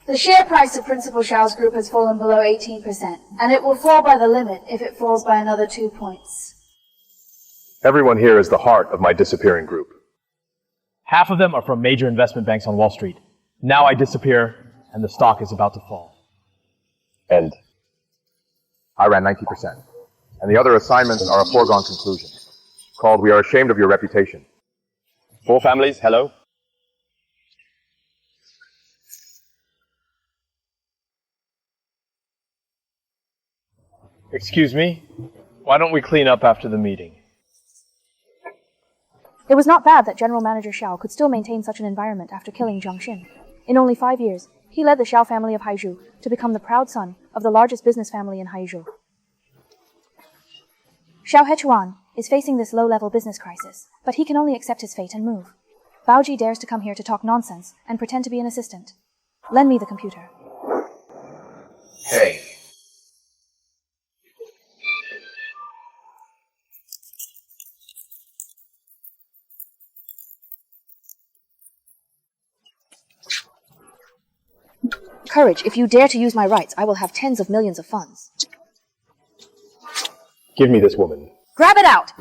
The share price of Principal Xiao's group has fallen below 18%, and it will fall by the limit if it falls by another 2 points. Everyone here is the heart of my disappearing group. Half of them are from major investment banks on Wall Street. Now I disappear, and the stock is about to fall. And I ran 90%. And the other assignments are a foregone conclusion. Called We Are Ashamed of Your Reputation. 4 families, hello? Excuse me? Why don't we clean up after the meeting? It was not bad that General Manager Xiao could still maintain such an environment after killing Jiang Xin. In only 5 years, he led the Xiao family of Haizhou to become the proud son of the largest business family in Haizhou. Xiao Hechuan is facing this low-level business crisis, but he can only accept his fate and move. Baoji dares to come here to talk nonsense and pretend to be an assistant. Lend me the computer. Hey. Courage, if you dare to use my rights, I will have tens of millions of funds. Give me this woman. Grab it out!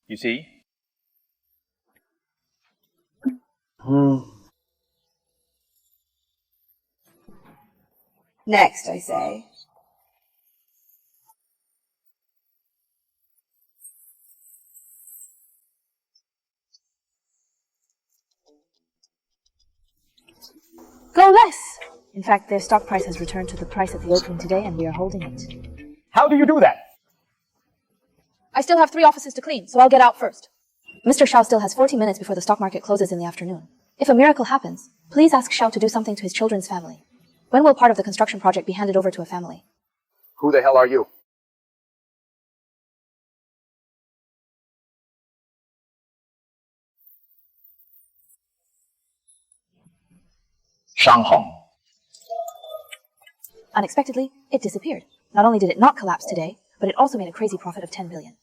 You see? Next, I say. Go less! In fact, their stock price has returned to the price at the opening today, and we are holding it. How do you do that? I still have 3 offices to clean, so I'll get out first. Mr. Xiao still has 40 minutes before the stock market closes in the afternoon. If a miracle happens, please ask Xiao to do something to his children's family. When will part of the construction project be handed over to a family? Who the hell are you? Junhao. Unexpectedly, it disappeared. Not only did it not collapse today, but it also made a crazy profit of 10 billion.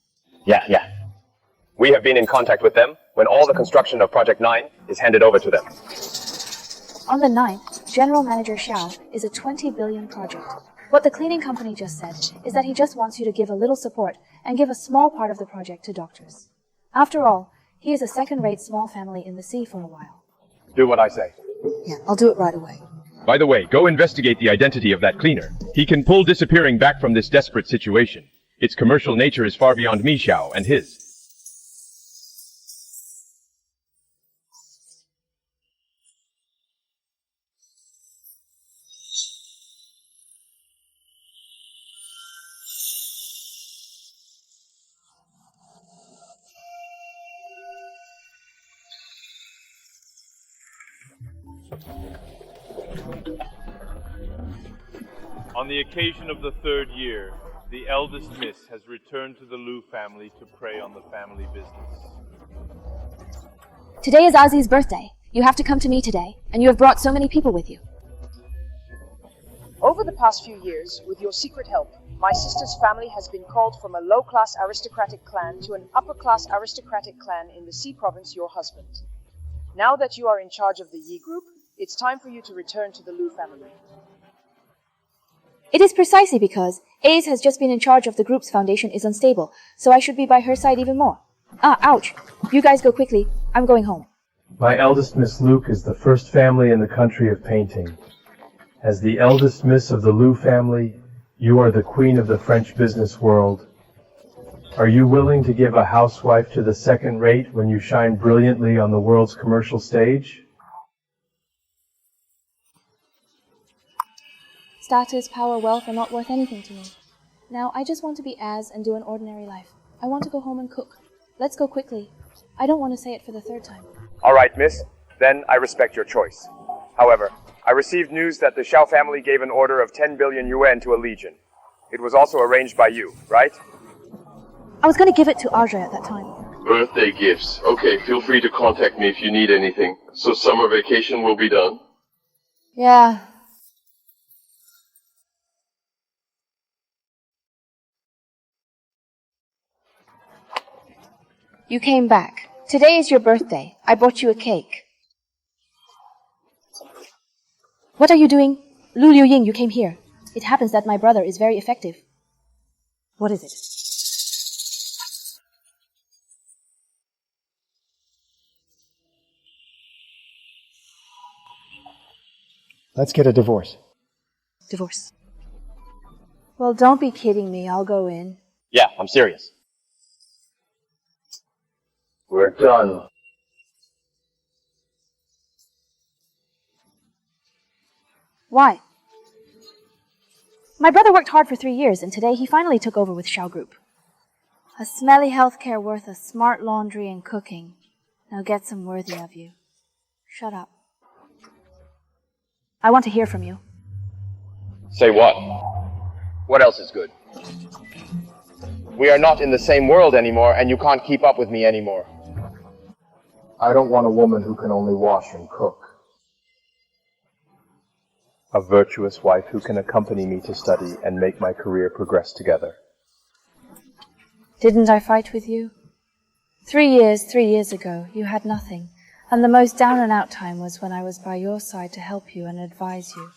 Yeah. We have been in contact with them when all the construction of Project 9 is handed over to them. On the 9th, General Manager Xiao is a 20 billion project. What the cleaning company just said is that he just wants you to give a little support and give a small part of the project to doctors. After all, he is a second-rate small family in the sea for a while. Do what I say. Yeah, I'll do it right away. By the way, go investigate the identity of that cleaner. He can pull disappearing back from this desperate situation. Its commercial nature is far beyond me, Xiao, and his. On the occasion of the 3rd year, the eldest miss has returned to the Liu family to prey on the family business. Today is Azi's birthday. You have to come to me today, and you have brought so many people with you. Over the past few years, with your secret help, my sister's family has been called from a low-class aristocratic clan to an upper-class aristocratic clan in the Sea Province, your husband. Now that you are in charge of the Yi Group, it's time for you to return to the Liu family. It is precisely because A's has just been in charge of the group's foundation is unstable, so I should be by her side even more. Ouch. You guys go quickly. I'm going home. My eldest Miss Luke is the first family in the country of painting. As the eldest miss of the Liu family, you are the queen of the French business world. Are you willing to give a housewife to the second rate when you shine brilliantly on the world's commercial stage? Status, power, wealth are not worth anything to me. Now, I just want to be Az and do an ordinary life. I want to go home and cook. Let's go quickly. I don't want to say it for the 3rd time. All right, miss. Then I respect your choice. However, I received news that the Xiao family gave an order of 10 billion yuan to a legion. It was also arranged by you, right? I was going to give it to Aja at that time. Birthday gifts. Okay, feel free to contact me if you need anything. So summer vacation will be done? Yeah. You came back. Today is your birthday. I bought you a cake. What are you doing? Lu Liu Ying, you came here. It happens that my brother is very effective. What is it? Let's get a divorce. Divorce. Well, don't be kidding me. I'll go in. Yeah, I'm serious. We're done. Why? My brother worked hard for 3 years, and today he finally took over with Xiao Group. A smelly healthcare worth a smart laundry and cooking. Now get some worthy of you. Shut up. I want to hear from you. Say what? What else is good? We are not in the same world anymore, and you can't keep up with me anymore. I don't want a woman who can only wash and cook. A virtuous wife who can accompany me to study and make my career progress together. Didn't I fight with you? 3 years ago, you had nothing. And the most down and out time was when I was by your side to help you and advise you.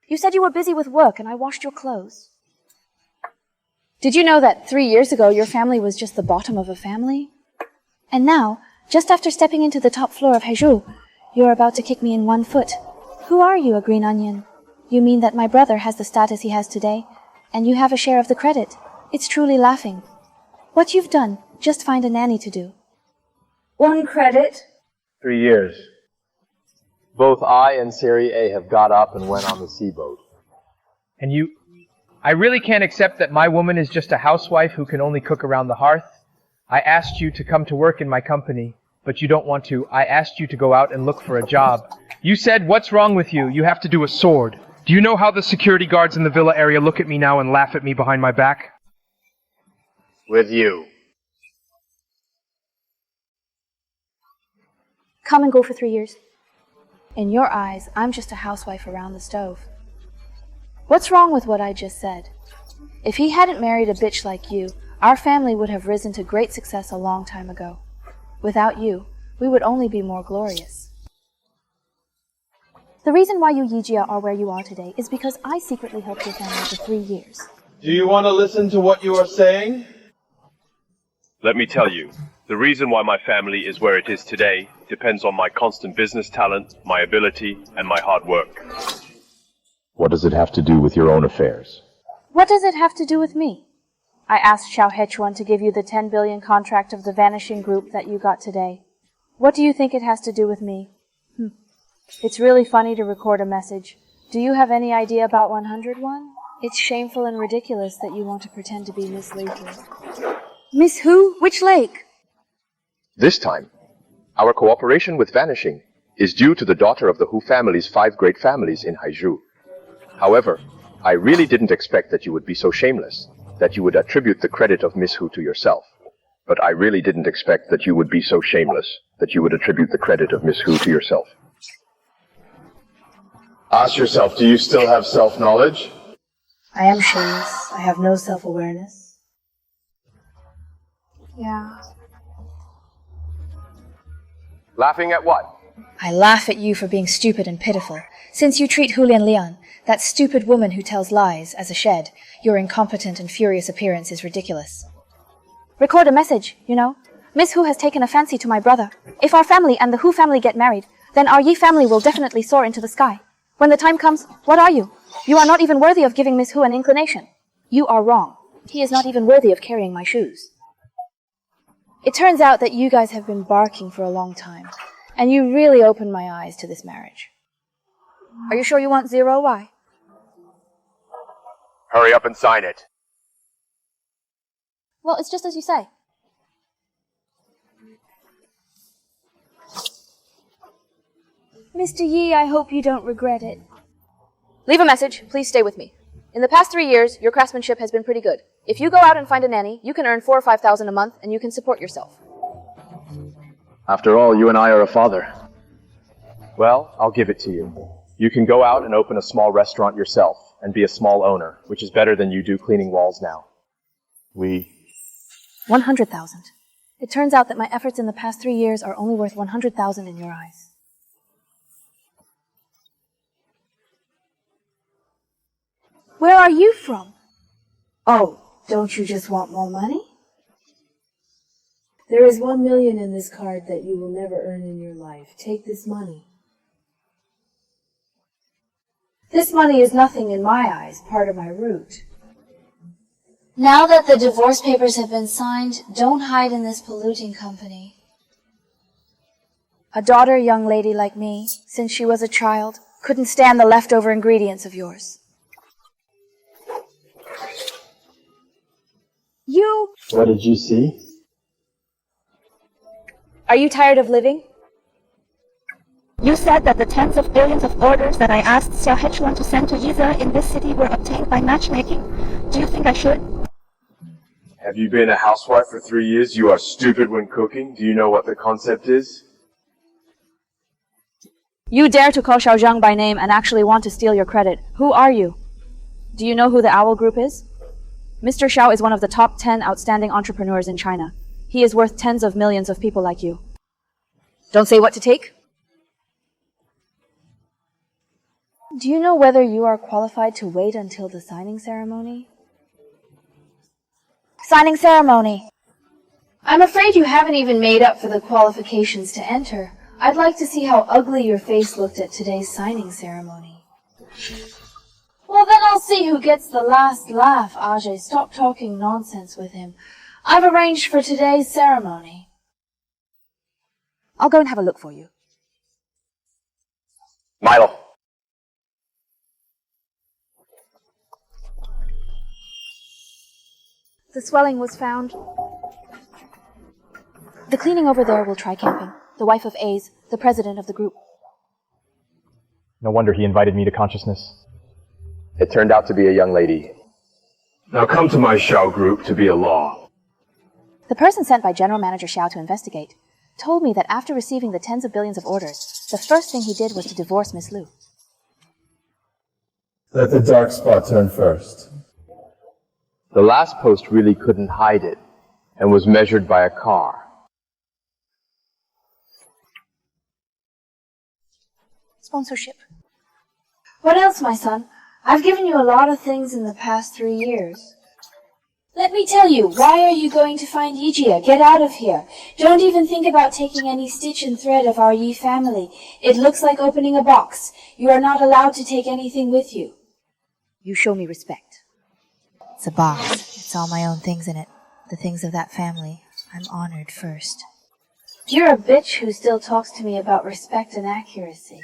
You said you were busy with work and I washed your clothes. Did you know that 3 years ago your family was just the bottom of a family? And now, just after stepping into the top floor of Haizhou, you're about to kick me in 1 foot. Who are you, a green onion? You mean that my brother has the status he has today, and you have a share of the credit? It's truly laughing. What you've done, just find a nanny to do. 1 credit? 3 years. Both I and Siri A have got up and went on the sea boat. And you... I really can't accept that my woman is just a housewife who can only cook around the hearth. I asked you to come to work in my company, but you don't want to. I asked you to go out and look for a job. You said, what's wrong with you? You have to do a sword. Do you know how the security guards in the villa area look at me now and laugh at me behind my back? With you. Come and go for 3 years. In your eyes, I'm just a housewife around the stove. What's wrong with what I just said? If he hadn't married a bitch like you, our family would have risen to great success a long time ago. Without you, we would only be more glorious. The reason why you Yijia are where you are today is because I secretly helped your family for 3 years. Do you want to listen to what you are saying? Let me tell you, the reason why my family is where it is today depends on my constant business talent, my ability, and my hard work. What does it have to do with your own affairs? What does it have to do with me? I asked Xiao Hechuan to give you the 10 billion contract of the vanishing group that you got today. What do you think it has to do with me? It's really funny to record a message. Do you have any idea about 101? It's shameful and ridiculous that you want to pretend to be Miss Laker. Miss who? Which lake? This time, our cooperation with Vanishing is due to the daughter of the Hu family's 5 great families in Haizhou. However, I really didn't expect that you would be so shameless, that you would attribute the credit of Miss Hu to yourself. But I really didn't expect that you would be so shameless, that you would attribute the credit of Miss Hu to yourself. Ask yourself, do you still have self-knowledge? I am shameless. I have no self-awareness. Yeah. Laughing at what? I laugh at you for being stupid and pitiful. Since you treat Hulian Lian, that stupid woman who tells lies, as a shed, your incompetent and furious appearance is ridiculous. Record a message, you know. Miss Hu has taken a fancy to my brother. If our family and the Hu family get married, then our Yi family will definitely soar into the sky. When the time comes, what are you? You are not even worthy of giving Miss Hu an inclination. You are wrong. He is not even worthy of carrying my shoes. It turns out that you guys have been barking for a long time, and you really opened my eyes to this marriage. Are you sure you want 0? Why? Hurry up and sign it. Well, it's just as you say. Mr. Yi, I hope you don't regret it. Leave a message. Please stay with me. In the past 3 years, your craftsmanship has been pretty good. If you go out and find a nanny, you can earn 4,000 or 5,000 a month, and you can support yourself. After all, you and I are a father. Well, I'll give it to you. You can go out and open a small restaurant yourself and be a small owner, which is better than you do cleaning walls now. 100,000. It turns out that my efforts in the past 3 years are only worth 100,000 in your eyes. Where are you from? Oh, don't you just want more money? There is 1 million in this card that you will never earn in your life. Take this money. This money is nothing in my eyes, part of my route. Now that the divorce papers have been signed, don't hide in this polluting company. A daughter young lady like me, since she was a child, couldn't stand the leftover ingredients of yours. You... What did you see? Are you tired of living? You said that the tens of billions of orders that I asked Xiao Hechuan to send to Yiza in this city were obtained by matchmaking. Do you think I should? Have you been a housewife for 3 years? You are stupid when cooking. Do you know what the concept is? You dare to call Xiao Zhang by name and actually want to steal your credit. Who are you? Do you know who the Owl Group is? Mr. Xiao is one of the top 10 outstanding entrepreneurs in China. He is worth tens of millions of people like you. Don't say what to take. Do you know whether you are qualified to wait until the signing ceremony? Signing ceremony. I'm afraid you haven't even made up for the qualifications to enter. I'd like to see how ugly your face looked at today's signing ceremony. Well, then I'll see who gets the last laugh, Ajay. Stop talking nonsense with him. I've arranged for today's ceremony. I'll go and have a look for you. Milo. The swelling was found. The cleaning over there will try camping. The wife of A's, the president of the group. No wonder he invited me to consciousness. It turned out to be a young lady. Now come to my Xiao Group to be a law. The person sent by General Manager Xiao to investigate told me that after receiving the tens of billions of orders, the first thing he did was to divorce Miss Lu. Let the dark spot turn first. The last post really couldn't hide it, and was measured by a car. Sponsorship. What else, my son? I've given you a lot of things in the past 3 years. Let me tell you, why are you going to find Yijia? Get out of here. Don't even think about taking any stitch and thread of our Yi family. It looks like opening a box. You are not allowed to take anything with you. You show me respect. It's a box. It's all my own things in it. The things of that family. I'm honored first. You're a bitch who still talks to me about respect and accuracy.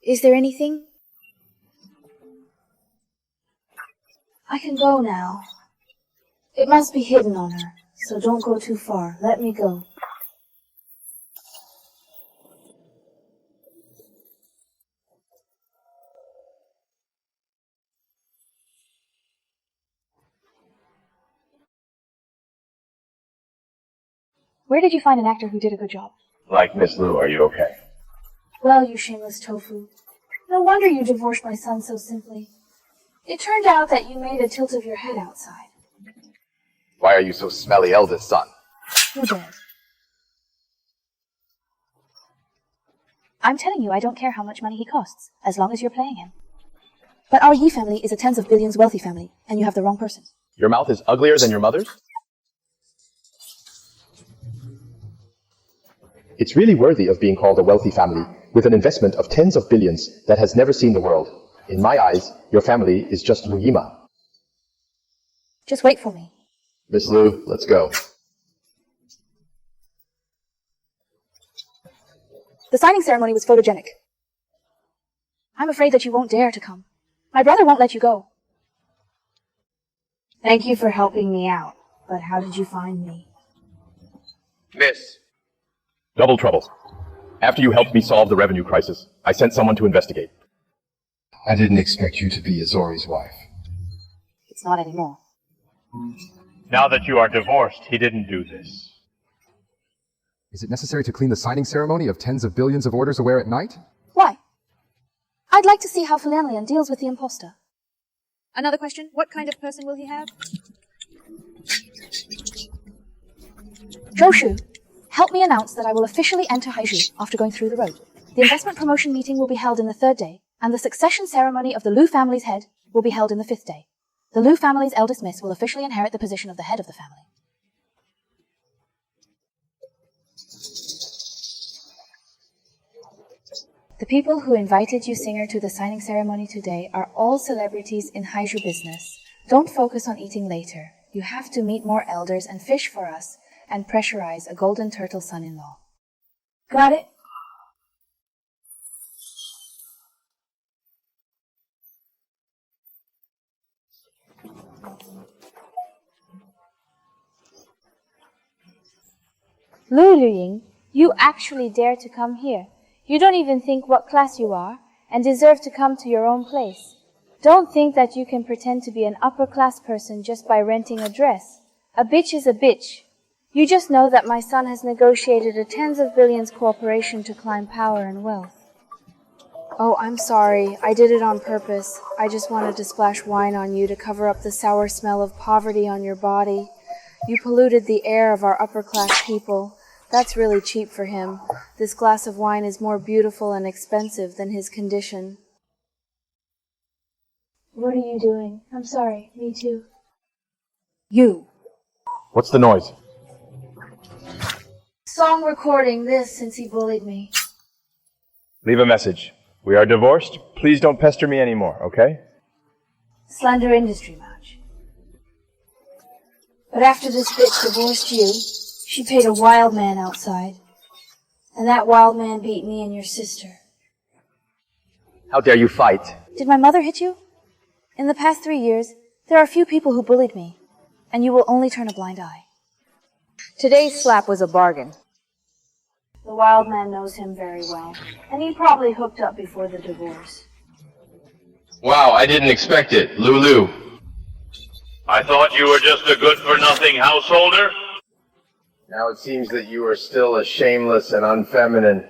Is there anything? I can go now. It must be hidden on her, so don't go too far. Let me go. Where did you find an actor who did a good job? Like Miss Lu, are you okay? Well, you shameless tofu. No wonder you divorced my son so simply. It turned out that you made a tilt of your head outside. Why are you so smelly, eldest son? Who dared? I'm telling you, I don't care how much money he costs, as long as you're playing him. But our Yi family is a tens of billions wealthy family, and you have the wrong person. Your mouth is uglier than your mother's? It's really worthy of being called a wealthy family, with an investment of tens of billions that has never seen the world. In my eyes, your family is just Lu Yima. Just wait for me. Miss Lu, let's go. The signing ceremony was photogenic. I'm afraid that you won't dare to come. My brother won't let you go. Thank you for helping me out, but how did you find me? Miss. Double trouble. After you helped me solve the revenue crisis, I sent someone to investigate. I didn't expect you to be Azori's wife. It's not anymore. Now that you are divorced, he didn't do this. Is it necessary to clean the signing ceremony of tens of billions of orders aware at night? Why? I'd like to see how Fulanlian deals with the impostor. Another question? What kind of person will he have? Zhou, help me announce that I will officially enter Haizhu after going through the road. The investment promotion meeting will be held in the 3rd day, and the succession ceremony of the Lu family's head will be held in the 5th day. The Lu family's eldest miss will officially inherit the position of the head of the family. The people who invited you, Singer, to the signing ceremony today are all celebrities in Haizhu business. Don't focus on eating later. You have to meet more elders and fish for us, and pressurize a golden turtle son-in-law. Got it? Lu Luying, you actually dare to come here. You don't even think what class you are, and deserve to come to your own place. Don't think that you can pretend to be an upper-class person just by renting a dress. A bitch is a bitch. You just know that my son has negotiated a tens of billions corporation to climb power and wealth. Oh, I'm sorry. I did it on purpose. I just wanted to splash wine on you to cover up the sour smell of poverty on your body. You polluted the air of our upper-class people. That's really cheap for him. This glass of wine is more beautiful and expensive than his condition. What are you doing? I'm sorry. Me too. You. What's the noise? Song recording this since he bullied me. Leave a message. We are divorced. Please don't pester me anymore, okay? Slender industry match. But after this bitch divorced you, she paid a wild man outside. And that wild man beat me and your sister. How dare you fight? Did my mother hit you? In the past 3 years, there are a few people who bullied me, and you will only turn a blind eye. Today's slap was a bargain. The wild man knows him very well, and he probably hooked up before the divorce. Wow, I didn't expect it. Lulu. I thought you were just a good-for-nothing householder. Now it seems that you are still as shameless and unfeminine.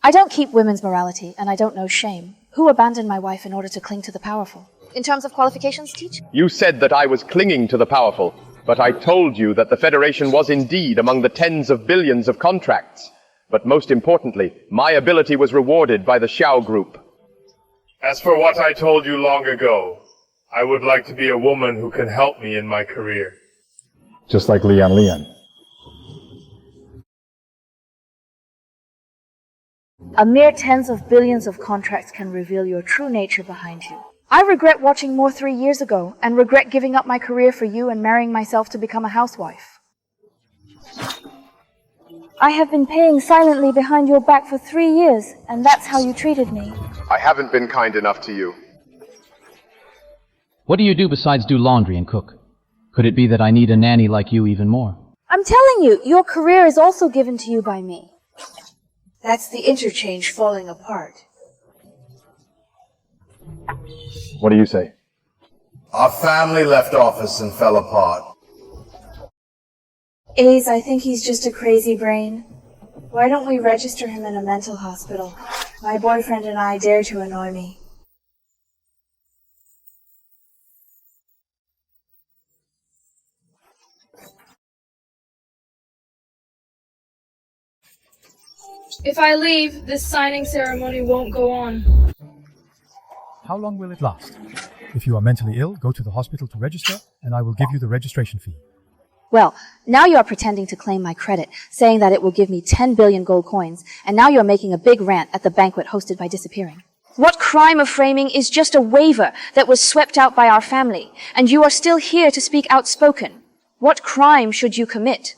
I don't keep women's morality, and I don't know shame. Who abandoned my wife in order to cling to the powerful? In terms of qualifications, teach? You said that I was clinging to the powerful, but I told you that the Federation was indeed among the tens of billions of contracts. But most importantly, my ability was rewarded by the Xiao Group. As for what I told you long ago, I would like to be a woman who can help me in my career. Just like Lian. A mere tens of billions of contracts can reveal your true nature behind you. I regret watching more 3 years ago, and regret giving up my career for you and marrying myself to become a housewife. I have been paying silently behind your back for 3 years, and that's how you treated me. I haven't been kind enough to you. What do you do besides do laundry and cook? Could it be that I need a nanny like you even more? I'm telling you, your career is also given to you by me. That's the interchange falling apart. What do you say? Our family left office and fell apart. Ace, I think he's just a crazy brain. Why don't we register him in a mental hospital? My boyfriend and I dare to annoy me. If I leave, this signing ceremony won't go on. How long will it last? If you are mentally ill, go to the hospital to register, and I will give you the registration fee. Well, now you are pretending to claim my credit, saying that it will give me 10 billion gold coins, and now you're making a big rant at the banquet hosted by Disappearing. What crime of framing is just a waiver that was swept out by our family, and you are still here to speak outspoken? What crime should you commit?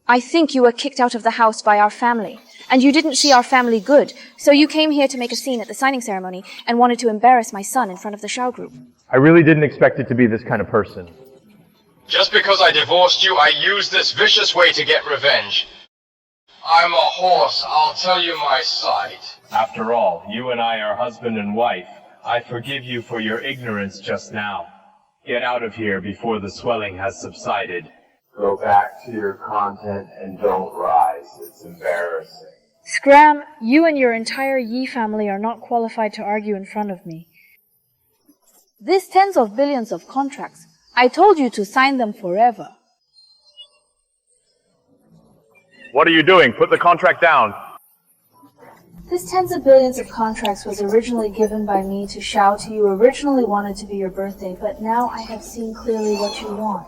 I think you were kicked out of the house by our family, and you didn't see our family good, so you came here to make a scene at the signing ceremony and wanted to embarrass my son in front of the Xiao Group. I really didn't expect it to be this kind of person. Just because I divorced you, I used this vicious way to get revenge. I'm a horse, I'll tell you my side. After all, you and I are husband and wife. I forgive you for your ignorance just now. Get out of here before the swelling has subsided. Go back to your content and don't rise. It's embarrassing. Scram, you and your entire Yi family are not qualified to argue in front of me. This tens of billions of contracts I told you to sign them forever. What are you doing? Put the contract down. This tens of billions of contracts was originally given by me to Xiao to you originally wanted to be your birthday, but now I have seen clearly what you want.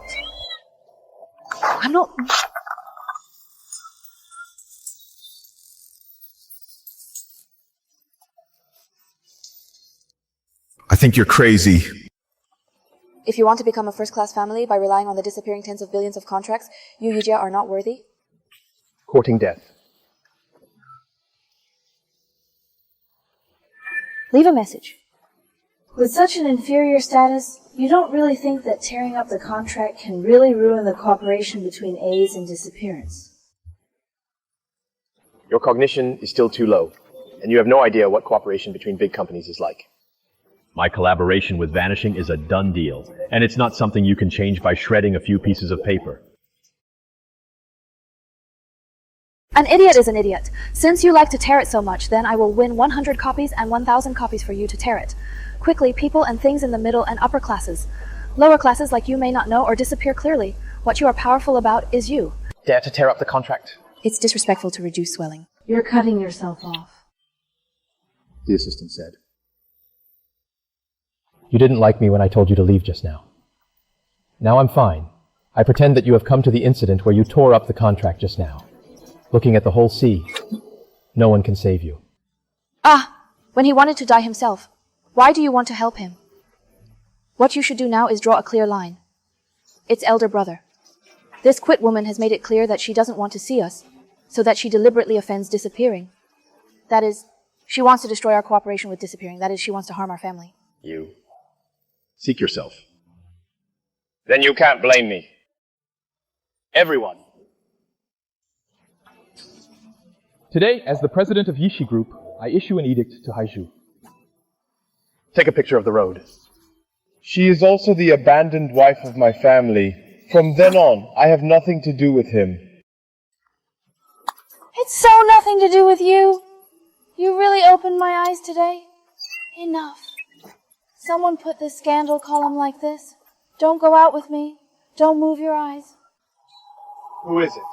I'm not... I think you're crazy. If you want to become a first-class family by relying on the disappearing tens of billions of contracts, you, Yujia, are not worthy. Courting death. Leave a message. With such an inferior status, you don't really think that tearing up the contract can really ruin the cooperation between A's and disappearance. Your cognition is still too low, and you have no idea what cooperation between big companies is like. My collaboration with Vanishing is a done deal, and it's not something you can change by shredding a few pieces of paper. An idiot is an idiot. Since you like to tear it so much, then I will win 100 copies and 1,000 copies for you to tear it. Quickly, people and things in the middle and upper classes. Lower classes like you may not know or disappear clearly. What you are powerful about is you. Dare to tear up the contract. It's disrespectful to reduce swelling. You're cutting yourself off. The assistant said. You didn't like me when I told you to leave just now. Now I'm fine. I pretend that you have come to the incident where you tore up the contract just now. Looking at the whole sea, no one can save you. Ah! When he wanted to die himself, why do you want to help him? What you should do now is draw a clear line. It's elder brother. This quit woman has made it clear that she doesn't want to see us, so that she deliberately offends disappearing. That is, she wants to destroy our cooperation with disappearing. That is, she wants to harm our family. You. Seek yourself. Then you can't blame me. Everyone. Today, as the president of Xiao Group, I issue an edict to Haizhu. Take a picture of the road. She is also the abandoned wife of my family. From then on, I have nothing to do with him. It's so nothing to do with you. You really opened my eyes today. Enough. Someone put this scandal column like this. Don't go out with me. Don't move your eyes. Who is it?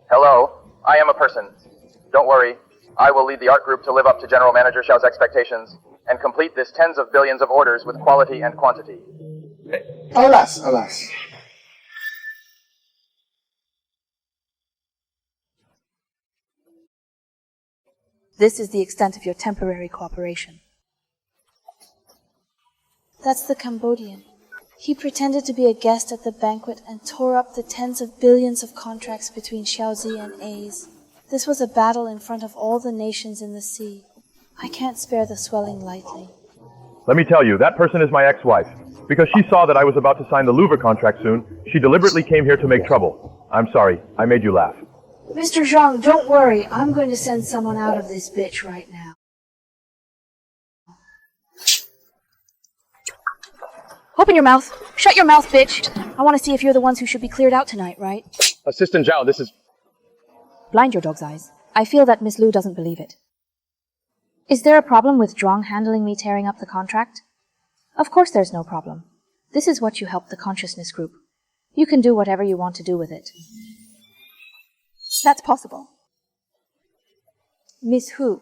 Hello, I am a person. Don't worry, I will lead the art group to live up to General Manager Xiao's expectations and complete this tens of billions of orders with quality and quantity. Alas, alas. This is the extent of your temporary cooperation. That's the Cambodian. He pretended to be a guest at the banquet and tore up the tens of billions of contracts between Xiaozi and A's. This was a battle in front of all the nations in the sea. I can't spare the swelling lightly. Let me tell you, that person is my ex-wife. Because she saw that I was about to sign the Louvre contract soon, she deliberately came here to make trouble. I'm sorry, I made you laugh. Mr. Zhang, don't worry. I'm going to send someone out of this bitch right now. Open your mouth. Shut your mouth, bitch. I want to see if you're the ones who should be cleared out tonight, right? Assistant Zhao, this is... Blind your dog's eyes. I feel that Miss Lu doesn't believe it. Is there a problem with Zhuang handling me tearing up the contract? Of course there's no problem. This is what you helped the consciousness group. You can do whatever you want to do with it. That's possible. Miss Hu.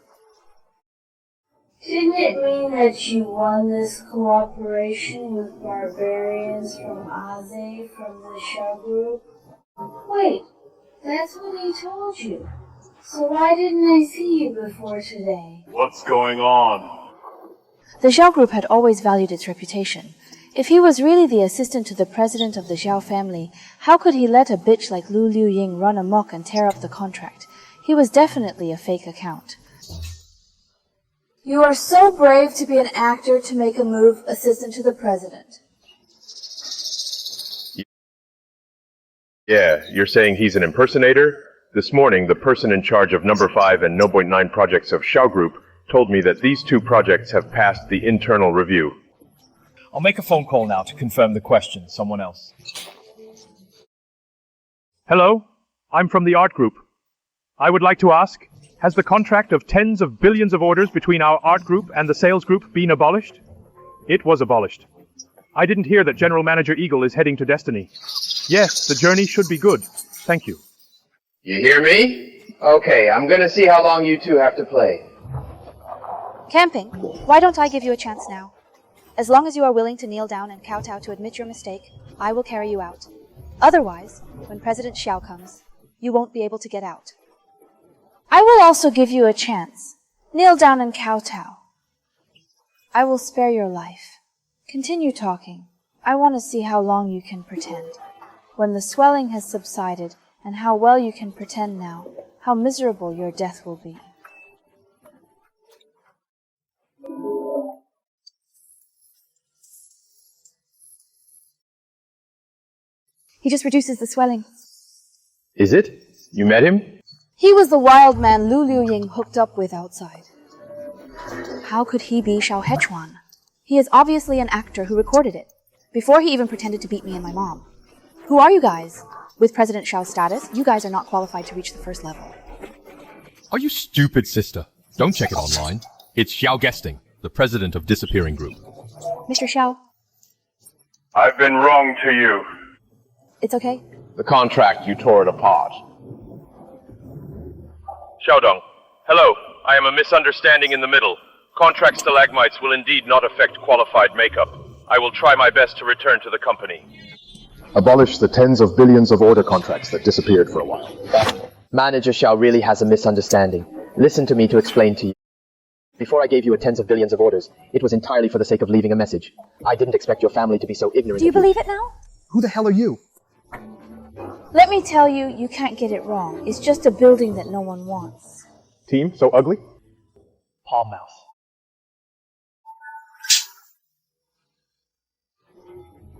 Didn't it mean that you won this cooperation with barbarians from Aze from the Xiao Group? Wait, that's what he told you. So why didn't I see you before today? What's going on? The Xiao Group had always valued its reputation. If he was really the assistant to the president of the Xiao family, how could he let a bitch like Lu Liuying run amok and tear up the contract? He was definitely a fake account. You are so brave to be an actor to make a move assistant to the president. Yeah, you're saying he's an impersonator? This morning, the person in charge of number 5 and 0.9 projects of Xiao Group told me that these 2 projects have passed the internal review. I'll make a phone call now to confirm the question. Someone else. Hello, I'm from the art group. I would like to ask, has the contract of tens of billions of orders between our art group and the sales group been abolished? It was abolished. I didn't hear that General Manager Eagle is heading to Destiny. Yes, the journey should be good. Thank you. You hear me? Okay, I'm gonna see how long you two have to play. Camping, why don't I give you a chance now? As long as you are willing to kneel down and kowtow to admit your mistake, I will carry you out. Otherwise, when President Xiao comes, you won't be able to get out. I will also give you a chance. Kneel down and kowtow. I will spare your life. Continue talking. I want to see how long you can pretend. When the swelling has subsided, and how well you can pretend now, how miserable your death will be. He just reduces the swelling. Is it? You met him? He was the wild man Lu Liuying hooked up with outside. How could he be Xiao Hechuan? He is obviously an actor who recorded it, before he even pretended to beat me and my mom. Who are you guys? With President Xiao's status, you guys are not qualified to reach the first level. Are you stupid, sister? Don't check it online. It's Xiao Guesting, the president of Disappearing Group. Mr. Xiao, I've been wrong to you. it's okay. The contract, you tore it apart. Xiaodong, hello. I am a misunderstanding in the middle. Contract stalagmites will indeed not affect qualified makeup. I will try my best to return to the company. Abolish the tens of billions of order contracts that disappeared for a while. Manager Xiao really has a misunderstanding. Listen to me to explain to you. Before I gave you a tens of billions of orders, it was entirely for the sake of leaving a message. I didn't expect your family to be so ignorant. Do you believe it now? Who the hell are you? Let me tell you, you can't get it wrong. It's just a building that no one wants. Team, so ugly? Palm mouth.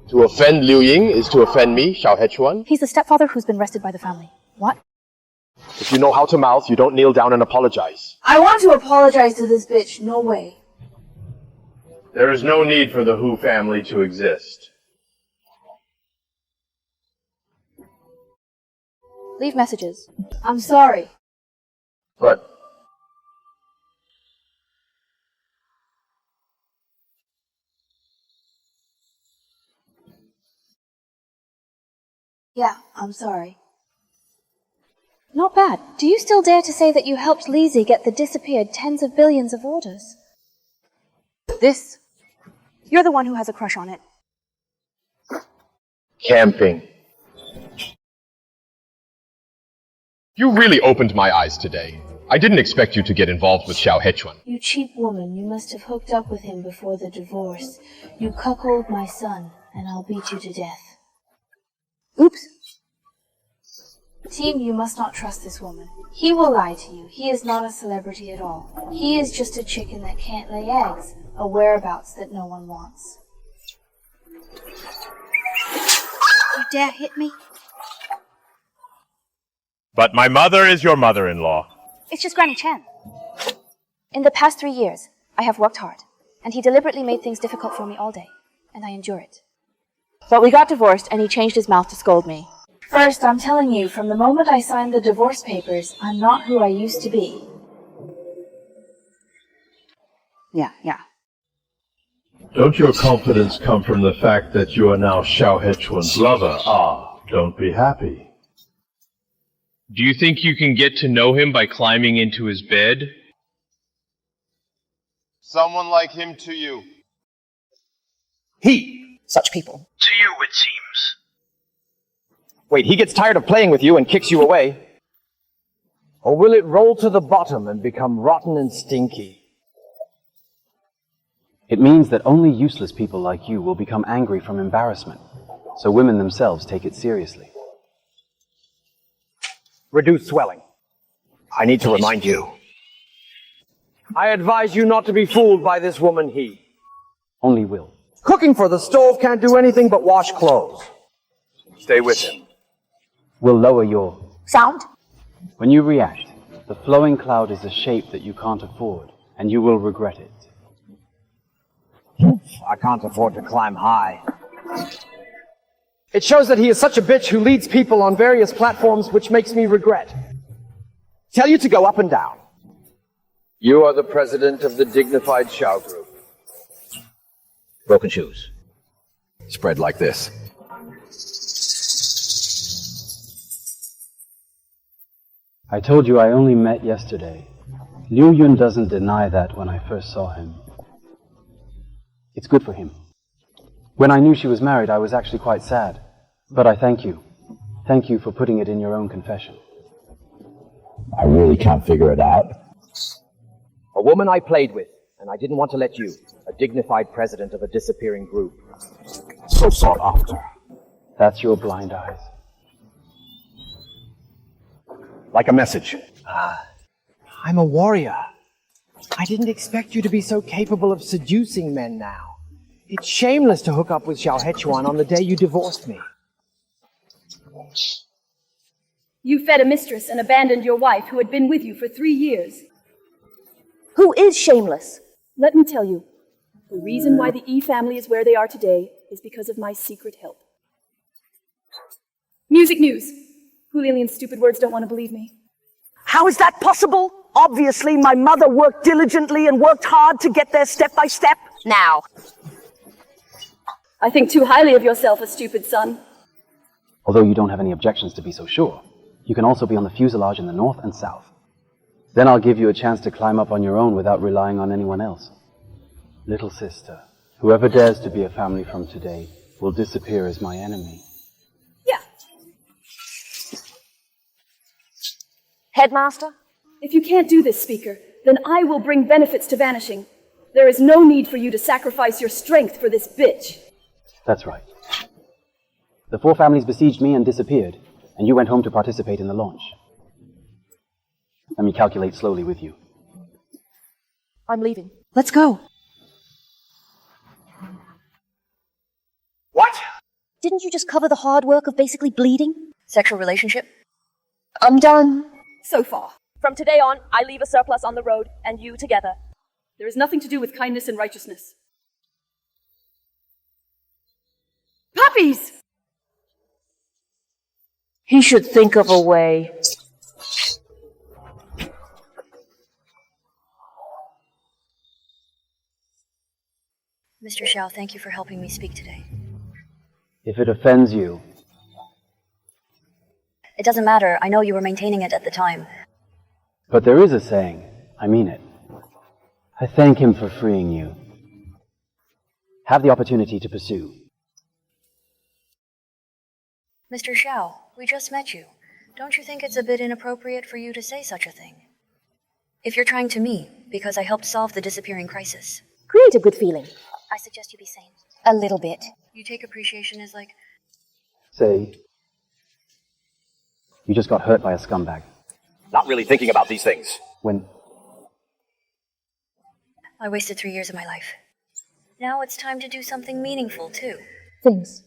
To offend Liu Ying is to offend me, Xiao Hechuan. He's the stepfather who's been arrested by the family. What? If you know how to mouth, you don't kneel down and apologize. I want to apologize to this bitch. No way. There is no need for the Hu family to exist. Leave messages. I'm sorry. But Yeah, I'm sorry. Not bad. Do you still dare to say that you helped Lizzie get the disappeared tens of billions of orders? This. You're the one who has a crush on it. camping. You really opened my eyes today. I didn't expect you to get involved with Xiao Hechuan. You cheap woman, you must have hooked up with him before the divorce. You cuckold my son, and I'll beat you to death. Oops. Team, you must not trust this woman. He will lie to you. He is not a celebrity at all. He is just a chicken that can't lay eggs, a whereabouts that no one wants. You dare hit me? But my mother is your mother-in-law. It's just Granny Chen. In the past 3 years, I have worked hard, and he deliberately made things difficult for me all day, and I endure it. But we got divorced, and he changed his mouth to scold me. First, I'm telling you, from the moment I signed the divorce papers, I'm not who I used to be. Yeah. Don't your confidence come from the fact that you are now Xiao Hechuan's lover? Ah, don't be happy. Do you think you can get to know him by climbing into his bed? Someone like him to you. Such people. To you, it seems. Wait, he gets tired of playing with you and kicks you away. Or will it roll to the bottom and become rotten and stinky? It means that only useless people like you will become angry from embarrassment, so women themselves take it seriously. Reduce swelling. I need to remind you. I advise you not to be fooled by this woman, he. Only will. Cooking for the stove can't do anything but wash clothes. Stay with him. Will lower your sound. When you react, the flowing cloud is a shape that you can't afford, and you will regret it. I can't afford to climb high. It shows that he is such a bitch who leads people on various platforms, which makes me regret. Tell you to go up and down. You are the president of the dignified Xiao Group. Broken shoes. Spread like this. I told you I only met yesterday. Liu Yun doesn't deny that when I first saw him. It's good for him. When I knew she was married, I was actually quite sad. But I thank you. Thank you for putting it in your own confession. I really can't figure it out. A woman I played with, and I didn't want to let you, a dignified president of a disappearing group. So sought after. That's your blind eyes. Like a message. I'm a warrior. I didn't expect you to be so capable of seducing men now. It's shameless to hook up with Xiao Hechuan on the day you divorced me. You fed a mistress and abandoned your wife who had been with you for 3 years. Who is shameless? Let me tell you, the reason why the E family is where they are today is because of my secret help. Music news. Humiliation's stupid words don't want to believe me. How is that possible? Obviously, my mother worked diligently and worked hard to get there step by step. Now. I think too highly of yourself, a stupid son. Although you don't have any objections to be so sure, you can also be on the fuselage in the north and south. Then I'll give you a chance to climb up on your own without relying on anyone else. Little sister, whoever dares to be a family from today will disappear as my enemy. Yeah. Headmaster? If you can't do this, Speaker, then I will bring benefits to vanishing. There is no need for you to sacrifice your strength for this bitch. That's right. The 4 families besieged me and disappeared, and you went home to participate in the launch. Let me calculate slowly with you. I'm leaving. Let's go. What? Didn't you just cover the hard work of basically bleeding? Sexual relationship? I'm done. So far. From today on, I leave a surplus on the road, and you together. There is nothing to do with kindness and righteousness. Puppies! He should think of a way. Mr. Xiao, thank you for helping me speak today. If it offends you... It doesn't matter. I know you were maintaining it at the time. But there is a saying. I mean it. I thank him for freeing you. Have the opportunity to pursue. Mr. Xiao, we just met you. Don't you think it's a bit inappropriate for you to say such a thing? If you're trying to me, because I helped solve the disappearing crisis. Create a good feeling. I suggest you be sane. A little bit. You take appreciation as like... Say, you just got hurt by a scumbag. Not really thinking about these things. When... I wasted 3 years of my life. Now it's time to do something meaningful, too. Things.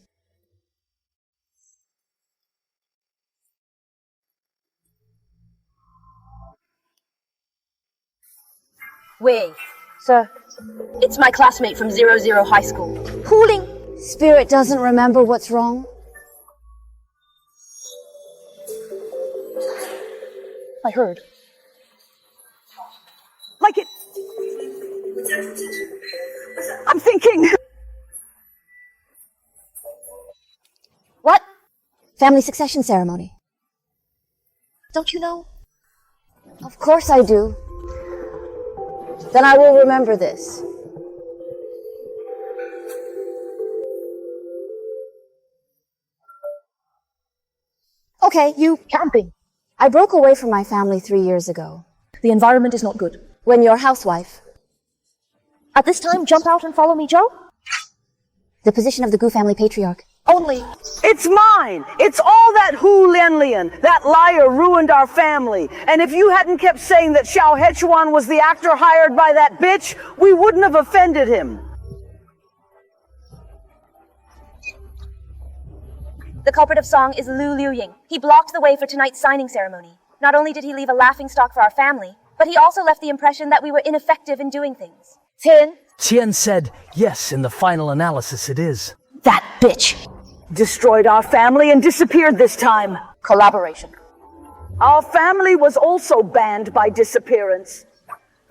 Wei. Sir. It's my classmate from 00 High School. Pooling. Spirit doesn't remember what's wrong. I heard. Like it. I'm thinking. What? Family succession ceremony. Don't you know? Of course I do. Then I will remember this. Okay, you... Camping. I broke away from my family 3 years ago. The environment is not good. When your housewife... At this time, jump out and follow me, Joe? The position of the Gu family patriarch. Only. It's mine! It's all that Hu Lianlian. That liar ruined our family. And if you hadn't kept saying that Xiao Hechuan was the actor hired by that bitch, we wouldn't have offended him. The culprit of Song is Lu Liuying. He blocked the way for tonight's signing ceremony. Not only did he leave a laughingstock for our family, but he also left the impression that we were ineffective in doing things. Tin? Tian said, yes, in the final analysis it is. That bitch. Destroyed our family and disappeared this time. Collaboration. Our family was also banned by disappearance,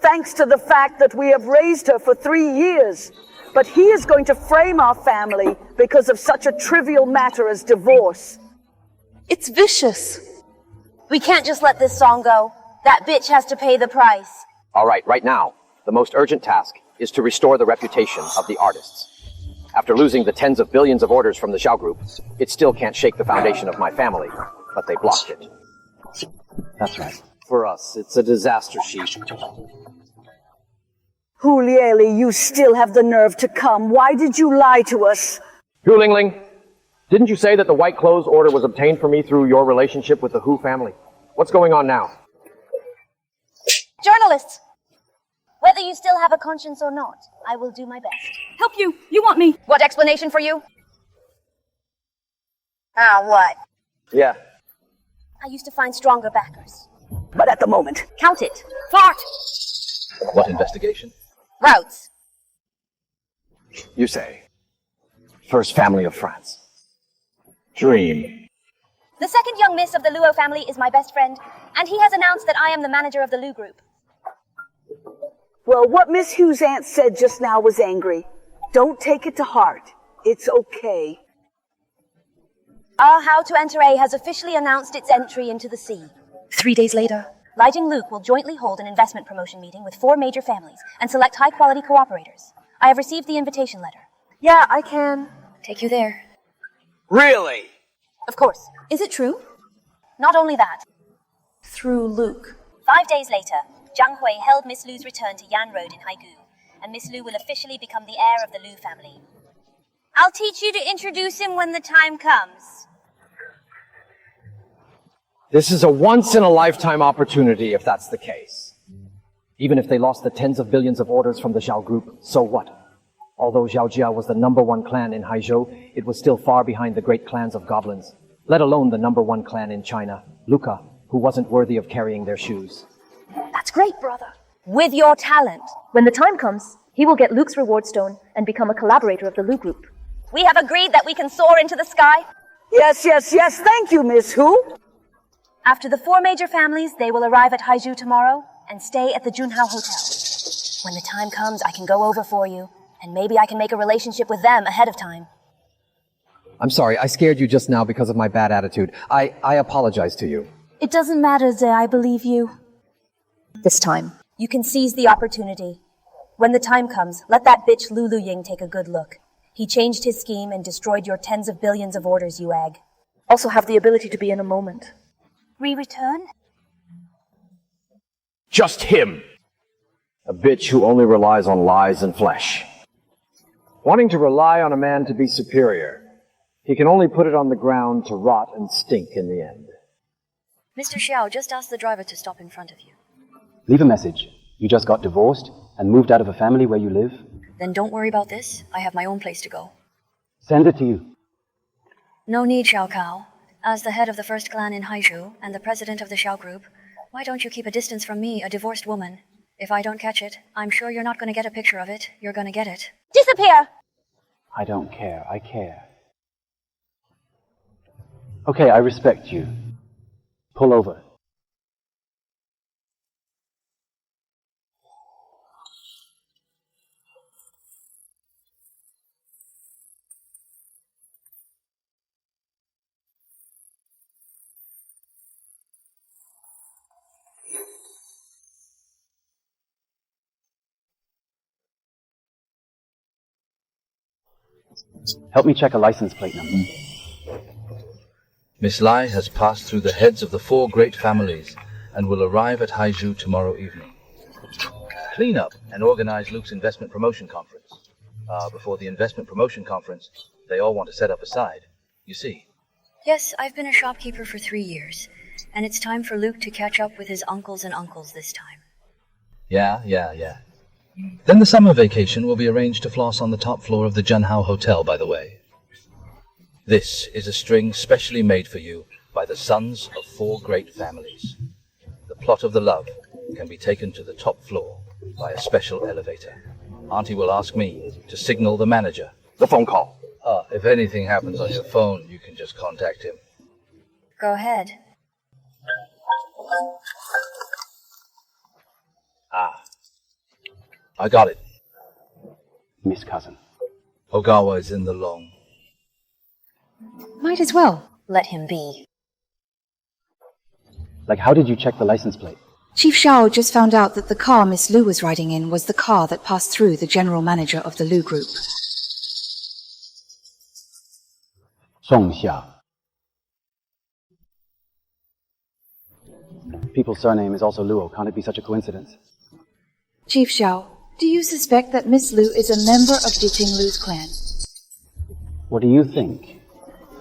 thanks to the fact that we have raised her for 3 years. But he is going to frame our family because of such a trivial matter as divorce. It's vicious. We can't just let this song go. That bitch has to pay the price. All right, right now, the most urgent task is to restore the reputation of the artists. After losing the tens of billions of orders from the Xiao Group, it still can't shake the foundation of my family, but they blocked it. That's right. For us, it's a disaster sheet. Hu Lieli, you still have the nerve to come. Why did you lie to us? Hu Lingling, didn't you say that the white clothes order was obtained for me through your relationship with the Hu family? What's going on now? Journalists! Whether you still have a conscience or not, I will do my best. Help you! You want me! What explanation for you? What? Yeah. I used to find stronger backers. But at the moment... Count it. Fart! What investigation? Routes. You say. First family of France. Dream. The second young miss of the Luo family is my best friend, and he has announced that I am the manager of the Lu Group. Well, what Miss Hugh's aunt said just now was angry. Don't take it to heart. It's okay. Our How to Enter A has officially announced its entry into the sea. 3 days later, Lijing Luke will jointly hold an investment promotion meeting with 4 major families and select high-quality cooperators. I have received the invitation letter. Yeah, I can take you there. Really? Of course. Is it true? Not only that. Through Luke. 5 days later, Zhang Hui held Miss Lu's return to Yan Road in Haigu, and Miss Lu will officially become the heir of the Lu family. I'll teach you to introduce him when the time comes. This is a once-in-a-lifetime opportunity if that's the case. Even if they lost the tens of billions of orders from the Xiao Group, so what? Although Zhaojia was the #1 clan in Haizhou, it was still far behind the great clans of goblins, let alone the #1 clan in China, Luca, who wasn't worthy of carrying their shoes. That's great, brother. With your talent. When the time comes, he will get Luke's reward stone and become a collaborator of the Lu Group. We have agreed that we can soar into the sky. Yes, yes, yes. Thank you, Miss Hu. After the 4 major families, they will arrive at Haizhou tomorrow and stay at the Junhao Hotel. When the time comes, I can go over for you, and maybe I can make a relationship with them ahead of time. I'm sorry, I scared you just now because of my bad attitude. I apologize to you. It doesn't matter, Zhe, I believe you. This time. You can seize the opportunity. When the time comes, let that bitch Lu Ying take a good look. He changed his scheme and destroyed your tens of billions of orders, you egg. Also have the ability to be in a moment. Return? Just him. A bitch who only relies on lies and flesh. Wanting to rely on a man to be superior, he can only put it on the ground to rot and stink in the end. Mr. Xiao, just ask the driver to stop in front of you. Leave a message. You just got divorced and moved out of a family where you live. Then don't worry about this. I have my own place to go. Send it to you. No need, Xiao Kao. As the head of the first clan in Haizhou and the president of the Xiao Group, why don't you keep a distance from me, a divorced woman? If I don't catch it, I'm sure you're not going to get a picture of it. You're going to get it. Disappear! I don't care. I care. Okay, I respect you. Pull over. Help me check a license plate number. Miss Lai has passed through the heads of the 4 great families and will arrive at Haizhou tomorrow evening. Clean up and organize Luke's investment promotion conference. Before the investment promotion conference, they all want to set up a side. You see. Yes, I've been a shopkeeper for 3 years, and it's time for Luke to catch up with his uncles and uncles this time. Yeah. Then the summer vacation will be arranged to floss on the top floor of the Junhao Hotel, by the way. This is a string specially made for you by the sons of 4 great families. The plot of the love can be taken to the top floor by a special elevator. Auntie will ask me to signal the manager. The phone call. If anything happens on your phone, you can just contact him. Go ahead. Ah. I got it. Miss Cousin. Ogawa is in the long. Might as well let him be. Like, how did you check the license plate? Chief Xiao just found out that the car Miss Lu was riding in was the car that passed through the general manager of the Lu Group. Song Xia. People's surname is also Luo. Can't it be such a coincidence? Chief Xiao, do you suspect that Miss Lu is a member of Ditching Lu's clan? What do you think?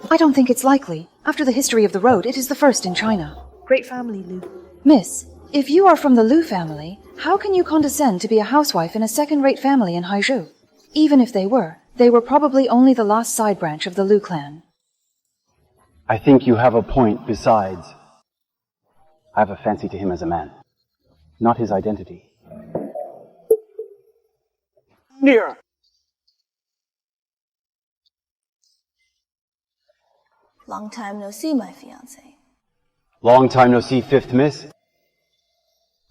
I don't think it's likely. After the history of the road, it is the first in China. Great family, Lu. Miss, if you are from the Lu family, how can you condescend to be a housewife in a second-rate family in Haizhou? Even if they were probably only the last side branch of the Lu clan. I think you have a point. Besides, I have a fancy to him as a man, not his identity. Near. Long time no see, my fiancé. Long time no see, fifth miss.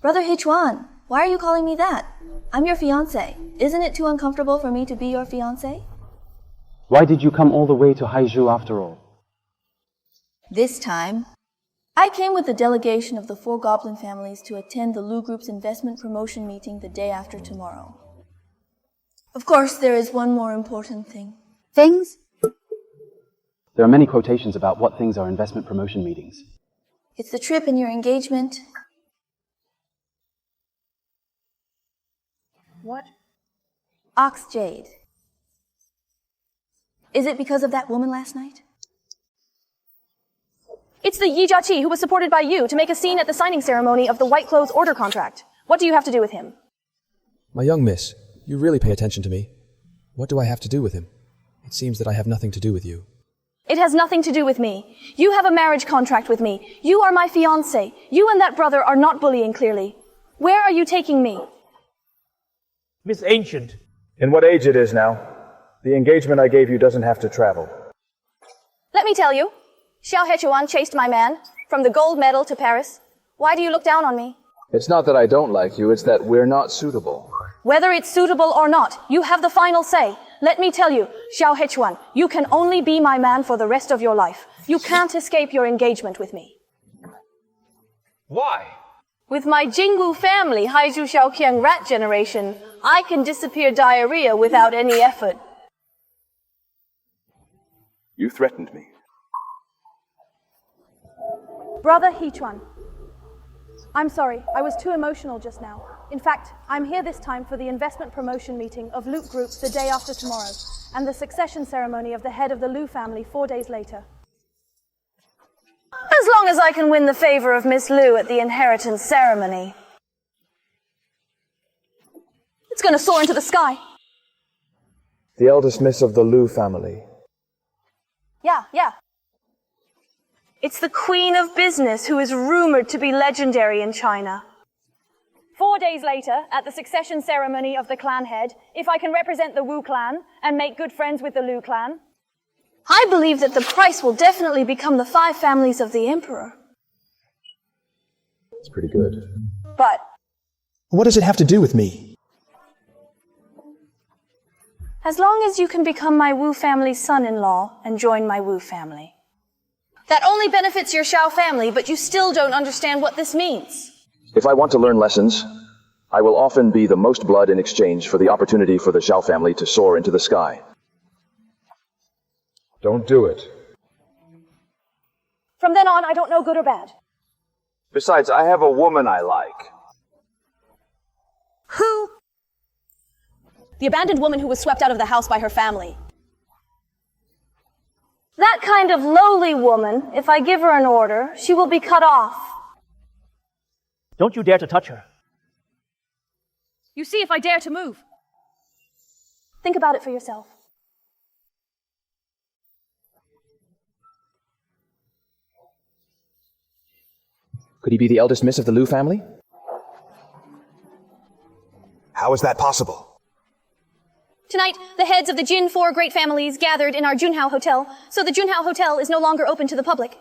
Brother Hichuan, why are you calling me that? I'm your fiancé. Isn't it too uncomfortable for me to be your fiancé? Why did you come all the way to Haizhou after all? This time, I came with a delegation of the 4 goblin families to attend the Lu Group's investment promotion meeting the day after tomorrow. Of course, there is one more important thing. Things? There are many quotations about what things are investment promotion meetings. It's the trip and your engagement. What? Ox Jade. Is it because of that woman last night? It's the Yi Jiaqi who was supported by you to make a scene at the signing ceremony of the white clothes order contract. What do you have to do with him? My young miss, you really pay attention to me. What do I have to do with him? It seems that I have nothing to do with you. It has nothing to do with me. You have a marriage contract with me. You are my fiancé. You and that brother are not bullying clearly. Where are you taking me? Miss Ancient. In what age it is now, the engagement I gave you doesn't have to travel. Let me tell you. Xiao Hechuan chased my man, from the gold medal to Paris. Why do you look down on me? It's not that I don't like you, it's that we're not suitable. Whether it's suitable or not, you have the final say. Let me tell you, Xiao Hechuan, you can only be my man for the rest of your life. You can't escape your engagement with me. Why? With my Jingwu family, Haizhu Xiaoqiang rat generation, I can disappear diarrhea without any effort. You threatened me. Brother Hichuan, I'm sorry, I was too emotional just now. In fact, I'm here this time for the investment promotion meeting of Lu Group the day after tomorrow, and the succession ceremony of the head of the Lu family 4 days later. As long as I can win the favor of Miss Lu at the inheritance ceremony. It's gonna soar into the sky. The eldest miss of the Lu family. Yeah. It's the queen of business who is rumored to be legendary in China. 4 days later, at the succession ceremony of the clan head, if I can represent the Wu clan and make good friends with the Lu clan, I believe that the price will definitely become the 5 families of the emperor. It's pretty good. But What does it have to do with me? as long as you can become my Wu family's son-in-law and join my Wu family. That only benefits your Xiao family, but you still don't understand what this means. If I want to learn lessons, I will often be the most blood in exchange for the opportunity for the Xiao family to soar into the sky. Don't do it. From then on, I don't know good or bad. Besides, I have a woman I like. Who? The abandoned woman who was swept out of the house by her family. That kind of lowly woman, if I give her an order, she will be cut off. Don't you dare to touch her. You see if I dare to move. Think about it for yourself. Could he be the eldest miss of the Lu family? How is that possible? Tonight, the heads of the Jin 4 great families gathered in our Junhao hotel, so the Junhao hotel is no longer open to the public.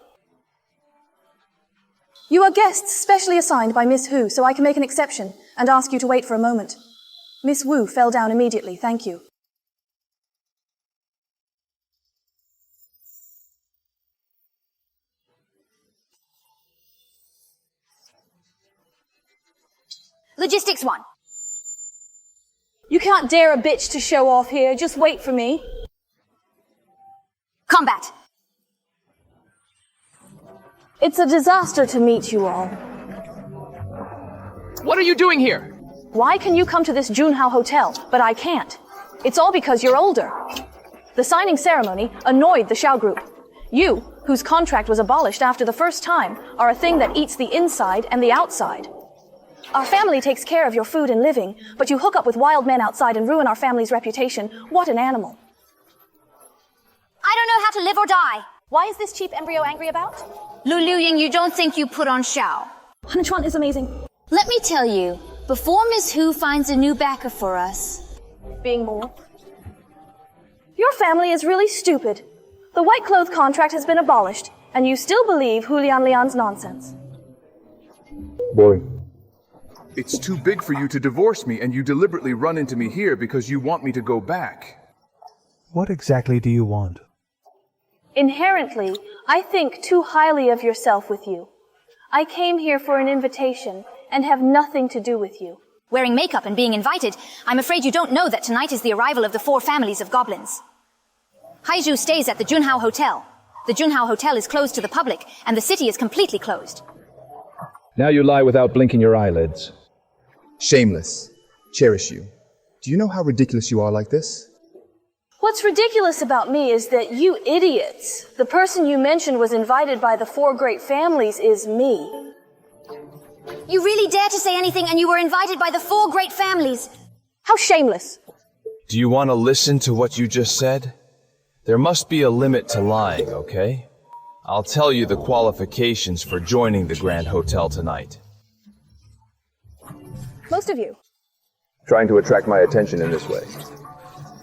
You are guests specially assigned by Miss Hu, so I can make an exception and ask you to wait for a moment. Miss Wu fell down immediately, thank you. Logistics 1. You can't dare a bitch to show off here, just wait for me. Combat. It's a disaster to meet you all. What are you doing here? Why can you come to this Junhao hotel, but I can't? It's all because you're older. The signing ceremony annoyed the Xiao Group. You, whose contract was abolished after the first time, are a thing that eats the inside and the outside. Our family takes care of your food and living, but you hook up with wild men outside and ruin our family's reputation. What an animal. I don't know how to live or die. Why is this cheap embryo angry about? Lu Luying, you don't think you put on Xiao. Hanchuan is amazing. Let me tell you, before Miss Hu finds a new backer for us... Being more. Your family is really stupid. The white cloth contract has been abolished, and you still believe Hu Lianlian's nonsense. Boring. It's too big for you to divorce me, and you deliberately run into me here because you want me to go back. What exactly do you want? Inherently, I think too highly of yourself with you. I came here for an invitation and have nothing to do with you. Wearing makeup and being invited, I'm afraid you don't know that tonight is the arrival of the 4 families of goblins. Haizhu stays at the Junhao Hotel. The Junhao Hotel is closed to the public, and the city is completely closed. Now you lie without blinking your eyelids. Shameless. Cherish you. Do you know how ridiculous you are like this? What's ridiculous about me is that you idiots, the person you mentioned was invited by the 4 great families is me. You really dare to say anything, and you were invited by the 4 great families. How shameless. Do you want to listen to what you just said? There must be a limit to lying, okay? I'll tell you the qualifications for joining the Grand Hotel tonight. Most of you. Trying to attract my attention in this way.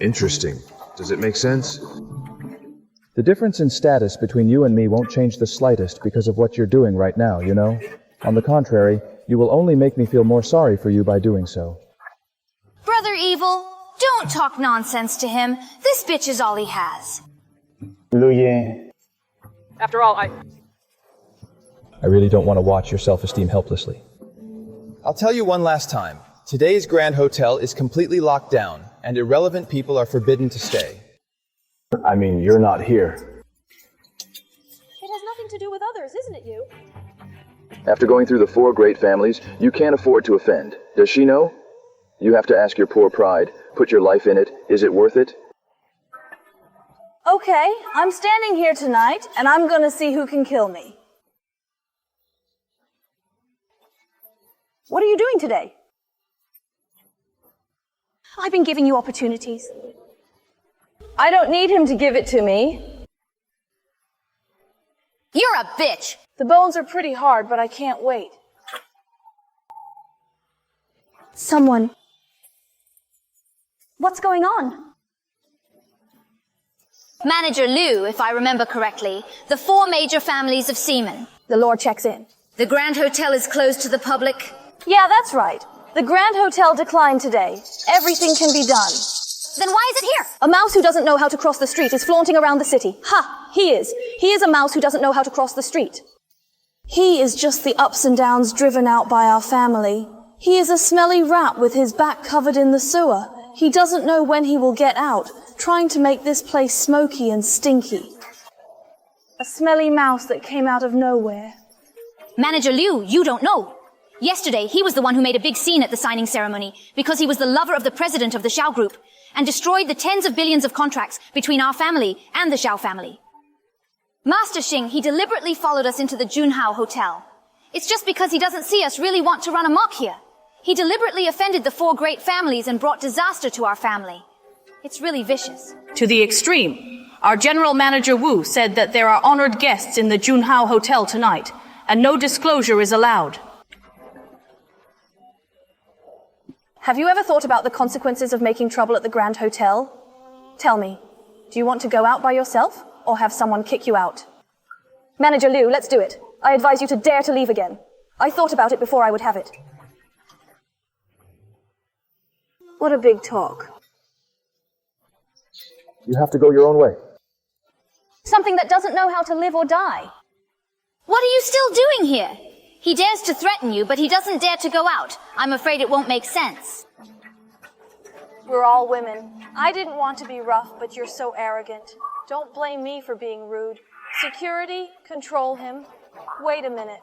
Interesting. Does it make sense? The difference in status between you and me won't change the slightest because of what you're doing right now, you know? On the contrary, you will only make me feel more sorry for you by doing so. Brother Evil, don't talk nonsense to him. This bitch is all he has. Luye. After all, I really don't want to watch your self-esteem helplessly. I'll tell you one last time. Today's Grand Hotel is completely locked down, and irrelevant people are forbidden to stay. I mean, you're not here. It has nothing to do with others, isn't it, you? After going through the 4 great families, you can't afford to offend. Does she know? You have to ask your poor pride. Put your life in it. Is it worth it? Okay, I'm standing here tonight, and I'm gonna see who can kill me. What are you doing today? I've been giving you opportunities. I don't need him to give it to me. You're a bitch! The bones are pretty hard, but I can't wait. Someone. What's going on? Manager Liu, if I remember correctly, the 4 major families of seamen. The Lord checks in. The Grand Hotel is closed to the public. Yeah, that's right. The Grand Hotel declined today. Everything can be done. Then why is it here? A mouse who doesn't know how to cross the street is flaunting around the city. Ha! He is. He is a mouse who doesn't know how to cross the street. He is just the ups and downs driven out by our family. He is a smelly rat with his back covered in the sewer. He doesn't know when he will get out, trying to make this place smoky and stinky. A smelly mouse that came out of nowhere. Manager Liu, you don't know. Yesterday, he was the one who made a big scene at the signing ceremony because he was the lover of the president of the Xiao Group and destroyed the tens of billions of contracts between our family and the Xiao family. Master Xing, he deliberately followed us into the Junhao Hotel. It's just because he doesn't see us really want to run amok here. He deliberately offended the 4 great families and brought disaster to our family. It's really vicious. To the extreme. Our general manager Wu said that there are honored guests in the Junhao Hotel tonight, and no disclosure is allowed. Have you ever thought about the consequences of making trouble at the Grand Hotel? Tell me, do you want to go out by yourself, or have someone kick you out? Manager Liu, let's do it. I advise you to dare to leave again. I thought about it before I would have it. What a big talk. You have to go your own way. Something that doesn't know how to live or die. What are you still doing here? He dares to threaten you, but he doesn't dare to go out. I'm afraid it won't make sense. We're all women. I didn't want to be rough, but you're so arrogant. Don't blame me for being rude. Security, control him. Wait a minute.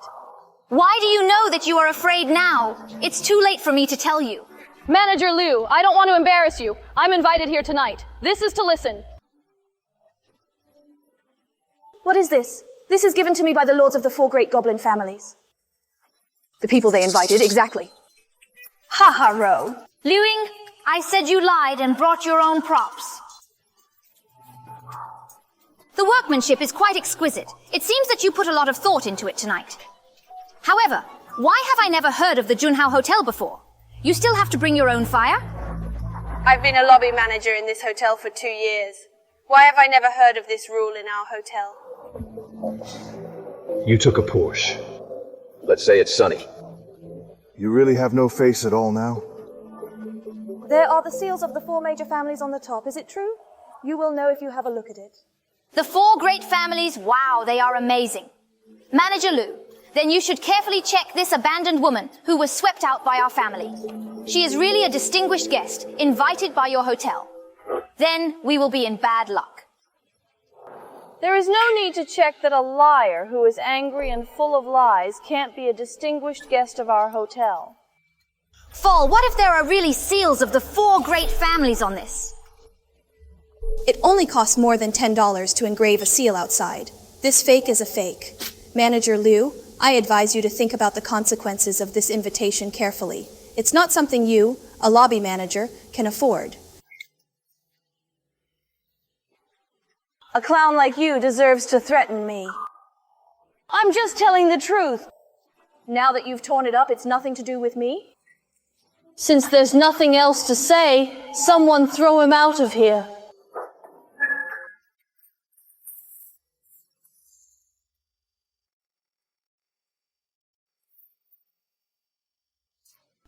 Why do you know that you are afraid now? It's too late for me to tell you. Manager Liu, I don't want to embarrass you. I'm invited here tonight. This is to listen. What is this? This is given to me by the lords of the 4 great goblin families. The people they invited, exactly. Ha ha, Ro. Liuing, I said you lied and brought your own props. The workmanship is quite exquisite. It seems that you put a lot of thought into it tonight. However, why have I never heard of the Junhao Hotel before? You still have to bring your own fire? I've been a lobby manager in this hotel for 2 years. Why have I never heard of this rule in our hotel? You took a Porsche. Let's say it's sunny. You really have no face at all now? There are the seals of the 4 major families on the top. Is it true? You will know if you have a look at it. The 4 great families, wow, they are amazing. Manager Liu, then you should carefully check this abandoned woman who was swept out by our family. She is really a distinguished guest, invited by your hotel. Then we will be in bad luck. There is no need to check that a liar who is angry and full of lies can't be a distinguished guest of our hotel. Fall, what if there are really seals of the 4 great families on this? It only costs more than $10 to engrave a seal outside. This fake is a fake. Manager Liu, I advise you to think about the consequences of this invitation carefully. It's not something you, a lobby manager, can afford. A clown like you deserves to threaten me. I'm just telling the truth. Now that you've torn it up, it's nothing to do with me? Since there's nothing else to say, someone throw him out of here.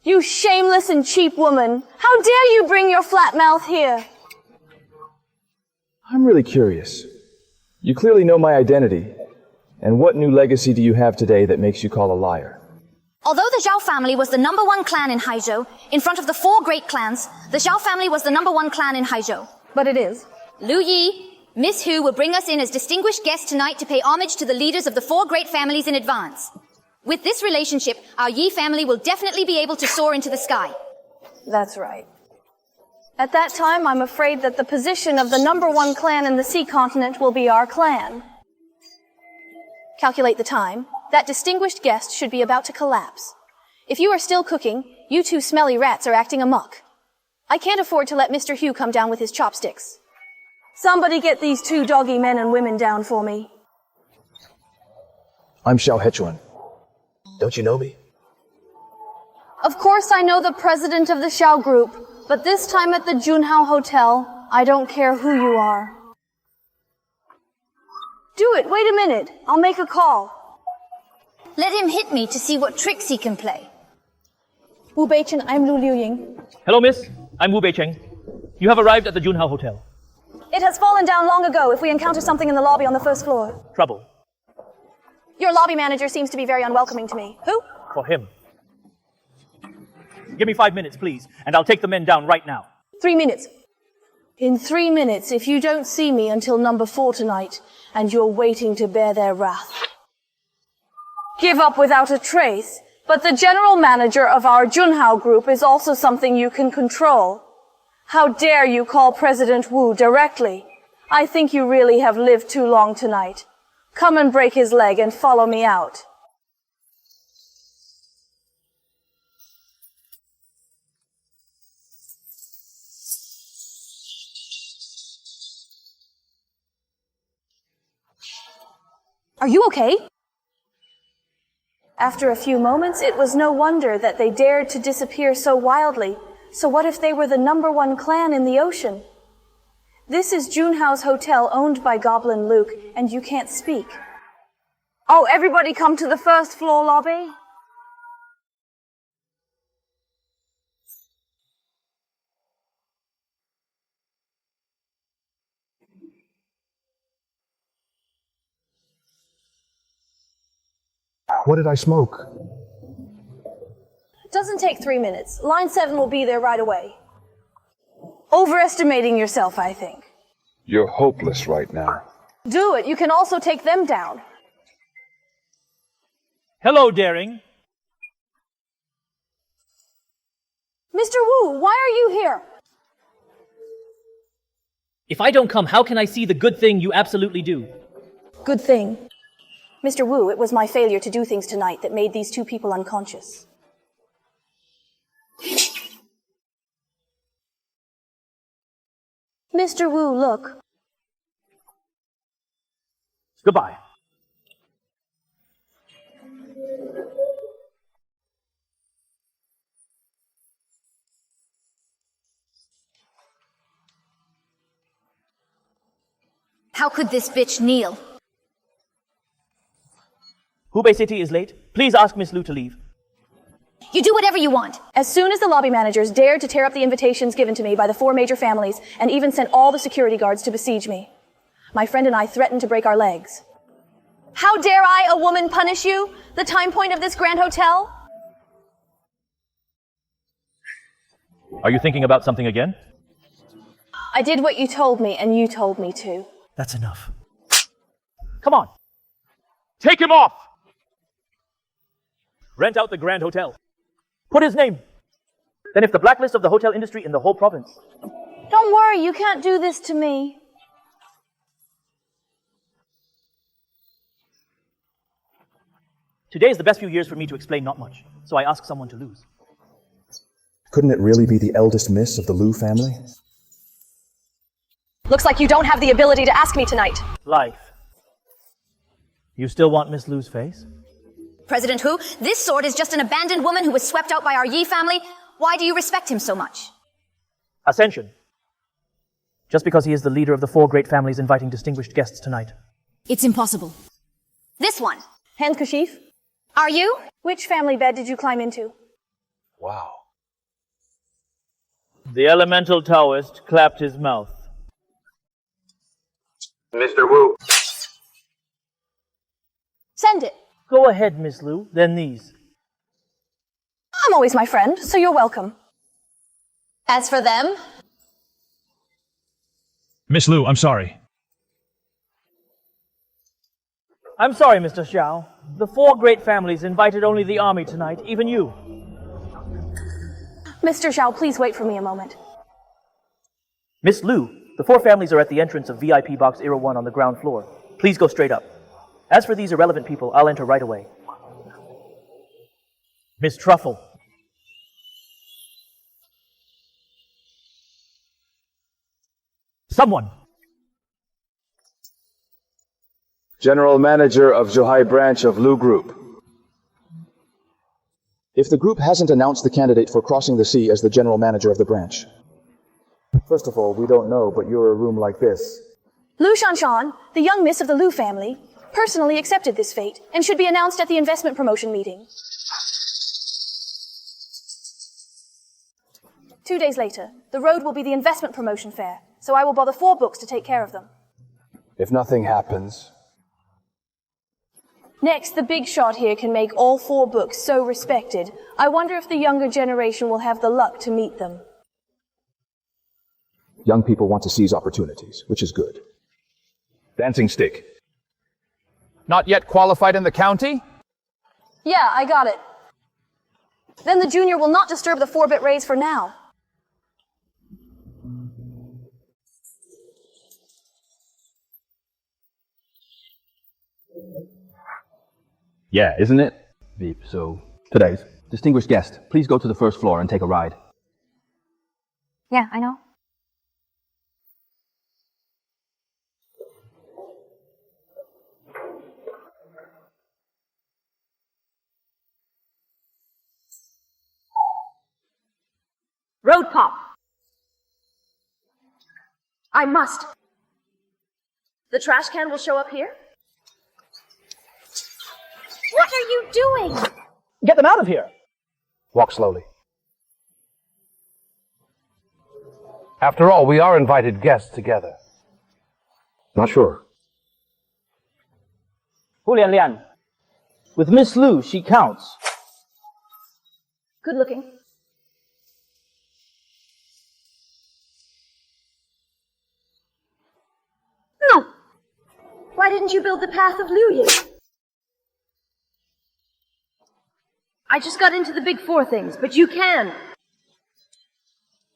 You shameless and cheap woman! How dare you bring your flat mouth here? I'm really curious. You clearly know my identity. And what new legacy do you have today that makes you call a liar? Although the Zhao family was the #1 clan in Haizhou, in front of the 4 great clans, the Zhao family was the #1 clan in Haizhou. But it is. Lu Yi, Miss Hu will bring us in as distinguished guests tonight to pay homage to the leaders of the 4 great families in advance. With this relationship, our Yi family will definitely be able to soar into the sky. That's right. At that time, I'm afraid that the position of the #1 clan in the sea continent will be our clan. Calculate the time. That distinguished guest should be about to collapse. If you are still cooking, you 2 smelly rats are acting amok. I can't afford to let Mr. Hugh come down with his chopsticks. Somebody get these 2 doggy men and women down for me. I'm Xiao Hechuan. Don't you know me? Of course I know the president of the Xiao Group, but this time at the Junhao Hotel, I don't care who you are. Do it, wait a minute, I'll make a call. Let him hit me to see what tricks he can play. Wu Beichen, I'm Lu Liuying. Hello, miss. I'm Wu Beicheng. You have arrived at the Junhao Hotel. It has fallen down long ago if we encounter something in the lobby on the 1st floor. Trouble. Your lobby manager seems to be very unwelcoming to me. Who? For him. Give me 5 minutes, please, and I'll take the men down right now. 3 minutes. In 3 minutes, if you don't see me until number 4 tonight, and you're waiting to bear their wrath. Give up without a trace, but the general manager of our Junhao Group is also something you can control. How dare you call President Wu directly? I think you really have lived too long tonight. Come and break his leg and follow me out. Are you okay? After a few moments, it was no wonder that they dared to disappear so wildly. So what if they were the #1 clan in the ocean? This is Junhao's hotel owned by Goblin Luke, and you can't speak. Oh, everybody come to the first floor lobby. What did I smoke? Doesn't take 3 minutes. Line 7 will be there right away. Overestimating yourself, I think. You're hopeless right now. Do it. You can also take them down. Hello, Daring. Mr. Wu, why are you here? If I don't come, how can I see the good thing you absolutely do? Good thing. Mr. Wu, it was my failure to do things tonight that made these two people unconscious. Mr. Wu, look. Goodbye. How could this bitch kneel? Hubei City is late. Please ask Miss Liu to leave. You do whatever you want. As soon as the lobby managers dared to tear up the invitations given to me by the 4 major families and even sent all the security guards to besiege me, my friend and I threatened to break our legs. How dare I, a woman, punish you? The time point of this grand hotel? Are you thinking about something again? I did what you told me, and you told me to. That's enough. Come on. Take him off! Rent out the Grand Hotel. Put his name. Then if the blacklist of the hotel industry in the whole province. Don't worry, you can't do this to me. Today is the best few years for me to explain not much, so I ask someone to lose. Couldn't it really be the eldest miss of the Liu family? Looks like you don't have the ability to ask me tonight. Life. You still want Miss Liu's face? President Hu, this sword is just an abandoned woman who was swept out by our Yi family. Why do you respect him so much? Ascension. Just because he is the leader of the 4 great families inviting distinguished guests tonight. It's impossible. This one. Handkerchief? Are you? Which family bed did you climb into? Wow. The elemental Taoist clapped his mouth. Mr. Wu. Send it. Go ahead, Miss Liu, then these. I'm always my friend, so you're welcome. As for them? Miss Liu, I'm sorry. I'm sorry, Mr. Xiao. The 4 great families invited only the army tonight, even you. Mr. Xiao, please wait for me a moment. Miss Liu, the 4 families are at the entrance of VIP Box 01 on the ground floor. Please go straight up. As for these irrelevant people, I'll enter right away. Miss Truffle. Someone. General Manager of Zhuhai Branch of Lu Group. If the group hasn't announced the candidate for crossing the sea as the general manager of the branch. First of all, we don't know, but you're a room like this. Lu Shanshan, the young miss of the Lu family, personally accepted this fate and should be announced at the investment promotion meeting. 2 days later, the road will be the investment promotion fair, so I will bother 4 books to take care of them. If nothing happens... Next, the big shot here can make all 4 books so respected. I wonder if the younger generation will have the luck to meet them. Young people want to seize opportunities, which is good. Dancing stick. Not yet qualified in the county? Yeah, I got it. Then the junior will not disturb the 4-bit raise for now. Yeah, isn't it? Veep, so today's distinguished guest, please go to the first floor and take a ride. Yeah, I know. Road pop. I must. The trash can will show up here? What are you doing? Get them out of here! Walk slowly. After all, we are invited guests together. Not sure. Hu Lian Lian. With Miss Lu, she counts. Good looking. No! Why didn't you build the path of Liu Ying? I just got into the big four things, but you can.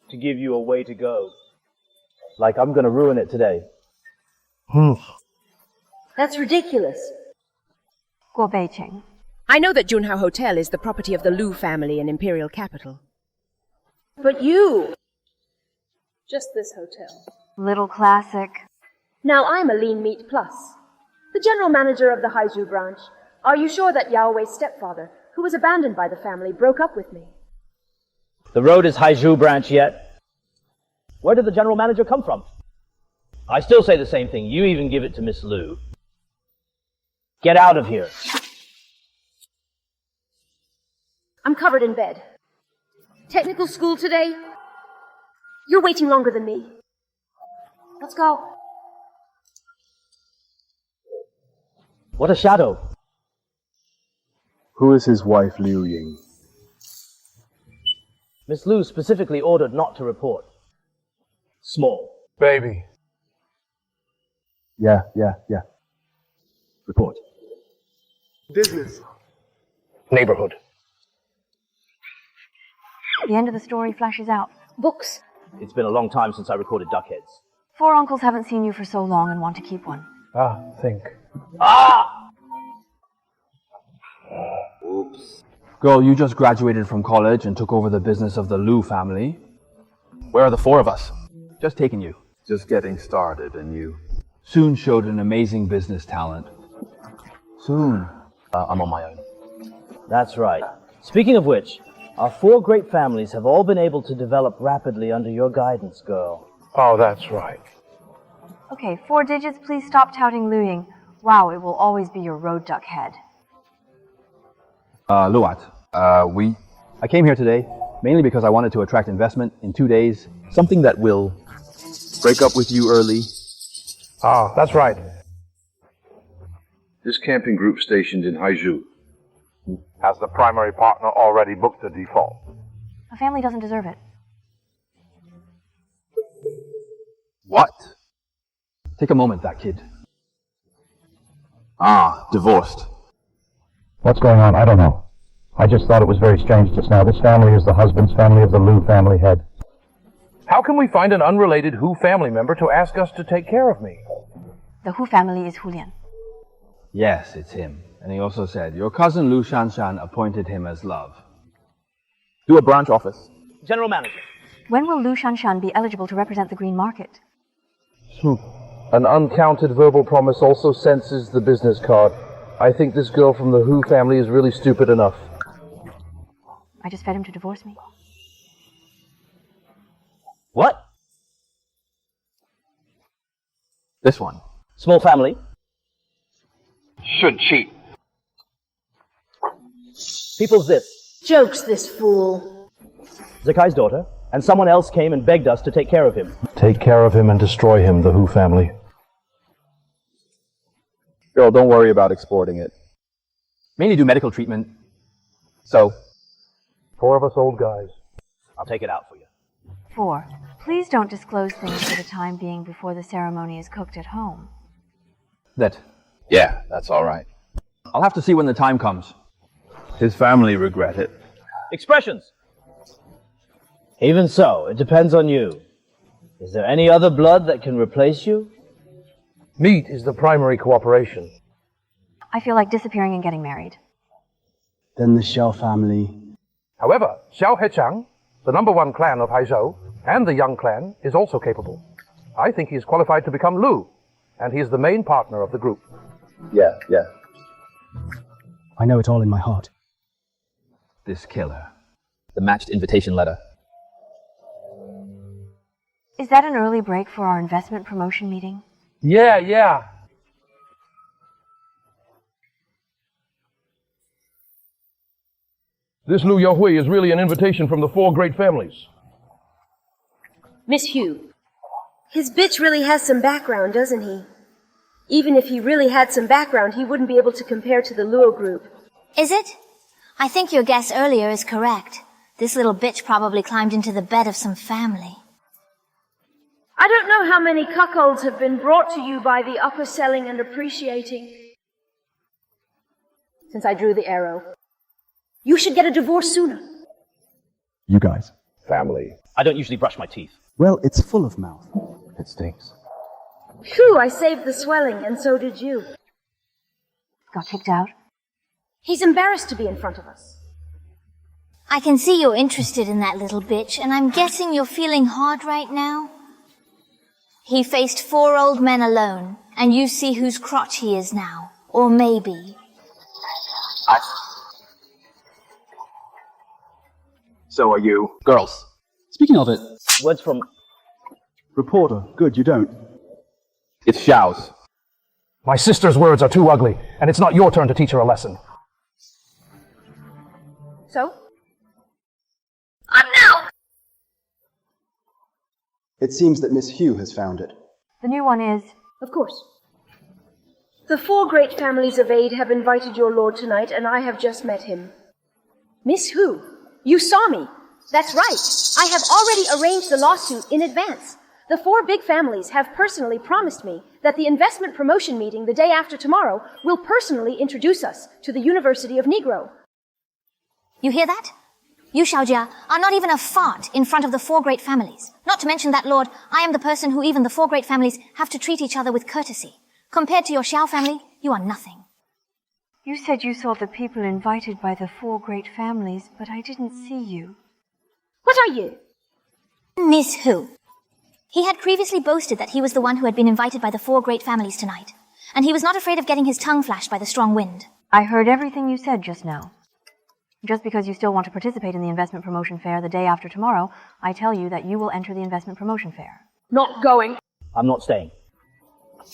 To give you a way to go. Like I'm gonna ruin it today. That's ridiculous. Guo Beiqing. I know that Junhao Hotel is the property of the Lu family in Imperial Capital. But you... Just this hotel. Little classic. Now I'm a lean meat plus. The general manager of the Haizhu branch. Are you sure that Yao Wei's stepfather, who was abandoned by the family, broke up with me? The road is Haizhu branch yet? Where did the general manager come from? I still say the same thing. You even give it to Miss Lu. Get out of here. I'm covered in bed. Technical school today? You're waiting longer than me. Let's go. What a shadow. Who is his wife, Liu Ying? Miss Lu specifically ordered not to report. Small. Baby. Yeah. Report. Business. Neighborhood. The end of the story flashes out. Books. It's been a long time since I recorded Duckheads. 4 uncles haven't seen you for so long and want to keep one. Think. Ah! Oops. Girl, you just graduated from college and took over the business of the Lu family. Where are the 4 of us? Just taking you. Just getting started, and you? Soon showed an amazing business talent. Soon. I'm on my own. That's right. Speaking of which, our 4 great families have all been able to develop rapidly under your guidance, girl. Oh, that's right. Okay, 4 digits, please stop touting Liu Ying. Wow, it will always be your road duck head. Luat, I came here today mainly because I wanted to attract investment in 2 days. Something that will break up with you early. That's right. This camping group stationed in Haizhu. Has the primary partner already booked the default? A family doesn't deserve it. What? Take a moment, that kid. Divorced. What's going on? I don't know. I just thought it was very strange just now. This family is the husband's family of the Lu family head. How can we find an unrelated Hu family member to ask us to take care of me? The Hu family is Hu Lian. Yes, it's him. And he also said, your cousin Lu Shanshan appointed him as love. Do a branch office. General manager. When will Lu Shanshan be eligible to represent the green market? An uncounted verbal promise also senses the business card. I think this girl from the Hu family is really stupid enough. I just fed him to divorce me. What? This one. Small family. Should cheat. People's this. Jokes, this fool. Zakai's daughter, and someone else came and begged us to take care of him. Take care of him and destroy him, the Hu family. Girl, don't worry about exporting it. Mainly do medical treatment. So? 4 of us old guys. I'll take it out for you. 4. Please don't disclose things for the time being before the ceremony is cooked at home. Yeah, that's all right. I'll have to see when the time comes. His family regret it. Expressions. Even so, it depends on you. Is there any other blood that can replace you? Meat is the primary cooperation. I feel like disappearing and getting married. Then the Xiao family. However, Xiao Hechang, the #1 clan of Haizhou, and the Young clan, is also capable. I think he is qualified to become Lu, and he is the main partner of the group. Yeah. I know it all in my heart. This killer. The matched invitation letter. Is that an early break for our investment promotion meeting? Yeah. This Liu Yahui is really an invitation from the four great families. Miss Hugh, his bitch really has some background, doesn't he? Even if he really had some background, he wouldn't be able to compare to the Luo group. Is it? I think your guess earlier is correct. This little bitch probably climbed into the bed of some family. I don't know how many cuckolds have been brought to you by the upper selling and appreciating. Since I drew the arrow. You should get a divorce sooner. You guys. Family. I don't usually brush my teeth. Well, it's full of mouth. It stinks. Phew, I saved the swelling, and so did you. Got kicked out? He's embarrassed to be in front of us. I can see you're interested in that little bitch, and I'm guessing you're feeling hard right now. He faced 4 old men alone, and you see whose crotch he is now. Or maybe. So are you. Girls. Speaking of it. Words from... Reporter. Good, you don't. It's Xiao's. My sister's words are too ugly, and it's not your turn to teach her a lesson. So? It seems that Miss Hugh has found it. The new one is... Of course. The 4 great families of aid have invited your lord tonight, and I have just met him. Miss Hu, you saw me. That's right. I have already arranged the lawsuit in advance. The 4 big families have personally promised me that the investment promotion meeting the day after tomorrow will personally introduce us to the University of Negro. You hear that? You, Xiaojia, are not even a fart in front of the 4 great families. Not to mention that, Lord, I am the person who even the 4 great families have to treat each other with courtesy. Compared to your Xiao family, you are nothing. You said you saw the people invited by the 4 great families, but I didn't see you. What are you? Miss Hu. He had previously boasted that he was the one who had been invited by the 4 great families tonight, and he was not afraid of getting his tongue flashed by the strong wind. I heard everything you said just now. Just because you still want to participate in the investment promotion fair the day after tomorrow, I tell you that you will enter the investment promotion fair. Not going. I'm not staying.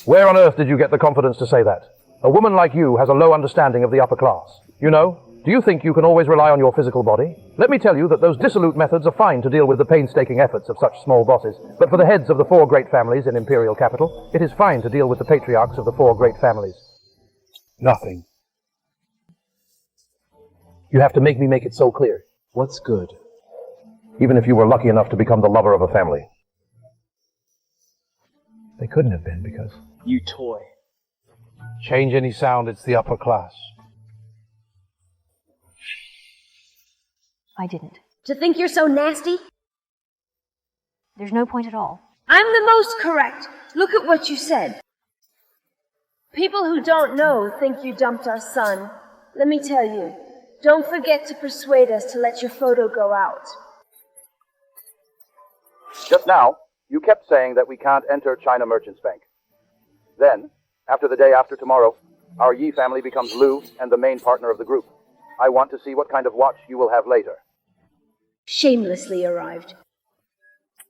Where on earth did you get the confidence to say that? A woman like you has a low understanding of the upper class. You know, do you think you can always rely on your physical body? Let me tell you that those dissolute methods are fine to deal with the painstaking efforts of such small bosses. But for the heads of the 4 great families in imperial capital, it is fine to deal with the patriarchs of the 4 great families. Nothing. You have to make me make it so clear. What's good? Even if you were lucky enough to become the lover of a family. They couldn't have been because... You toy. Change any sound, it's the upper class. I didn't. To think you're so nasty? There's no point at all. I'm the most correct. Look at what you said. People who don't know think you dumped our son. Let me tell you, don't forget to persuade us to let your photo go out. Just now, you kept saying that we can't enter China Merchants Bank. Then, after the day after tomorrow, our Yi family becomes Lu and the main partner of the group. I want to see what kind of watch you will have later. Shamelessly arrived.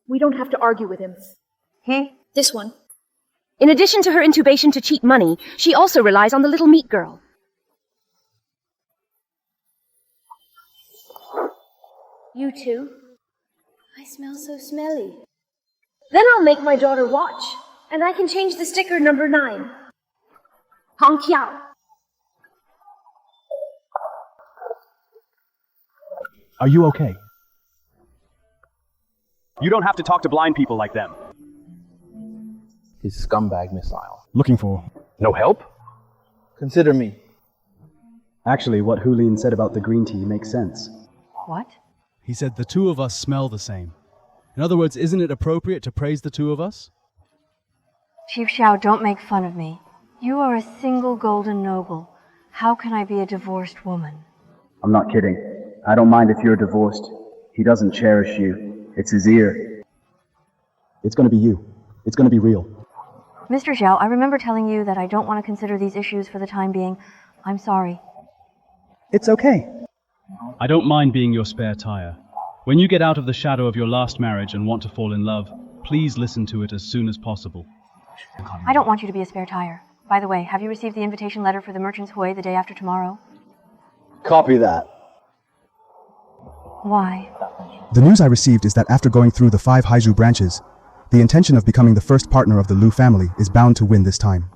We don't have to argue with him. He? This one. In addition to her intubation to cheat money, she also relies on the little meat girl. You too? I smell so smelly. Then I'll make my daughter watch, and I can change the sticker number 9. Hong Kiao. Are you okay? You don't have to talk to blind people like them. His scumbag missile. Looking for. No help? Consider me. Actually, what Hulin said about the green tea makes sense. What? He said the 2 of us smell the same. In other words, isn't it appropriate to praise the 2 of us? Chief Xiao, don't make fun of me. You are a single golden noble. How can I be a divorced woman? I'm not kidding. I don't mind if you're divorced. He doesn't cherish you. It's his ear. It's gonna be you. It's gonna be real. Mr. Xiao, I remember telling you that I don't want to consider these issues for the time being. I'm sorry. It's okay. I don't mind being your spare tire. When you get out of the shadow of your last marriage and want to fall in love, please listen to it as soon as possible. I don't want you to be a spare tire. By the way, have you received the invitation letter for the Merchant's Hui the day after tomorrow? Copy that. Why? The news I received is that after going through the 5 Haizhu branches, the intention of becoming the first partner of the Lu family is bound to win this time.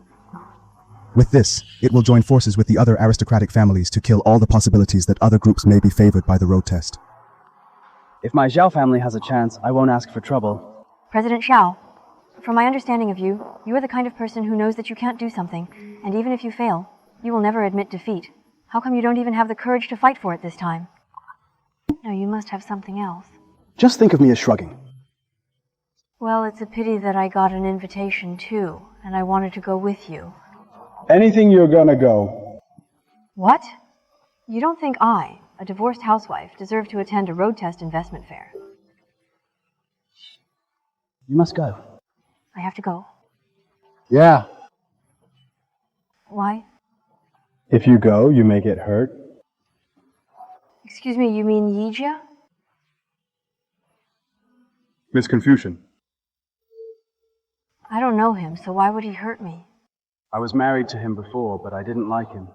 With this, it will join forces with the other aristocratic families to kill all the possibilities that other groups may be favored by the road test. If my Xiao family has a chance, I won't ask for trouble. President Xiao, from my understanding of you, you are the kind of person who knows that you can't do something, and even if you fail, you will never admit defeat. How come you don't even have the courage to fight for it this time? No, you must have something else. Just think of me as shrugging. Well, it's a pity that I got an invitation too, and I wanted to go with you. Anything you're gonna go. What? You don't think I, a divorced housewife, deserve to attend a road test investment fair? You must go. I have to go. Yeah. Why? If you go, you may get hurt. Excuse me, you mean Yijia? Miss Confucian. I don't know him, so why would he hurt me? I was married to him before, but I didn't like him.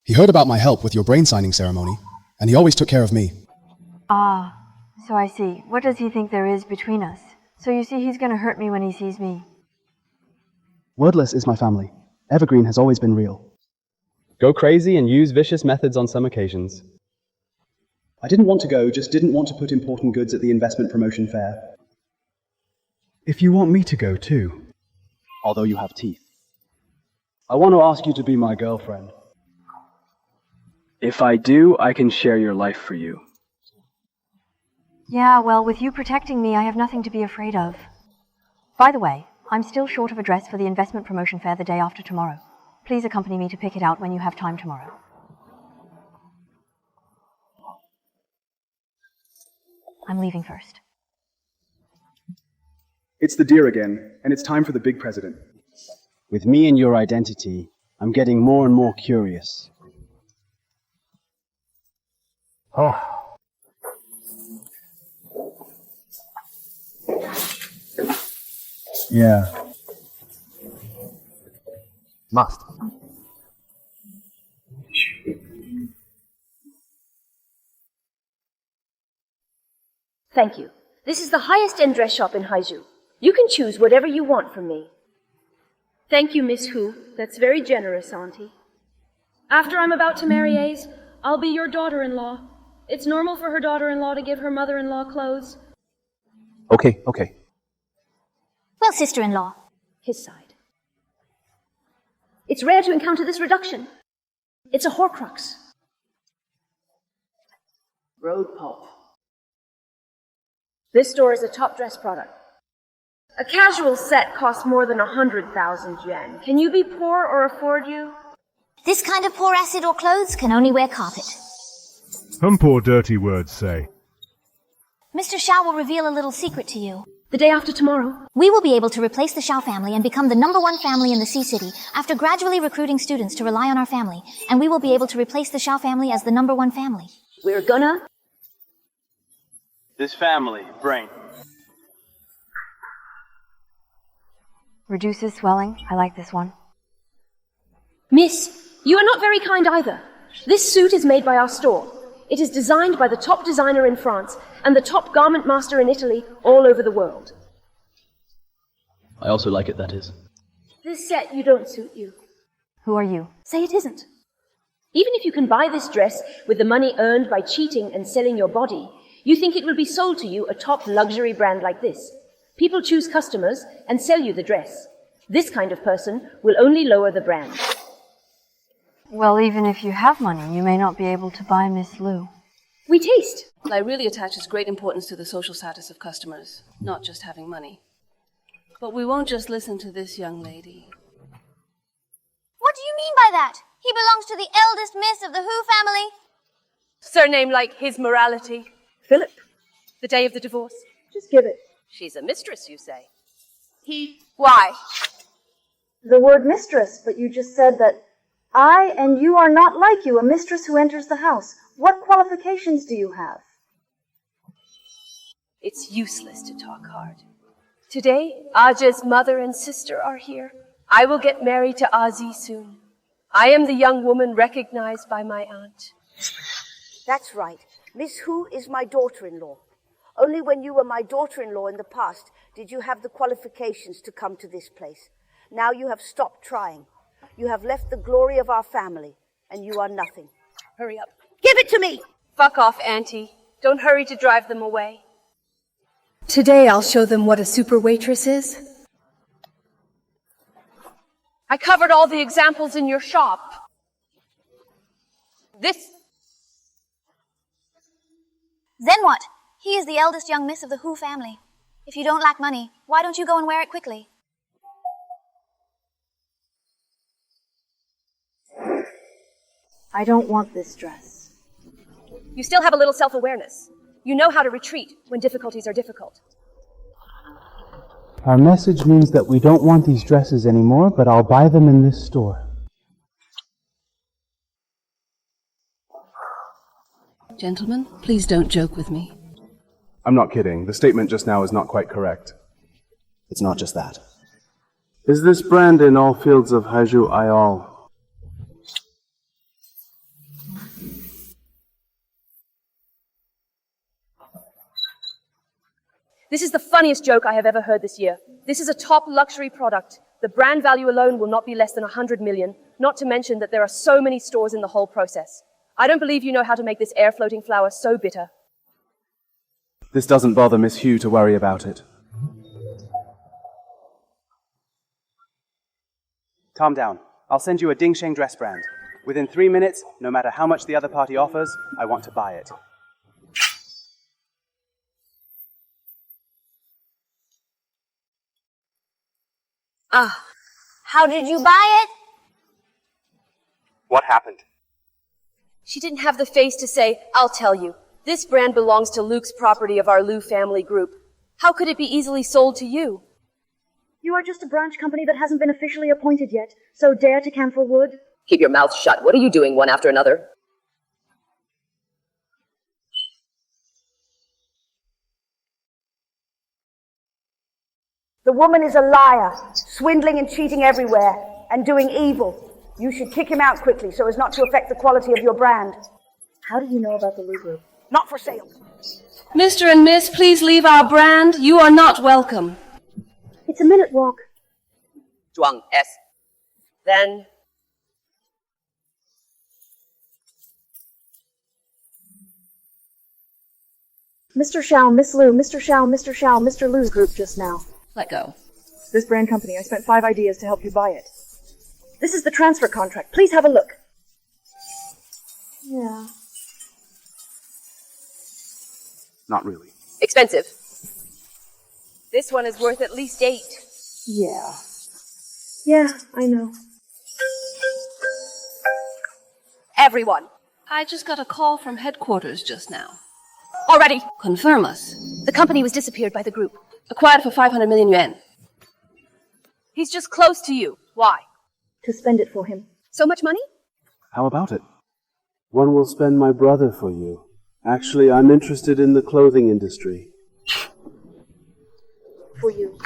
He heard about my help with your brain signing ceremony, and he always took care of me. Ah, so I see. What does he think there is between us? So you see, he's gonna hurt me when he sees me. Wordless is my family. Evergreen has always been real. Go crazy and use vicious methods on some occasions. I didn't want to go, just didn't want to put important goods at the investment promotion fair. If you want me to go too, although you have teeth, I want to ask you to be my girlfriend. If I do, I can share your life for you. Yeah, well, with you protecting me, I have nothing to be afraid of. By the way, I'm still short of a dress for the investment promotion fair the day after tomorrow. Please accompany me to pick it out when you have time tomorrow. I'm leaving first. It's the deer again, and it's time for the big president. With me and your identity, I'm getting more and more curious. Oh. Yeah. Must. Thank you. This is the highest-end dress shop in Haizhu. You can choose whatever you want from me. Thank you, Miss Hu. That's very generous, Auntie. After I'm about to marry Ace, I'll be your daughter-in-law. It's normal for her daughter-in-law to give her mother-in-law clothes. Okay. Well, sister-in-law. His side. It's rare to encounter this reduction. It's a Horcrux. Road pulp. This store is a top-dress product. A casual set costs more than 100,000 yen. Can you be poor or afford you? This kind of poor acid or clothes can only wear carpet. Some poor dirty words say. Mr. Xiao will reveal a little secret to you. The day after tomorrow. We will be able to replace the Xiao family and become the #1 family in the Sea City after gradually recruiting students to rely on our family, and we will be able to replace the Xiao family as the #1 family. We're gonna... This family, brain. Reduces swelling. I like this one. Miss, you are not very kind either. This suit is made by our store. It is designed by the top designer in France and the top garment master in Italy all over the world. I also like it, that is. This set you don't suit you. Who are you? Say it isn't. Even if you can buy this dress with the money earned by cheating and selling your body, you think it will be sold to you a top luxury brand like this. People choose customers and sell you the dress. This kind of person will only lower the brand. Well, even if you have money, you may not be able to buy Miss Lu. We taste. I really attaches great importance to the social status of customers, not just having money. But we won't just listen to this young lady. What do you mean by that? He belongs to the eldest miss of the Hu family. Surname like his morality. Philip. The day of the divorce. Just give it. She's a mistress, you say. Why? The word mistress, but you just said that I and you are not like you, a mistress who enters the house. What qualifications do you have? It's useless to talk hard. Today, Aja's mother and sister are here. I will get married to Azi soon. I am the young woman recognized by my aunt. That's right. Miss Hu is my daughter-in-law. Only when you were my daughter-in-law in the past did you have the qualifications to come to this place. Now you have stopped trying. You have left the glory of our family, and you are nothing. Hurry up. Give it to me! Fuck off, Auntie. Don't hurry to drive them away. Today I'll show them what a super waitress is. I covered all the examples in your shop. This... Then what? He is the eldest young miss of the Hu family. If you don't lack money, why don't you go and wear it quickly? I don't want this dress. You still have a little self-awareness. You know how to retreat when difficulties are difficult. Our message means that we don't want these dresses anymore, but I'll buy them in this store. Gentlemen, please don't joke with me. I'm not kidding. The statement just now is not quite correct. It's not just that. Is this brand in all fields of Haizhu Ayal? This is the funniest joke I have ever heard this year. This is a top luxury product. The brand value alone will not be less than 100 million, not to mention that there are so many stores in the whole process. I don't believe you know how to make this air-floating flower so bitter. This doesn't bother Miss Hu to worry about it. Calm down. I'll send you a Dingsheng dress brand. Within 3 minutes, no matter how much the other party offers, I want to buy it. How did you buy it? What happened? She didn't have the face to say, I'll tell you. This brand belongs to Luke's property of our Lu family group. How could it be easily sold to you? You are just a branch company that hasn't been officially appointed yet, so dare to camphor wood? Keep your mouth shut. What are you doing one after another? The woman is a liar, swindling and cheating everywhere, and doing evil. You should kick him out quickly so as not to affect the quality of your brand. How do you know about the Lu Group? Not for sale. Mr. and Miss, please leave our brand. You are not welcome. It's a minute walk. Zhuang S. Then... Mr. Xiao, Miss Lu, Mr. Xiao, Mr. Xiao, Mr. Lu's group just now. Let go. This brand company, I spent 5 ideas to help you buy it. This is the transfer contract. Please have a look. Yeah. Not really. Expensive. This one is worth at least 8. Yeah. Yeah, I know. Everyone. I just got a call from headquarters just now. Already. Confirm us. The company was disappeared by the group. Acquired for 500 million yuan. He's just close to you. Why? To spend it for him. So much money? How about it? One will spend my brother for you. Actually, I'm interested in the clothing industry. For you.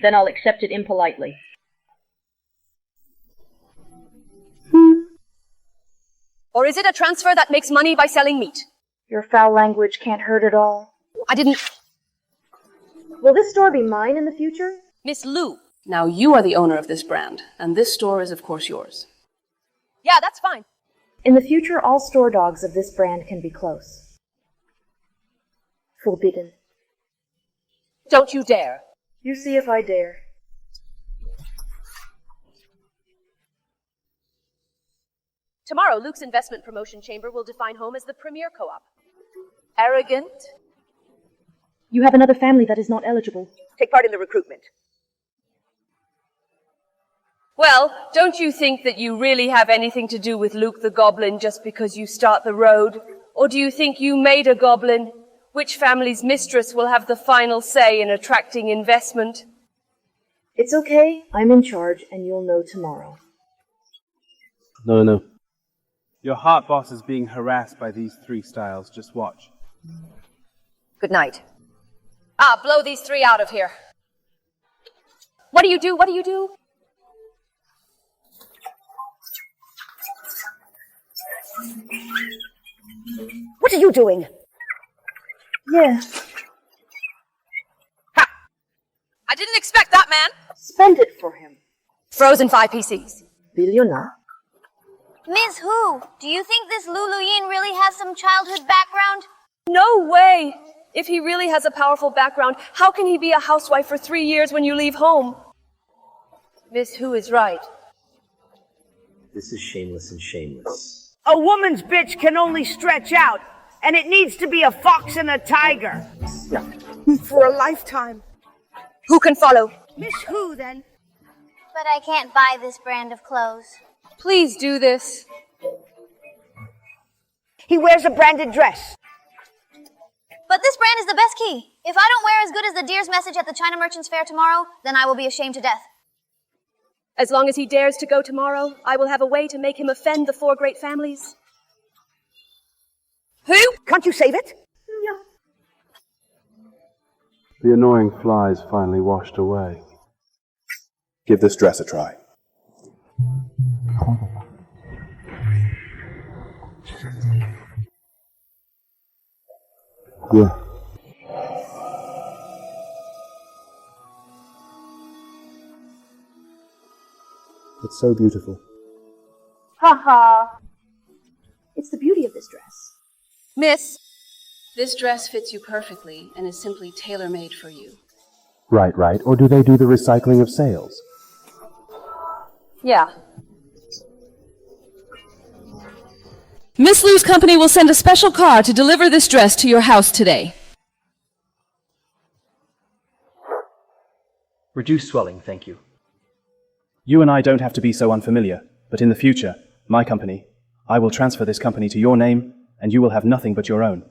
Then I'll accept it impolitely. Or is it a transfer that makes money by selling meat? Your foul language can't hurt at all. I didn't... Will this store be mine in the future? Miss Lu. Now you are the owner of this brand, and this store is of course yours. Yeah, that's fine. In the future, all store dogs of this brand can be close. Forbidden. Don't you dare. You see if I dare. Tomorrow, Luke's investment promotion chamber will define home as the premier co-op. Arrogant. You have another family that is not eligible. Take part in the recruitment. Well, don't you think that you really have anything to do with Luke the Goblin just because you start the road? Or do you think you made a goblin? Which family's mistress will have the final say in attracting investment? It's okay. I'm in charge, and you'll know tomorrow. No. Your hot boss is being harassed by these 3 styles. Just watch. Good night. Blow these 3 out of here. What do you do? What do you do? What are you doing? Yeah. I didn't expect that, man. Spend it for him. Frozen 5 PCs. Billionaire. Miss Hu, do you think this Lulu Yin really has some childhood background? No way! If he really has a powerful background, how can he be a housewife for 3 years when you leave home? Miss Hu is right. This is shameless and shameless. A woman's bitch can only stretch out, and it needs to be a fox and a tiger. Yeah. For a lifetime. Who can follow? Miss Hu, then. But I can't buy this brand of clothes. Please do this. He wears a branded dress. But this brand is the best key. If I don't wear as good as the deer's message at the China Merchants Fair tomorrow, then I will be ashamed to death. As long as he dares to go tomorrow, I will have a way to make him offend the 4 great families. Who? Can't you save it? The annoying flies finally washed away. Give this dress a try. Yeah. It's so beautiful. Haha. It's the beauty of this dress. Miss, this dress fits you perfectly and is simply tailor-made for you. Right. Or do they do the recycling of sales? Yeah. Miss Lu's company will send a special car to deliver this dress to your house today. Reduce swelling, thank you. You and I don't have to be so unfamiliar, but in the future, my company, I will transfer this company to your name, and you will have nothing but your own.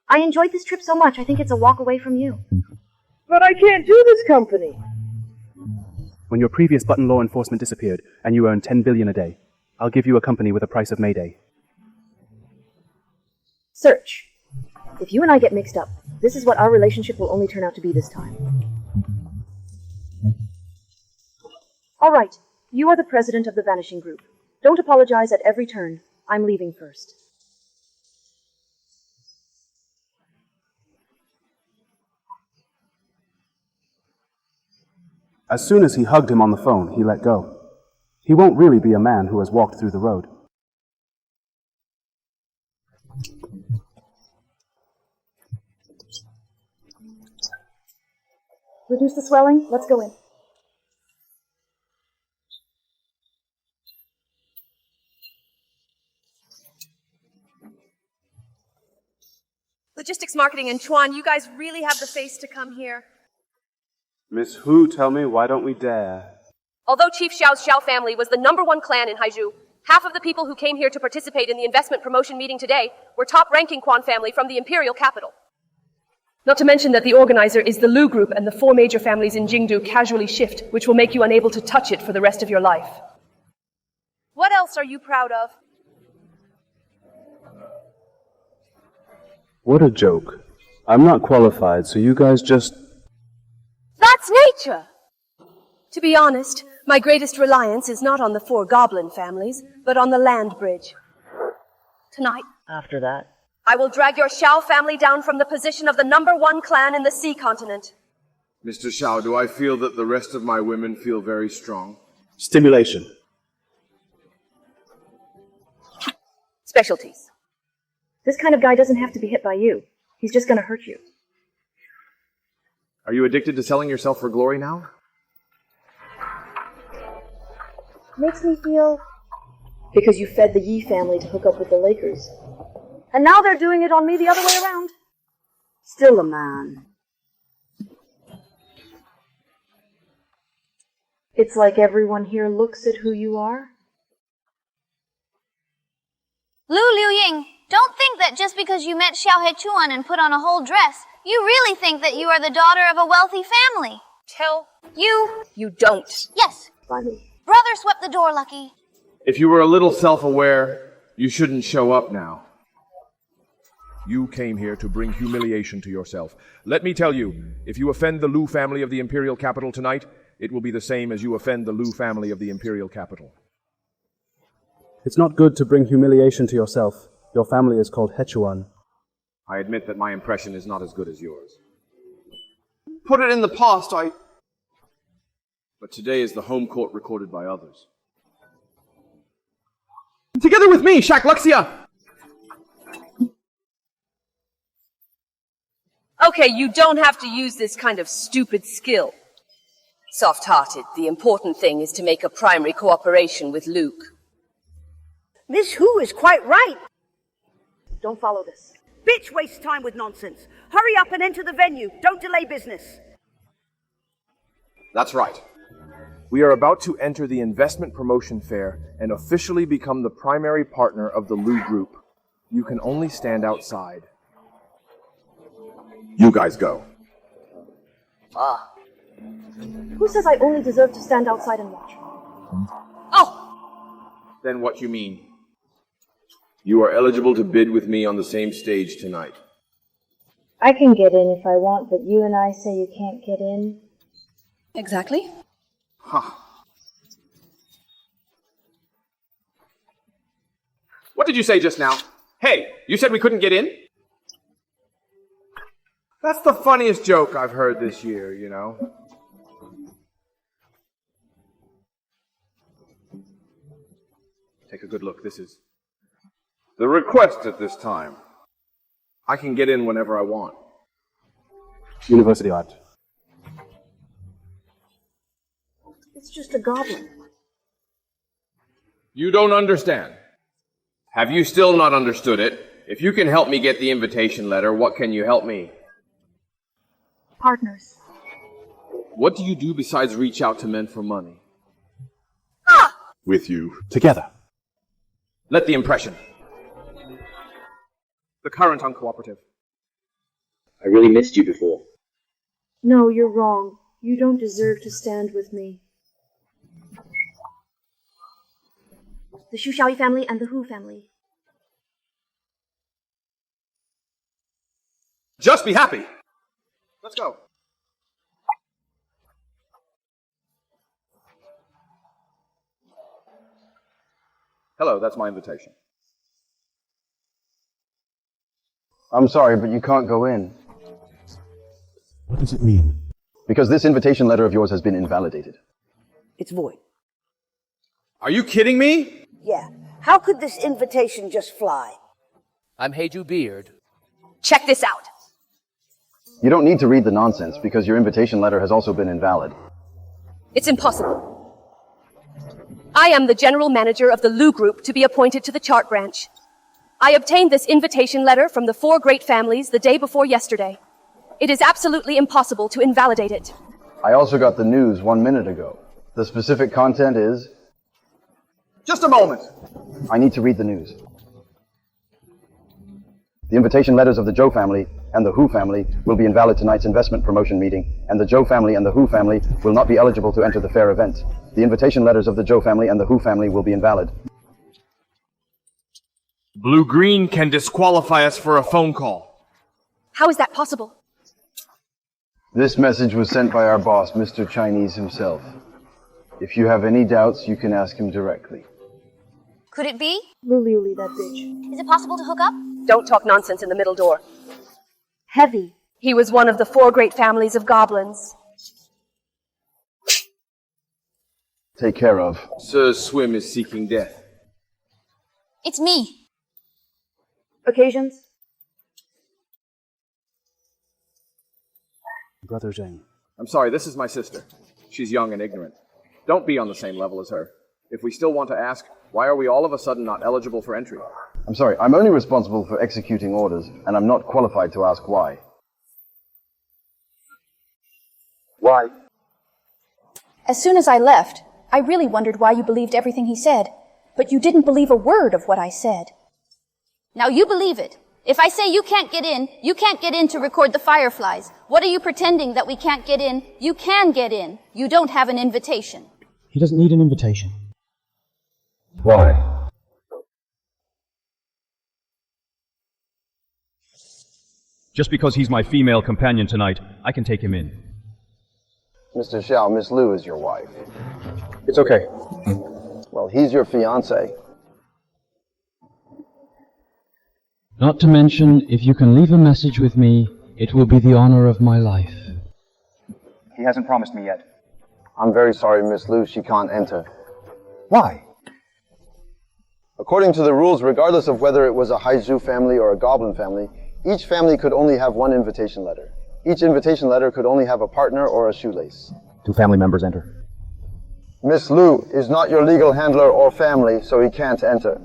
I enjoyed this trip so much, I think it's a walk away from you. But I can't do this company. When your previous button law enforcement disappeared, and you earn 10 billion a day, I'll give you a company with a price of Mayday. Search. If you and I get mixed up, this is what our relationship will only turn out to be this time. All right, you are the president of the Vanishing Group. Don't apologize at every turn. I'm leaving first. As soon as he hugged him on the phone, he let go. He won't really be a man who has walked through the road. Reduce the swelling. Let's go in. Logistics marketing and Chuan, you guys really have the face to come here. Miss Hu, tell me, why don't we dare? Although Chief Xiao's Xiao family was the #1 clan in Haizhu, half of the people who came here to participate in the investment promotion meeting today were top-ranking Quan family from the imperial capital. Not to mention that the organizer is the Lu Group and the 4 major families in Jingdu casually shift, which will make you unable to touch it for the rest of your life. What else are you proud of? What a joke. I'm not qualified, so you guys just... That's nature! To be honest, my greatest reliance is not on the 4 goblin families, but on the land bridge. Tonight, After that, I will drag your Xiao family down from the position of the #1 clan in the sea continent. Mr. Xiao, do I feel that the rest of my women feel very strong? Stimulation. Specialties. This kind of guy doesn't have to be hit by you. He's just gonna hurt you. Are you addicted to selling yourself for glory now? Makes me feel... Because you fed the Yi family to hook up with the Lakers. And now they're doing it on me the other way around. Still a man. It's like everyone here looks at who you are. Lu Ying, don't think that just because you met Xiao Hechuan and put on a whole dress, you really think that you are the daughter of a wealthy family. Tell you. You don't. Yes. Funny. Brother swept the door, Lucky. If you were a little self-aware, you shouldn't show up now. You came here to bring humiliation to yourself. Let me tell you, if you offend the Lu family of the imperial capital tonight, it will be the same as you offend the Lu family of the imperial capital. It's not good to bring humiliation to yourself. Your family is called Hechuan. I admit that my impression is not as good as yours. Put it in the past, But today is the home court recorded by others. Together with me, Shakluxia! Okay, you don't have to use this kind of stupid skill. Soft-hearted, the important thing is to make a primary cooperation with Luke. Miss Hu is quite right. Don't follow this. Bitch wastes time with nonsense. Hurry up and enter the venue. Don't delay business. That's right. We are about to enter the investment promotion fair and officially become the primary partner of the Lu Group. You can only stand outside. You guys go. Ah. Who says I only deserve to stand outside and watch? Oh! Then what you mean? You are eligible to bid with me on the same stage tonight. I can get in if I want, but you and I say you can't get in. Exactly. Huh. What did you say just now? Hey, you said we couldn't get in? That's the funniest joke I've heard this year, you know. Take a good look. This is the request at this time. I can get in whenever I want. University art. It's just a goblin. You don't understand. Have you still not understood it? If you can help me get the invitation letter, what can you help me? Partners. What do you do besides reach out to men for money? With you. Together. Let the impression. The current uncooperative. I really missed you before. No, you're wrong. You don't deserve to stand with me. The Shu Xiaoyi family and the Hu family. Just be happy. Let's go. Hello, that's my invitation. I'm sorry, but you can't go in. What does it mean? Because this invitation letter of yours has been invalidated. It's void. Are you kidding me? Yeah. How could this invitation just fly? I'm Heiju Beard. Check this out. You don't need to read the nonsense because your invitation letter has also been invalid. It's impossible. I am the general manager of the Lu Group to be appointed to the chart branch. I obtained this invitation letter from the 4 great families the day before yesterday. It is absolutely impossible to invalidate it. I also got the news 1 minute ago. The specific content is... Just a moment. I need to read the news. The invitation letters of the Zhou family and the Hu family will be invalid tonight's investment promotion meeting, and the Zhou family and the Hu family will not be eligible to enter the fair event. The invitation letters of the Zhou family and the Hu family will be invalid. Blue-green can disqualify us for a phone call. How is that possible? This message was sent by our boss, Mr. Chinese himself. If you have any doubts, you can ask him directly. Could it be? Luli, that bitch. Is it possible to hook up? Don't talk nonsense in the middle door. Heavy. He was one of the 4 great families of goblins. Take care of. Sir Swim is seeking death. It's me. Occasions? Brother Zheng. I'm sorry, this is my sister. She's young and ignorant. Don't be on the same level as her. If we still want to ask, why are we all of a sudden not eligible for entry? I'm sorry, I'm only responsible for executing orders, and I'm not qualified to ask why. Why? As soon as I left, I really wondered why you believed everything he said. But you didn't believe a word of what I said. Now you believe it. If I say you can't get in to record the fireflies. What are you pretending that we can't get in? You can get in. You don't have an invitation. He doesn't need an invitation. Why? Just because he's my female companion tonight, I can take him in. Mr. Xiao, Miss Lu is your wife. It's okay. Well, he's your fiancé. Not to mention, if you can leave a message with me, it will be the honor of my life. He hasn't promised me yet. I'm very sorry, Miss Liu, she can't enter. Why? According to the rules, regardless of whether it was a Haizhu family or a goblin family, each family could only have one invitation letter. Each invitation letter could only have a partner or a shoelace. 2 family members enter. Miss Liu is not your legal handler or family, so he can't enter.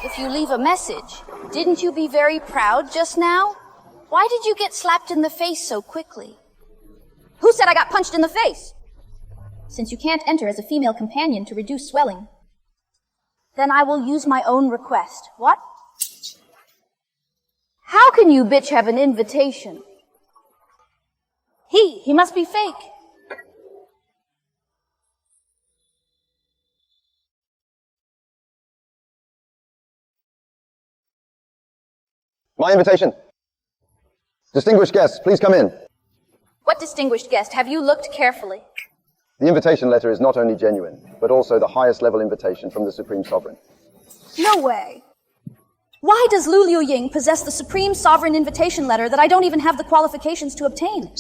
If you leave a message, didn't you be very proud just now? Why did you get slapped in the face so quickly? Who said I got punched in the face? Since you can't enter as a female companion to reduce swelling, then I will use my own request. What? How can you bitch have an invitation? He must be fake. My invitation. Distinguished guests, please come in. What distinguished guest? Have you looked carefully? The invitation letter is not only genuine, but also the highest level invitation from the Supreme Sovereign. No way. Why does Lu Liuying possess the Supreme Sovereign invitation letter that I don't even have the qualifications to obtain?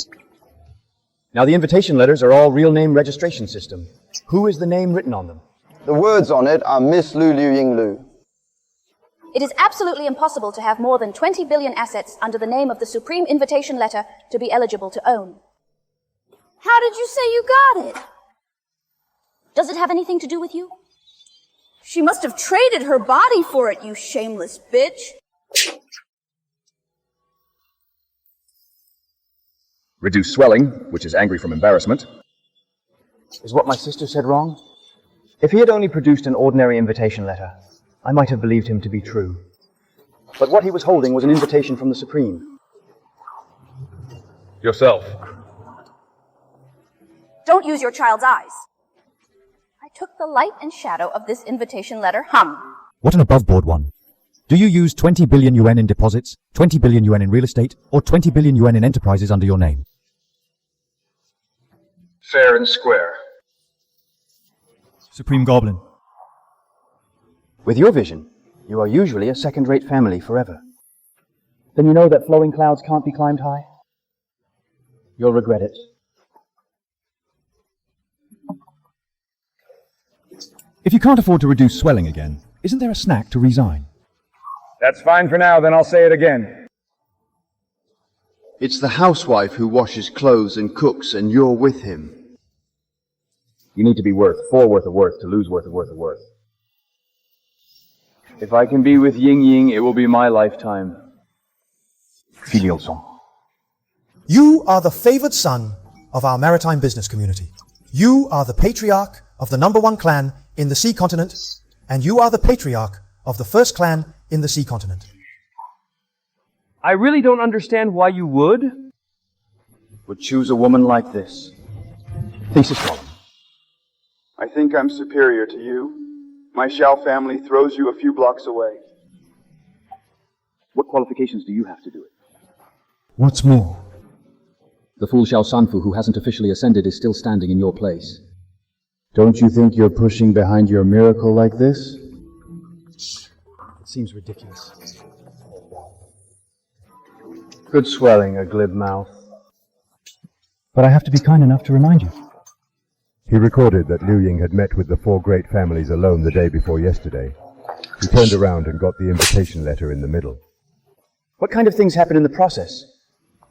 Now the invitation letters are all real name registration system. Who is the name written on them? The words on it are Miss Lu Liuying Lu. It is absolutely impossible to have more than 20 billion assets under the name of the Supreme Invitation Letter to be eligible to own. How did you say you got it? Does it have anything to do with you? She must have traded her body for it, you shameless bitch. Reduce swelling, which is angry from embarrassment. Is what my sister said wrong? If he had only produced an ordinary invitation letter, I might have believed him to be true. But what he was holding was an invitation from the Supreme. Yourself. Don't use your child's eyes. I took the light and shadow of this invitation letter, What an above-board one. Do you use 20 billion yuan in deposits, 20 billion yuan in real estate, or 20 billion yuan in enterprises under your name? Fair and square. Supreme Goblin. With your vision, you are usually a second-rate family forever. Then you know that flowing clouds can't be climbed high? You'll regret it. If you can't afford to reduce swelling again, isn't there a snack to resign? That's fine for now, then I'll say it again. It's the housewife who washes clothes and cooks, and you're with him. You need to be worth 4 worth of worth to lose worth of worth of worth. If I can be with Ying Ying, it will be my lifetime. Filial song. You are the favored son of our maritime business community. You are the patriarch of the #1 clan in the sea continent, and you are the patriarch of the first clan in the sea continent. I really don't understand why you would choose a woman like this. Thesis column. I think I'm superior to you. My Xiao family throws you a few blocks away. What qualifications do you have to do it? What's more? The fool Xiao Sanfu, who hasn't officially ascended, is still standing in your place. Don't you think you're pushing behind your miracle like this? It seems ridiculous. Good swelling, a glib mouth. But I have to be kind enough to remind you. He recorded that Liu Ying had met with the 4 great families alone the day before yesterday. He turned around and got the invitation letter in the middle. What kind of things happen in the process?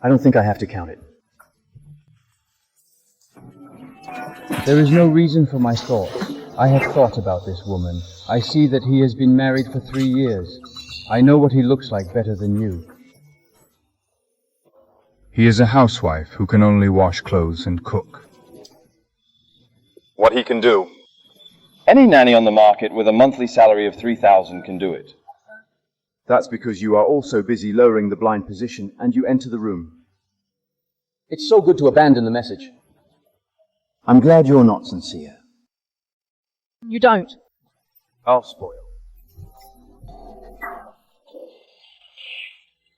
I don't think I have to count it. There is no reason for my thoughts. I have thought about this woman. I see that he has been married for 3 years. I know what he looks like better than you. He is a housewife who can only wash clothes and cook. What he can do? Any nanny on the market with a monthly salary of 3,000 can do it. That's because you are also busy lowering the blind position and you enter the room. It's so good to abandon the message. I'm glad you're not sincere. You don't. I'll spoil.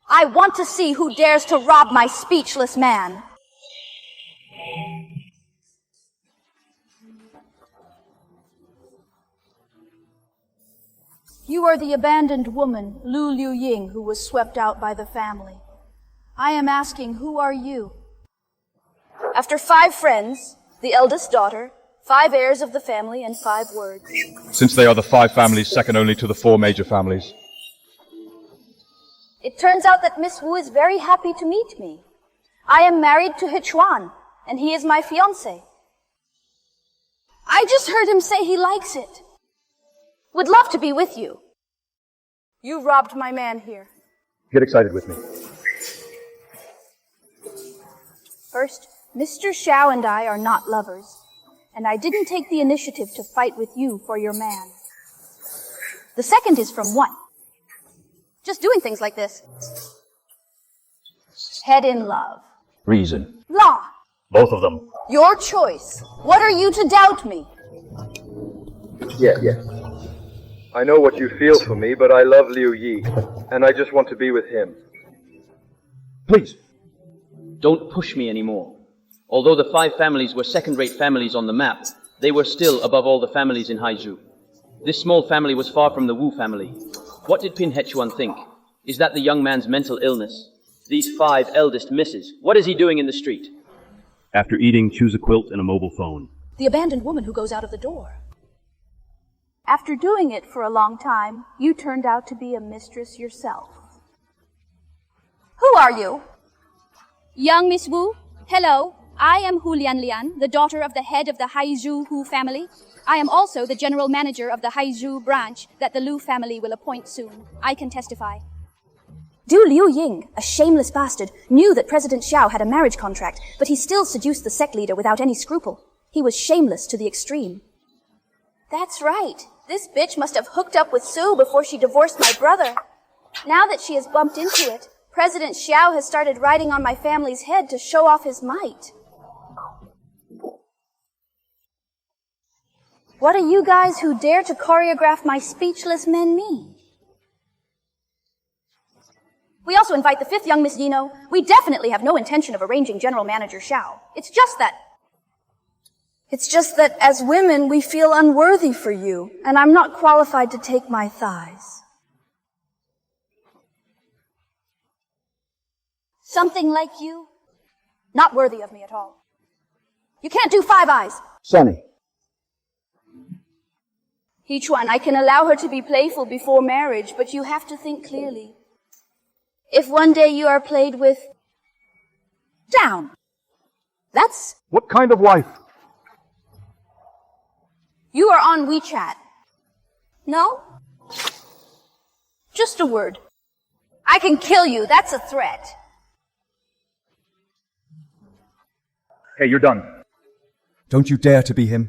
I want to see who dares to rob my speechless man. You are the abandoned woman, Liu Ying, who was swept out by the family. I am asking, who are you? After 5 friends, the eldest daughter, 5 heirs of the family, and 5 words. Since they are the 5 families second only to the 4 major families. It turns out that Miss Wu is very happy to meet me. I am married to Hichuan, and he is my fiancé. I just heard him say he likes it. Would love to be with you. You robbed my man here. Get excited with me. First, Mr. Xiao and I are not lovers, and I didn't take the initiative to fight with you for your man. The second is from one. Just doing things like this. Head in love. Reason. Law. Both of them. Your choice. What are you to doubt me? Yeah. I know what you feel for me, but I love Liu Yi, and I just want to be with him. Please, don't push me anymore. Although the 5 families were second-rate families on the map, they were still above all the families in Haizhu. This small family was far from the Wu family. What did Pin Hechuan think? Is that the young man's mental illness? These 5 eldest misses, what is he doing in the street? After eating, choose a quilt and a mobile phone. The abandoned woman who goes out of the door. After doing it for a long time, you turned out to be a mistress yourself. Who are you? Young Miss Wu, hello. I am Hu Lian, the daughter of the head of the Haizhu Hu family. I am also the general manager of the Haizhu branch that the Lu family will appoint soon. I can testify. Du Liu Ying, a shameless bastard, knew that President Xiao had a marriage contract, but he still seduced the sect leader without any scruple. He was shameless to the extreme. That's right. This bitch must have hooked up with Sue before she divorced my brother. Now that she has bumped into it, President Xiao has started riding on my family's head to show off his might. What do you guys who dare to choreograph my speechless men mean? We also invite the 5th young Miss Yino. We definitely have no intention of arranging General Manager Xiao. It's just that as women, we feel unworthy for you, and I'm not qualified to take my thighs. something like you, not worthy of me at all. You can't do 5 eyes. Sonny. Hichuan, I can allow her to be playful before marriage, but you have to think clearly. If one day you are played with down, that's... What kind of wife? You are on WeChat. No? Just a word. I can kill you. That's a threat. Hey, you're done. Don't you dare to be him.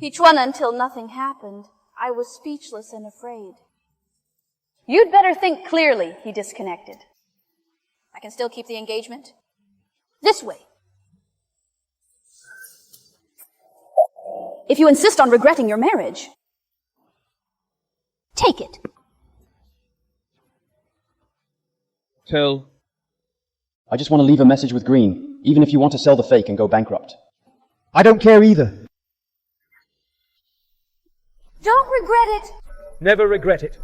Hichuan, until nothing happened, I was speechless and afraid. You'd better think clearly, he disconnected. I can still keep the engagement. This way. If you insist on regretting your marriage, take it. Till. I just want to leave a message with Green, even if you want to sell the fake and go bankrupt. I don't care either. Don't regret it. Never regret it.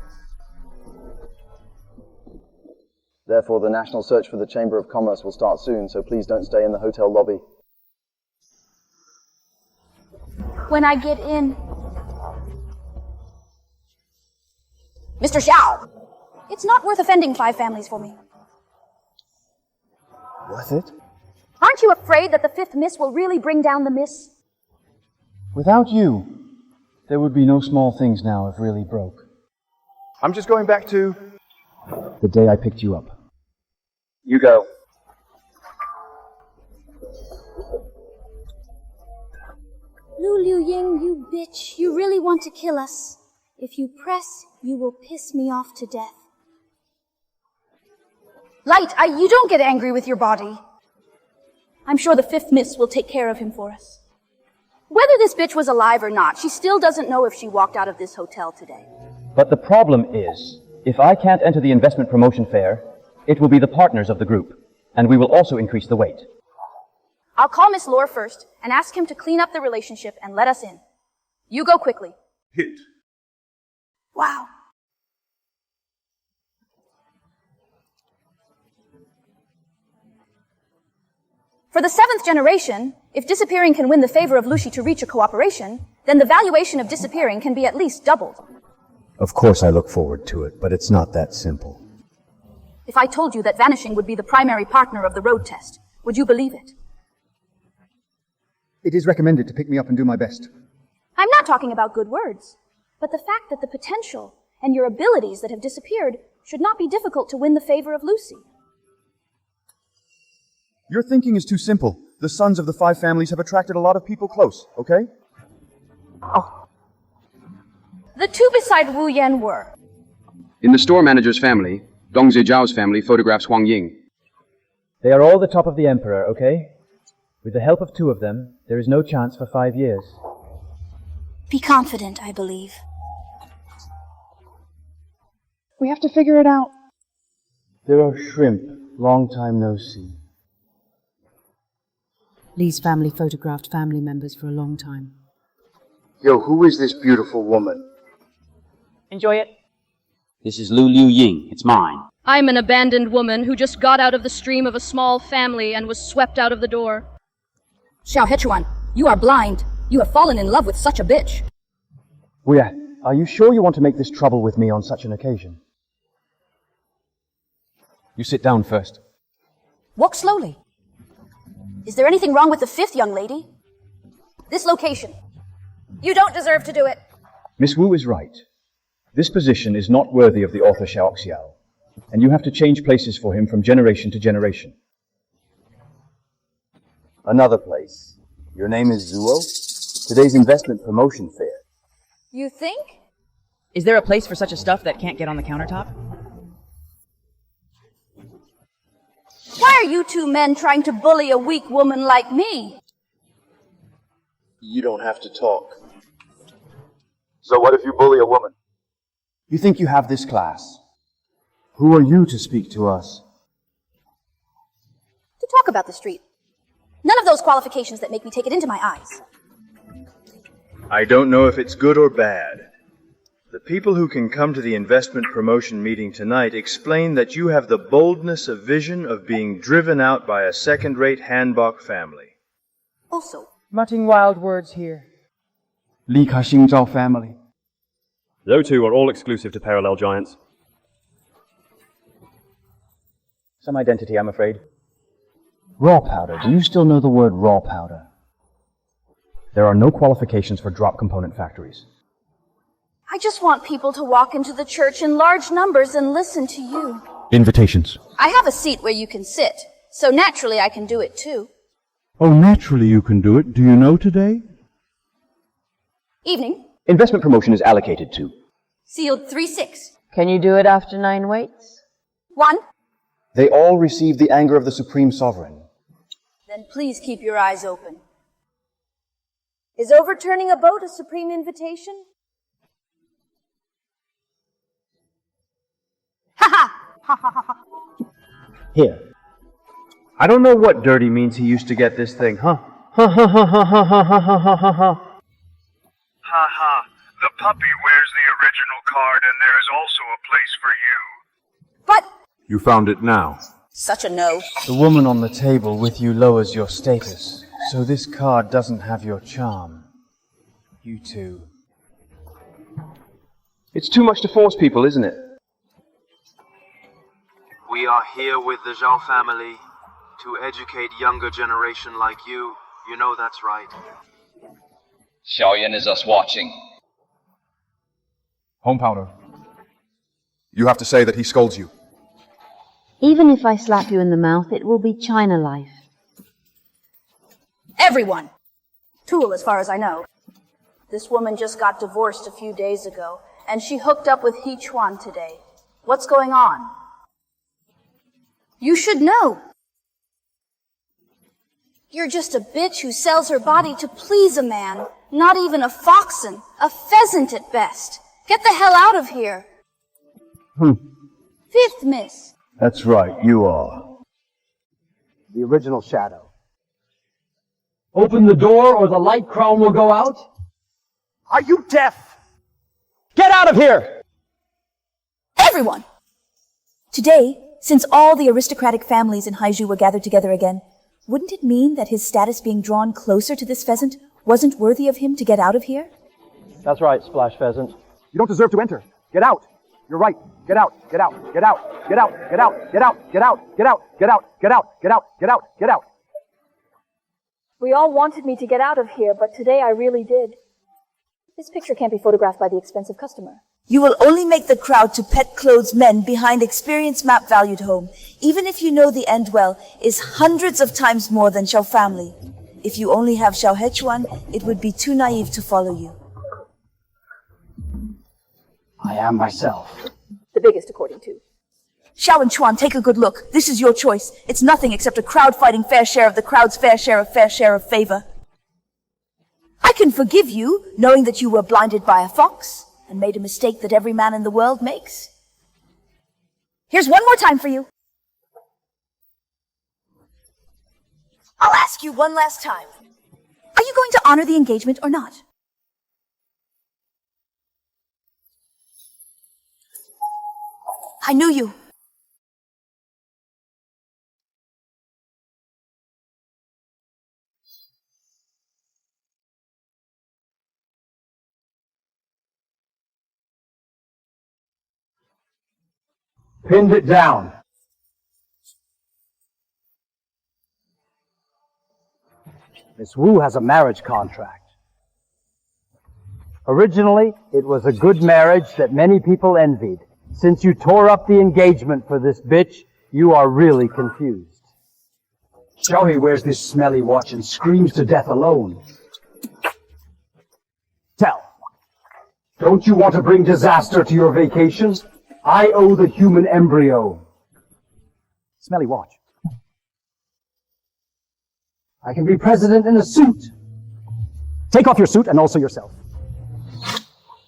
Therefore, the national search for the Chamber of Commerce will start soon, so please don't stay in the hotel lobby. When I get in... Mr. Xiao, it's not worth offending 5 families for me. Worth it? Aren't you afraid that the 5th miss will really bring down the miss? Without you, there would be no small things now if really broke. I'm just going back to... The day I picked you up. You go. Liu Ying, you bitch, you really want to kill us. If you press, you will piss me off to death. Light, you don't get angry with your body. I'm sure the 5th miss will take care of him for us. Whether this bitch was alive or not, she still doesn't know if she walked out of this hotel today. But the problem is, if I can't enter the investment promotion fair, it will be the partners of the group, and we will also increase the weight. I'll call Miss Lore first and ask him to clean up the relationship and let us in. You go quickly. Hit. Wow. For the 7th generation, if disappearing can win the favor of Lucy to reach a cooperation, then the valuation of disappearing can be at least doubled. Of course I look forward to it, but it's not that simple. If I told you that vanishing would be the primary partner of the road test, would you believe it? It is recommended to pick me up and do my best. I'm not talking about good words, but the fact that the potential and your abilities that have disappeared should not be difficult to win the favor of Lucy. Your thinking is too simple. The sons of the 5 families have attracted a lot of people close, okay? The 2 beside Wu Yan were. In the store manager's family, Dong Zijiao's family photographs Huang Ying. They are all the top of the emperor, okay? With the help of 2 of them, there is no chance for 5 years. Be confident, I believe. We have to figure it out. There are shrimp. Long time no see. Lee's family photographed family members for a long time. Yo, who is this beautiful woman? Enjoy it. This is Liu Ying. It's mine. I'm an abandoned woman who just got out of the stream of a small family and was swept out of the door. Xiao Hechuan, you are blind. You have fallen in love with such a bitch. Wu Yan, are you sure you want to make this trouble with me on such an occasion? You sit down first. Walk slowly. Is there anything wrong with the 5th young lady? This location. You don't deserve to do it. Miss Wu is right. This position is not worthy of the author Xiao Xiao, and you have to change places for him from generation to generation. Another place. Your name is Zuo? Today's investment promotion fair. You think? Is there a place for such a stuff that can't get on the countertop? Why are you 2 men trying to bully a weak woman like me? You don't have to talk. So what if you bully a woman? You think you have this class? Who are you to speak to us? To talk about the street. None of those qualifications that make me take it into my eyes. I don't know if it's good or bad. The people who can come to the investment promotion meeting tonight explain that you have the boldness of vision of being driven out by a second-rate Hanbok family. Also, Muttering wild words here. Li Ka-Xing-Zhao family. Those 2 are all exclusive to Parallel Giants. Some identity, I'm afraid. Raw powder. Do you still know the word raw powder? There are no qualifications for drop component factories. I just want people to walk into the church in large numbers and listen to you. Invitations. I have a seat where you can sit, so naturally I can do it too. Oh, naturally you can do it. Do you know today? Evening. Investment promotion is allocated to. Sealed 3-6. Can you do it after 9 waits? 1. They all receive the anger of the Supreme Sovereign. Then please keep your eyes open. Is overturning a boat a supreme invitation? Here. I don't know what Dirty means he used to get this thing, huh? Ha ha ha ha ha ha ha ha ha ha ha. Ha ha. The puppy wears the original card and there is also a place for you. But... You found it now. Such a no. The woman on the table with you lowers your status, so this card doesn't have your charm. You 2. It's too much to force people, isn't it? We are here with the Zhao family to educate younger generation like you. You know that's right. Xiaoyan is us watching. Home powder. You have to say that he scolds you. Even if I slap you in the mouth, it will be China life. Everyone. Tool, as far as I know. This woman just got divorced a few days ago, and she hooked up with He Chuan today. What's going on? You should know. You're just a bitch who sells her body to please a man. Not even a foxen, a pheasant at best. Get the hell out of here. 5th miss. That's right, you are. The original shadow. Open the door or the light crown will go out. Are you deaf? Get out of here! Everyone! Today, since all the aristocratic families in Haizhu were gathered together again, Wouldn't it mean that his status being drawn closer to this pheasant wasn't worthy of him to get out of here? That's right, Splash Pheasant. You don't deserve to enter. Get out. You're right. Get out. Get out. Get out. Get out. Get out. Get out. Get out. Get out. Get out. Get out. Get out. Get out. Get out. We all wanted me to get out of here, but today I really did. This picture can't be photographed by the expensive customer. You will only make the crowd to pet clothes men behind experience map valued home, even if you know the end well is hundreds of times more than Xiao family. If you only have Xiao Hechuan, it would be too naive to follow you. I am myself. The biggest, according to. Xiao and Chuan, take a good look. This is your choice. It's nothing except a crowd fighting fair share of the crowd's fair share of favor. I can forgive you, knowing that you were blinded by a fox and made a mistake that every man in the world makes. Here's one more time for you. I'll ask you one last time. Are you going to honor the engagement or not? I knew you. Pinned it down. Miss Wu has a marriage contract. Originally, it was a good marriage that many people envied. Since you tore up the engagement for this bitch, you are really confused. Xiaohe wears this smelly watch and screams to death alone. Tell, don't you want to bring disaster to your vacation? I owe the human embryo. Smelly watch. I can be president in a suit. Take off your suit and also yourself.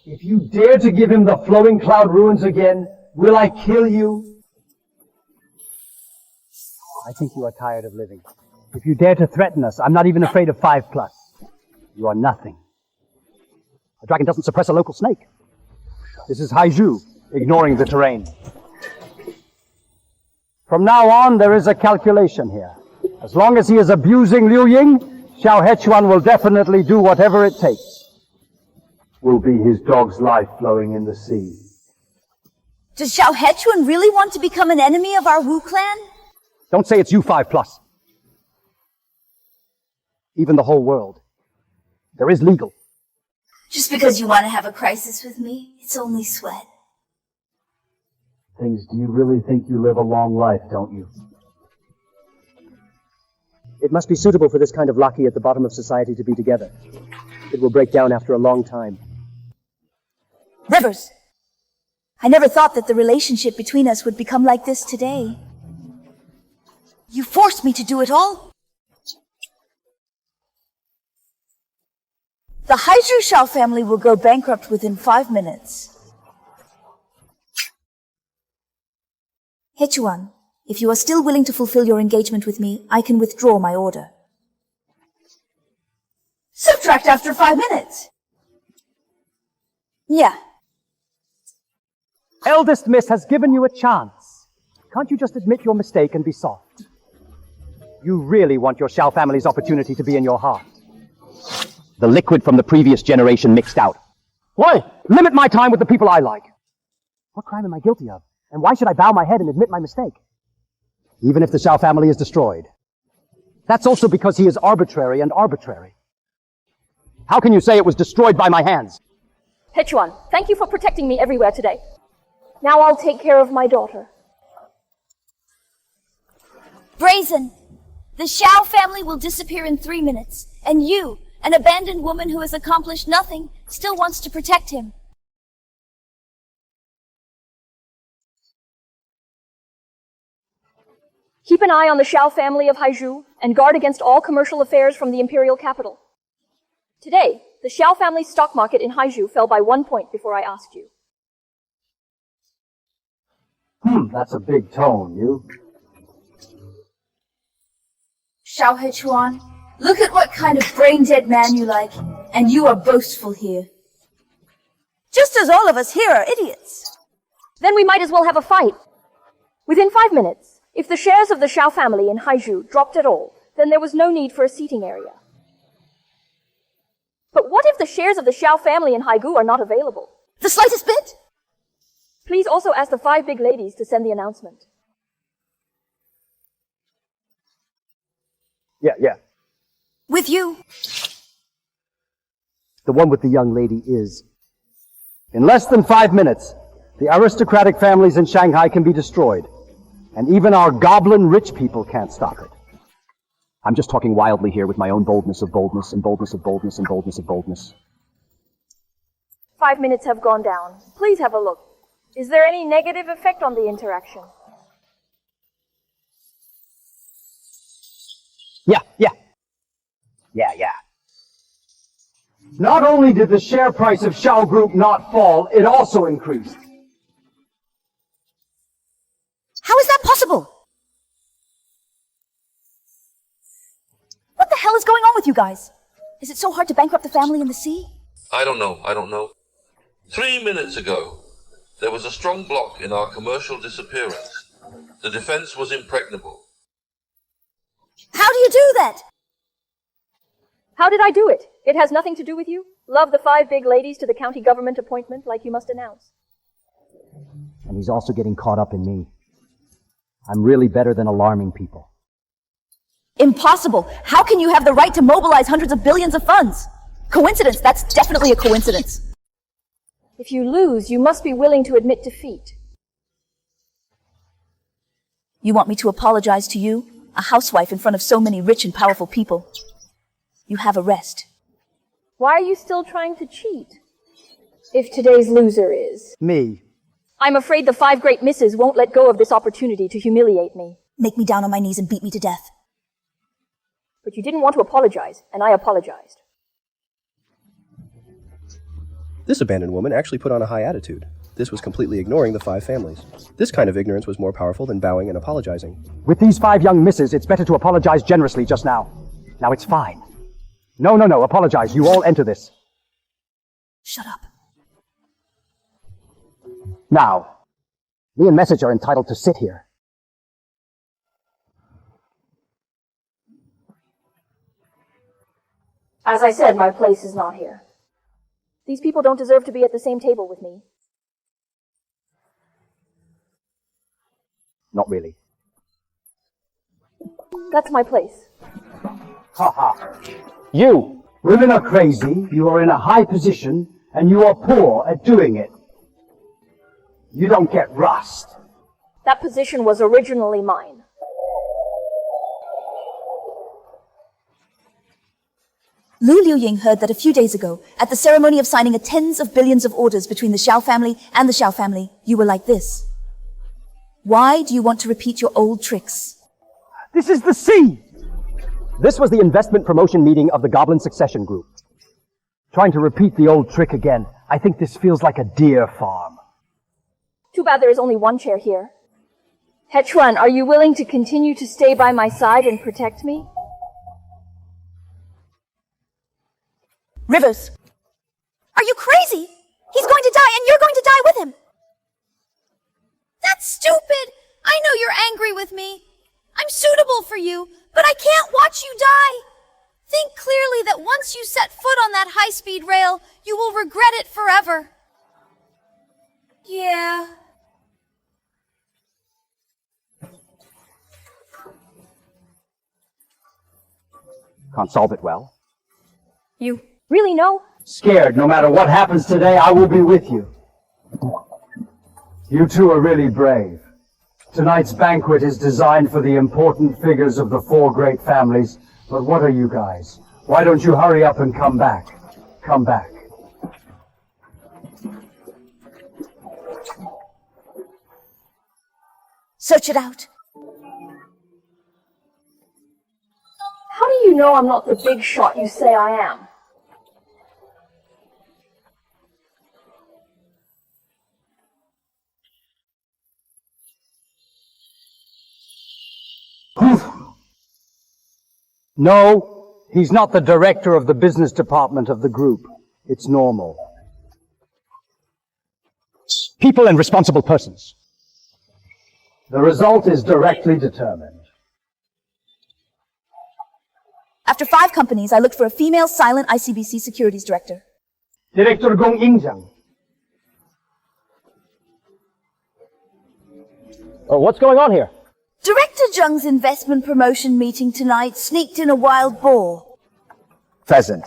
If you dare to give him the flowing cloud ruins again, will I kill you? I think you are tired of living. If you dare to threaten us, I'm not even afraid of 5+. You are nothing. A dragon doesn't suppress a local snake. This is Haizhu, ignoring the terrain. From now on, there is a calculation here. As long as he is abusing Liu Ying, Xiao Hechuan will definitely do whatever it takes. Will be his dog's life flowing in the sea. Does Xiao Hechuan really want to become an enemy of our Wu clan? Don't say it's you 5+. Even the whole world. There is legal. Just because you want to have a crisis with me, it's only sweat. Things, do you really think you live a long life, don't you? It must be suitable for this kind of lackey at the bottom of society to be together. It will break down after a long time. Rivers! I never thought that the relationship between us would become like this today. You forced me to do it all. The Haizhu Xiao family will go bankrupt within 5 minutes. Hechuan, if you are still willing to fulfill your engagement with me, I can withdraw my order. Subtract after 5 minutes. Yeah. Eldest Miss has given you a chance. Can't you just admit your mistake and be soft? You really want your Xiao family's opportunity to be in your heart. The liquid from the previous generation mixed out. Why? Limit my time with the people I like. What crime am I guilty of? And why should I bow my head and admit my mistake? Even if the Xiao family is destroyed. That's also because he is arbitrary and arbitrary. How can you say it was destroyed by my hands? Hechuan, thank you for protecting me everywhere today. Now I'll take care of my daughter. Brazen! The Xiao family will disappear in 3 minutes, and you, an abandoned woman who has accomplished nothing, still wants to protect him. Keep an eye on the Xiao family of Haizhu and guard against all commercial affairs from the imperial capital. Today, the Xiao family stock market in Haizhu fell by 1 point before I asked you. That's a big tone, you. Xiao Hechuan, look at what kind of brain-dead man you like, and you are boastful here. Just as all of us here are idiots. Then we might as well have a fight. Within 5 minutes, if the shares of the Xiao family in Haizhu dropped at all, then there was no need for a seating area. But what if the shares of the Xiao family in Haigu are not available? The slightest bit? Please also ask the 5 big ladies to send the announcement. Yeah. With you. The one with the young lady is. In less than 5 minutes, the aristocratic families in Shanghai can be destroyed. And even our goblin rich people can't stop it. I'm just talking wildly here with my own boldness of boldness and boldness of boldness and boldness of boldness. 5 minutes have gone down. Please have a look. Is there any negative effect on the interaction? Yeah. Not only did the share price of Xiao Group not fall, it also increased. How is that possible? What the hell is going on with you guys? Is it so hard to bankrupt the family in the sea? I don't know. 3 minutes ago, there was a strong block in our commercial disappearance. The defense was impregnable. How do you do that? How did I do it? It has nothing to do with you. Love the 5 big ladies to the county government appointment like you must announce. And he's also getting caught up in me. I'm really better than alarming people. Impossible! How can you have the right to mobilize hundreds of billions of funds? Coincidence, that's definitely a coincidence. If you lose, you must be willing to admit defeat. You want me to apologize to you, a housewife in front of so many rich and powerful people? You have a rest. Why are you still trying to cheat? If today's loser is... Me. I'm afraid the 5 great misses won't let go of this opportunity to humiliate me. Make me down on my knees and beat me to death. But you didn't want to apologize, and I apologized. This abandoned woman actually put on a high attitude. This was completely ignoring the 5 families. This kind of ignorance was more powerful than bowing and apologizing. With these 5 young misses, it's better to apologize generously just now. Now it's fine. No, apologize. You all enter this. Shut up. Now, me and Message are entitled to sit here. As I said, my place is not here. These people don't deserve to be at the same table with me. Not really. That's my place. You! Women are crazy, you are in a high position, and you are poor at doing it. You don't get rust. That position was originally mine. Lu Liuying heard that a few days ago, at the ceremony of signing of tens of billions of orders between the Xiao family and the Xiao family, you were like this. Why do you want to repeat your old tricks? This is the sea! This was the investment promotion meeting of the Goblin Succession Group. Trying to repeat the old trick again. I think this feels like a deer farm. Too bad there is only 1 chair here. Hechuan, are you willing to continue to stay by my side and protect me? Rivers! Are you crazy? He's going to die and you're going to die with him! That's stupid! I know you're angry with me. I'm suitable for you, but I can't watch you die. Think clearly that once you set foot on that high-speed rail, you will regret it forever. Yeah. Can't solve it well. You really know? Scared, no matter what happens today, I will be with you. You two are really brave. Tonight's banquet is designed for the important figures of the 4 great families, but what are you guys? Why don't you hurry up and come back? Come back. Search it out. How do you know I'm not the big shot you say I am? No, he's not the director of the business department of the group. It's normal. People and responsible persons. The result is directly determined. After 5 companies, I looked for a female silent ICBC securities director. Director Gong Yingjiang. Oh, what's going on here? Director Zheng's investment promotion meeting tonight sneaked in a wild boar. Pheasant.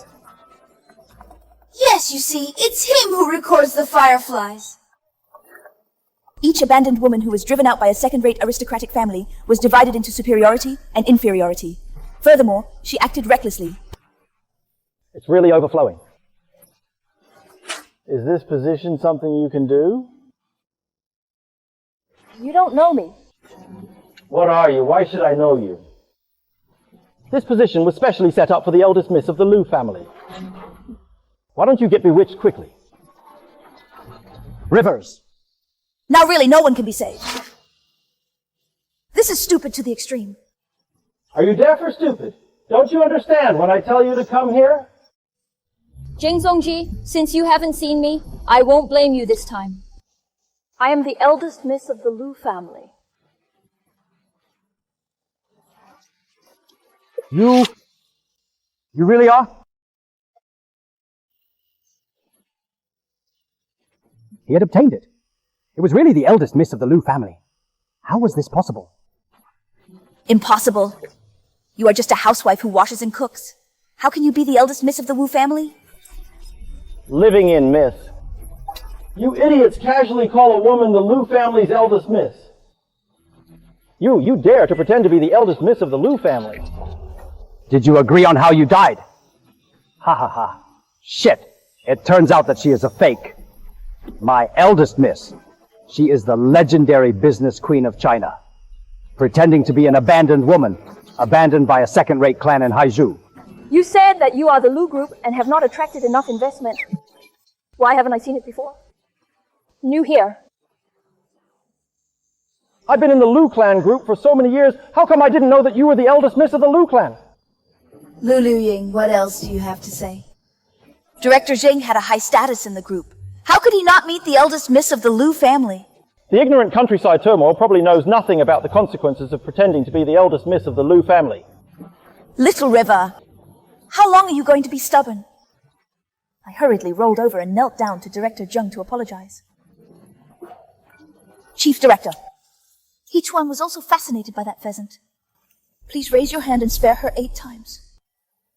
Yes, you see, it's him who records the fireflies. Each abandoned woman who was driven out by a second-rate aristocratic family was divided into superiority and inferiority. Furthermore, she acted recklessly. It's really overflowing. Is this position something you can do? You don't know me. What are you? Why should I know you? This position was specially set up for the eldest miss of the Lu family. Why don't you get bewitched quickly? Rivers. Now really, no one can be saved. This is stupid to the extreme. Are you deaf or stupid? Don't you understand when I tell you to come here? Jing Zongji, since you haven't seen me, I won't blame you this time. I am the eldest miss of the Lu family. You really are? He had obtained it. It was really the eldest miss of the Lu family. How was this possible? Impossible. You are just a housewife who washes and cooks. How can you be the eldest miss of the Wu family? Living in miss. You idiots casually call a woman the Lu family's eldest miss. You dare to pretend to be the eldest miss of the Lu family. Did you agree on how you died? Ha ha ha. Shit. It turns out that she is a fake. My eldest miss. She is the legendary business queen of China. Pretending to be an abandoned woman. Abandoned by a second-rate clan in Haizhou. You said that you are the Lu Group and have not attracted enough investment. Why haven't I seen it before? New here. I've been in the Lu clan group for so many years. How come I didn't know that you were the eldest miss of the Lu clan? Lulu Ying, what else do you have to say? Director Zheng had a high status in the group. How could he not meet the eldest miss of the Lu family? The ignorant countryside turmoil probably knows nothing about the consequences of pretending to be the eldest miss of the Lu family. Little River, how long are you going to be stubborn? I hurriedly rolled over and knelt down to Director Zheng to apologize. Chief Director, each one was also fascinated by that pheasant. Please raise your hand and spare her 8 times.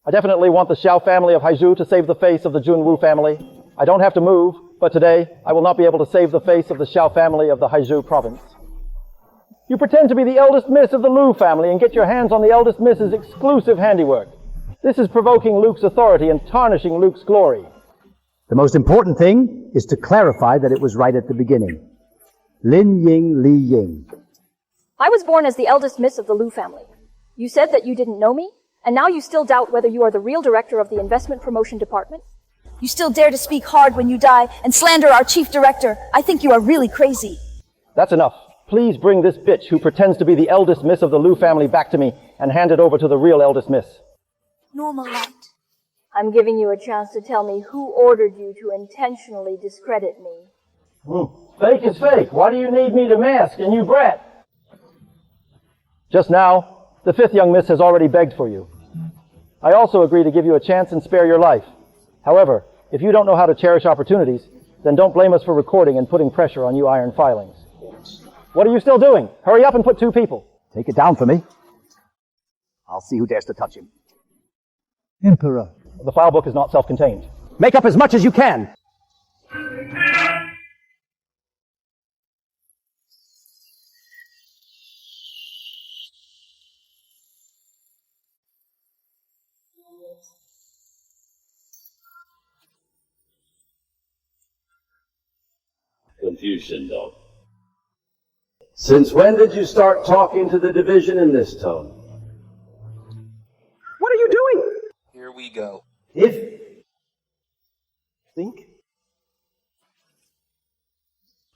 I definitely want the Xiao family of Haizhou to save the face of the Junwu family. I don't have to move, but today I will not be able to save the face of the Xiao family of the Haizhou province. You pretend to be the eldest miss of the Lu family and get your hands on the eldest miss's exclusive handiwork. This is provoking Luke's authority and tarnishing Luke's glory. The most important thing is to clarify that it was right at the beginning. Lin Ying Li Ying. I was born as the eldest miss of the Lu family. You said that you didn't know me, and now you still doubt whether you are the real director of the investment promotion department? You still dare to speak hard when you die and slander our chief director. I think you are really crazy. That's enough. Please bring this bitch who pretends to be the eldest miss of the Lu family back to me and hand it over to the real eldest miss. Normal light. I'm giving you a chance to tell me who ordered you to intentionally discredit me. Fake is fake. Why do you need me to mask, and you brat? Just now, the 5th young miss has already begged for you. I also agree to give you a chance and spare your life. However, if you don't know how to cherish opportunities, then don't blame us for recording and putting pressure on you iron filings. What are you still doing? Hurry up and put 2 people. Take it down for me. I'll see who dares to touch him. Emperor. The file book is not self-contained. Make up as much as you can. Confusion, though. Since when did you start talking to the division in this tone? What are you doing? Here we go. Think?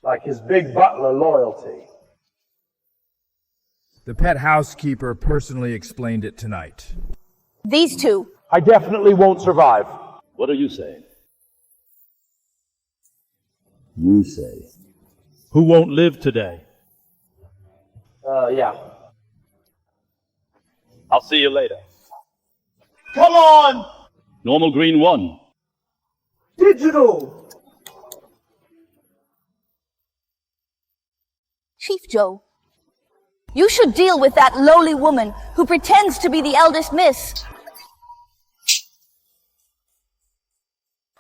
Like his big butler loyalty. The pet housekeeper personally explained it tonight. These 2. I definitely won't survive. What are you saying? You say. Who won't live today? Yeah. I'll see you later. Come on! Normal green 1. Digital! Chief Zhou, you should deal with that lowly woman who pretends to be the eldest miss.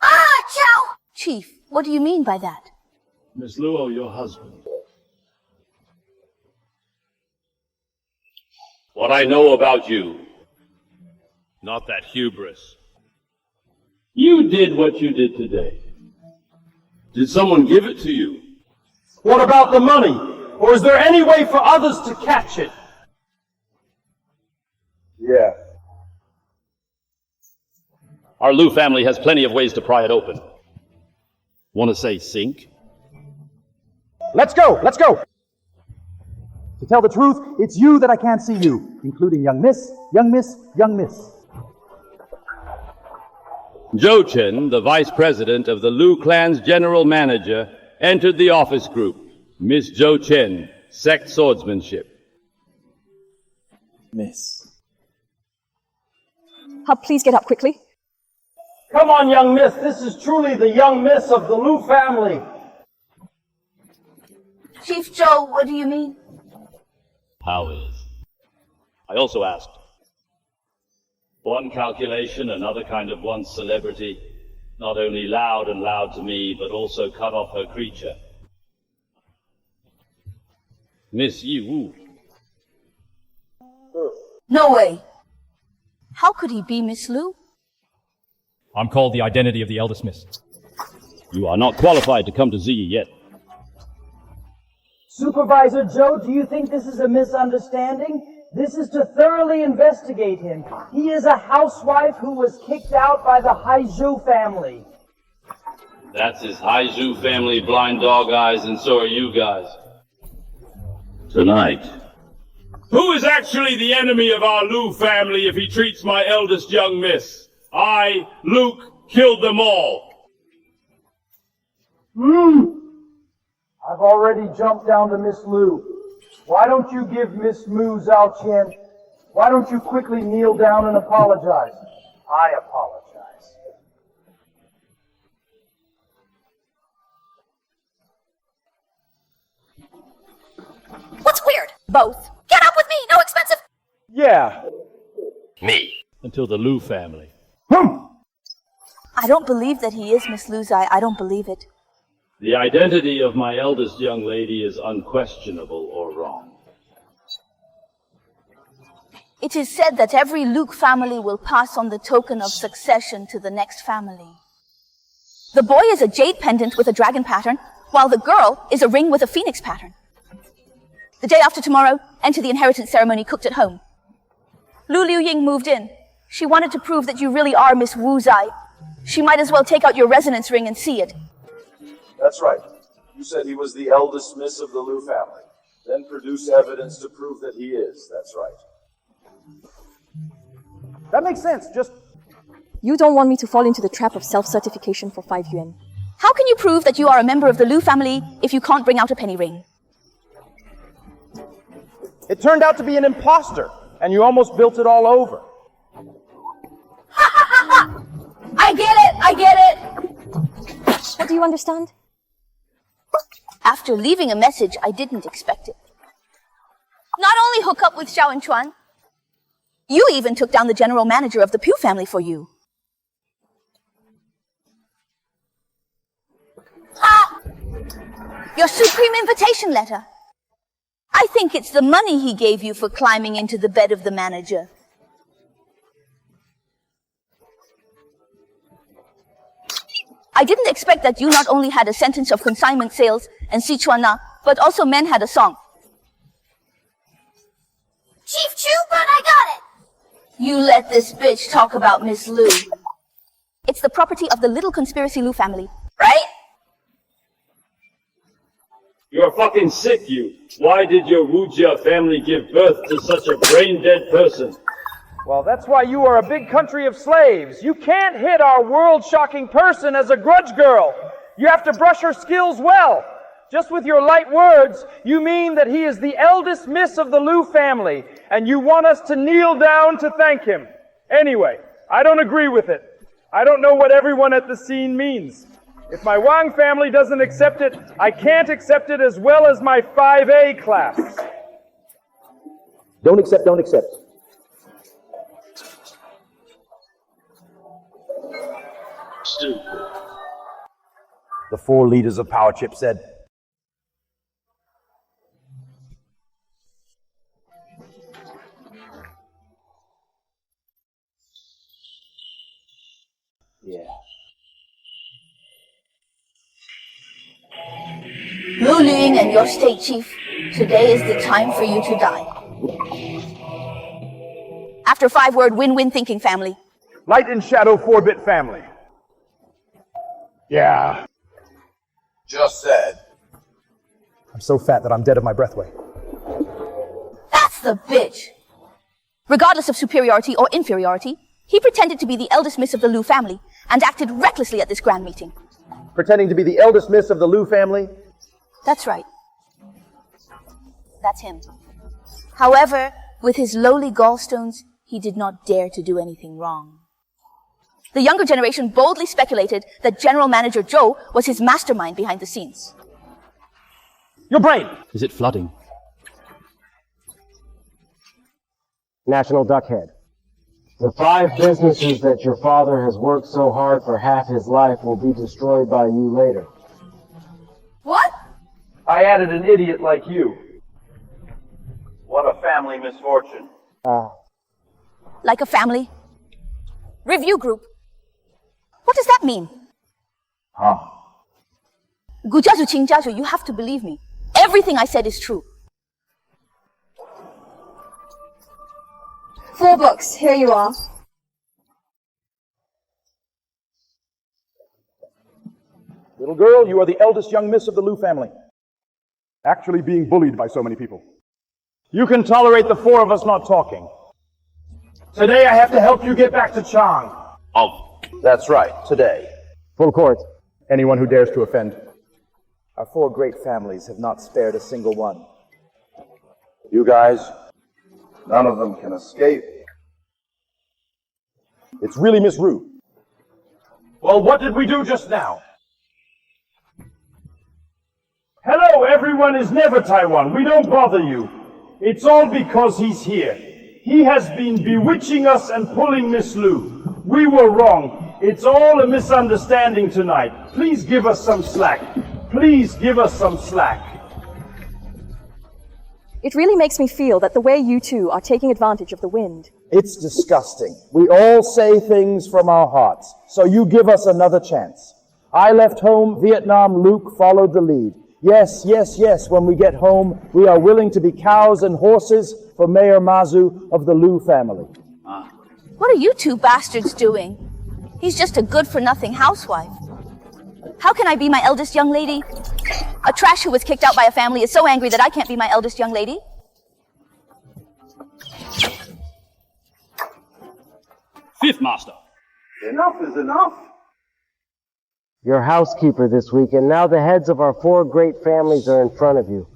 Ah, Xiao! Chief, what do you mean by that? Miss Luo, your husband. What I know about you. Not that hubris. You did what you did today. Did someone give it to you? What about the money? Or is there any way for others to catch it? Yeah. Our Lu family has plenty of ways to pry it open. Want to say sink? Let's go! Let's go! To tell the truth, it's you that I can't see you, including young miss, young miss, young miss. Zhou Chen, the vice president of the Lu clan's general manager, entered the office group. Miss Zhou Chen, sect swordsmanship. Miss. Please get up quickly. Come on, young miss. This is truly the young miss of the Lu family. Chief Zhou, what do you mean? How is? I also asked. One calculation, another kind of one celebrity, not only loud and loud to me, but also cut off her creature. Miss Yi Wu. No way. How could he be Miss Lu? I'm called the identity of the eldest miss. You are not qualified to come to Ziyi yet. Supervisor Zhou, do you think this is a misunderstanding? This is to thoroughly investigate him. He is a housewife who was kicked out by the Haizhu family. That's his Haizhu family blind dog eyes, and so are you guys. Tonight. Who is actually the enemy of our Lu family if he treats my eldest young miss? I, Luke, killed them all. I've already jumped down to Miss Lu. Why don't you give Miss Mu Zhao Qian? Why don't you quickly kneel down and apologize? I apologize. What's weird? Both. Get up with me, no expensive. Yeah. Me. Until the Lu family. I don't believe that he is Miss Lu's. I don't believe it. The identity of my eldest young lady is unquestionable or wrong. It is said that every Luke family will pass on the token of succession to the next family. The boy is a jade pendant with a dragon pattern, while the girl is a ring with a phoenix pattern. The day after tomorrow, enter the inheritance ceremony cooked at home. Lu Liuying moved in. She wanted to prove that you really are Miss Wu Zai. She might as well take out your resonance ring and see it. That's right. You said he was the eldest miss of the Lu family. Then produce evidence to prove that he is. That's right. That makes sense. Just... You don't want me to fall into the trap of self-certification for 5 yuan. How can you prove that you are a member of the Lu family if you can't bring out a penny ring? It turned out to be an impostor, and you almost built it all over. Ha ha ha ha! I get it! I get it! What do you understand? After leaving a message, I didn't expect it. Not only hook up with Xiao and Chuan, you even took down the general manager of the Pu family for you. Ah! Your supreme invitation letter. I think it's the money he gave you for climbing into the bed of the manager. I didn't expect that you not only had a sentence of consignment sales and Sichuan, but also men had a song. Chief Chu, but I got it! You let this bitch talk about Miss Lu. It's the property of the little conspiracy Lu family, right? You're fucking sick, you. Why did your Wujia family give birth to such a brain-dead person? Well, that's why you are a big country of slaves. You can't hit our world-shocking person as a grudge girl. You have to brush her skills well. Just with your light words, you mean that he is the eldest miss of the Lu family, and you want us to kneel down to thank him. Anyway, I don't agree with it. I don't know what everyone at the scene means. If my Wang family doesn't accept it, I can't accept it as well as my 5A class. Don't accept, don't accept. Stupid. The 4 leaders of Power Chip said. Yeah. Lu Ling and your state chief, today is the time for you to die. After 5-word win-win thinking, family. Light and Shadow 4-bit family. Yeah. Just said. I'm so fat that I'm dead of my breath away. That's the bitch! Regardless of superiority or inferiority, he pretended to be the eldest miss of the Lu family and acted recklessly at this grand meeting. Pretending to be the eldest miss of the Lu family? That's right. That's him. However, with his lowly gallstones, he did not dare to do anything wrong. The younger generation boldly speculated that General Manager Zhou was his mastermind behind the scenes. Your brain! Is it flooding? National Duckhead. The 5 businesses that your father has worked so hard for half his life will be destroyed by you later. What? I added an idiot like you. What a family misfortune. Like a family? Review group. What does that mean? Gujiazhu Qingjiazhu, you have to believe me. Everything I said is true. 4 books, here you are. Little girl, you are the eldest young miss of the Lu family. Actually being bullied by so many people. You can tolerate the 4 of us not talking. Today I have to help you get back to Chang. Oh, that's right, today. Full court. Anyone who dares to offend. Our 4 great families have not spared a single one. You guys, none of them can escape. It's really Miss Ru. Well, what did we do just now? Hello, everyone is never Taiwan. We don't bother you. It's all because he's here. He has been bewitching us and pulling Miss Lu. We were wrong. It's all a misunderstanding tonight. Please give us some slack. Please give us some slack. It really makes me feel that the way you two are taking advantage of the wind. It's disgusting. We all say things from our hearts. So you give us another chance. I left home, Vietnam, Luke followed the lead. Yes, yes, yes, when we get home, we are willing to be cows and horses for Mayor Mazu of the Lu family. What are you 2 bastards doing? He's just a good-for-nothing housewife. How can I be my eldest young lady? A trash who was kicked out by a family is so angry that I can't be my eldest young lady. Fifth master. Enough is enough. You're housekeeper this week, and now the heads of our 4 great families are in front of you.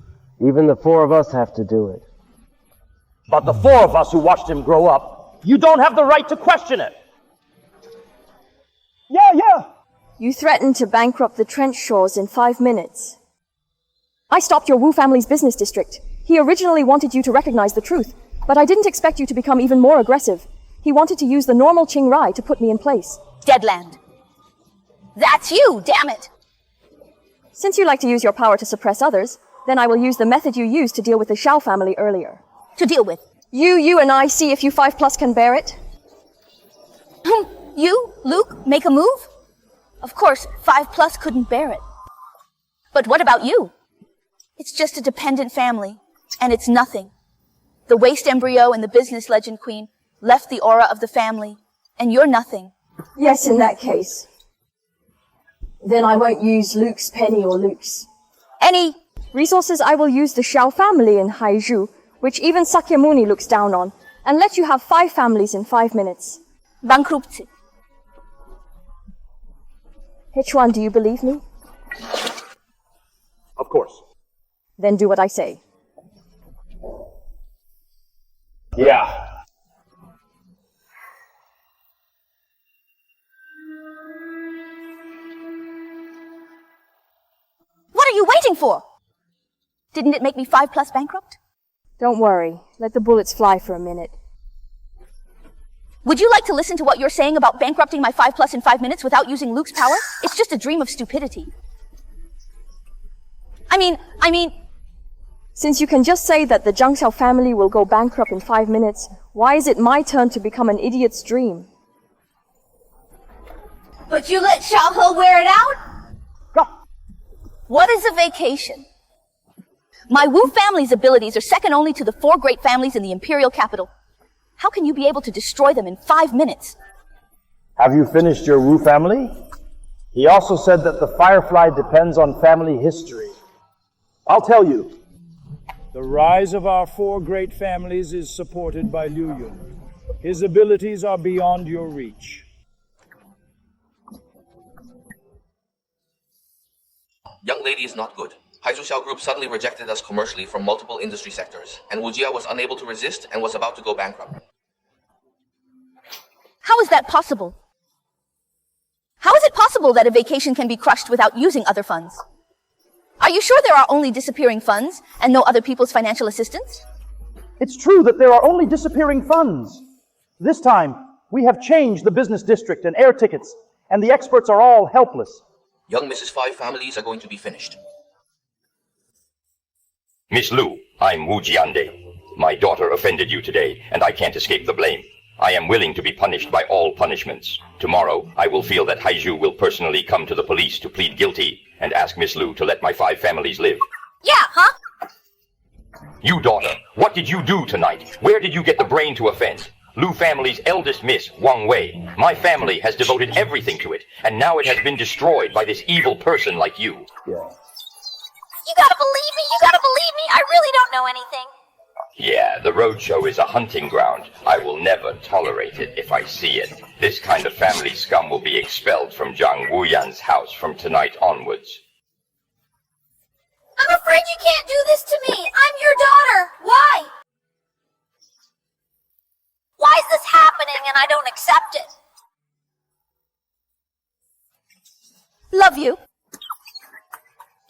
Even the 4 of us have to do it. But the 4 of us who watched him grow up, you don't have the right to question it. Yeah. You threatened to bankrupt the Trenchshaws in 5 minutes. I stopped your Wu family's business district. He originally wanted you to recognize the truth, but I didn't expect you to become even more aggressive. He wanted to use the normal Qing Rai to put me in place. Deadland. That's you, damn it! Since you like to use your power to suppress others, then I will use the method you used to deal with the Xiao family earlier. To deal with? You and I see if you 5+ can bear it. You, Luke, make a move? Of course, 5+ couldn't bear it. But what about you? It's just a dependent family, and it's nothing. The waste embryo and the business legend queen left the aura of the family, and you're nothing. Yes, in that case. Then I won't use Luke's penny or Luke's. Any resources. I will use the Xiao family in Haizhu, which even Sakyamuni looks down on, and let you have 5 families in 5 minutes. Bankruptcy. Hichuan, do you believe me? Of course. Then do what I say. Yeah. for? Didn't it make me 5+ bankrupt? Don't worry. Let the bullets fly for a minute. Would you like to listen to what you're saying about bankrupting my 5+ in 5 minutes without using Luke's power? It's just a dream of stupidity. I mean... Since you can just say that the Junhao family will go bankrupt in 5 minutes, why is it my turn to become an idiot's dream? But you let Xiao wear it out? Go. What is a vacation? My Wu family's abilities are second only to the 4 great families in the imperial capital. How can you be able to destroy them in 5 minutes? Have you finished your Wu family? He also said that the Firefly depends on family history. I'll tell you. The rise of our 4 great families is supported by Liu Yun. His abilities are beyond your reach. Young lady is not good. Xiao Group suddenly rejected us commercially from multiple industry sectors, and Wujia was unable to resist and was about to go bankrupt. How is that possible? How is it possible that a vacation can be crushed without using other funds? Are you sure there are only disappearing funds and no other people's financial assistance? It's true that there are only disappearing funds. This time, we have changed the business district and air tickets, and the experts are all helpless. Young Mrs. 5 families are going to be finished. Miss Lu, I'm Wu Jiande. My daughter offended you today, and I can't escape the blame. I am willing to be punished by all punishments. Tomorrow, I will feel that Haizhu will personally come to the police to plead guilty and ask Miss Lu to let my 5 families live. Yeah, huh? You daughter, what did you do tonight? Where did you get the brain to offend? Lu family's eldest miss, Wang Wei. My family has devoted everything to it, and now it has been destroyed by this evil person like you. Yeah. You gotta believe me, I really don't know anything. Yeah, the roadshow is a hunting ground. I will never tolerate it if I see it. This kind of family scum will be expelled from Zhang Wuyan's house from tonight onwards. I'm afraid you can't do this to me. I'm your daughter. Why? Why is this happening and I don't accept it? Love you.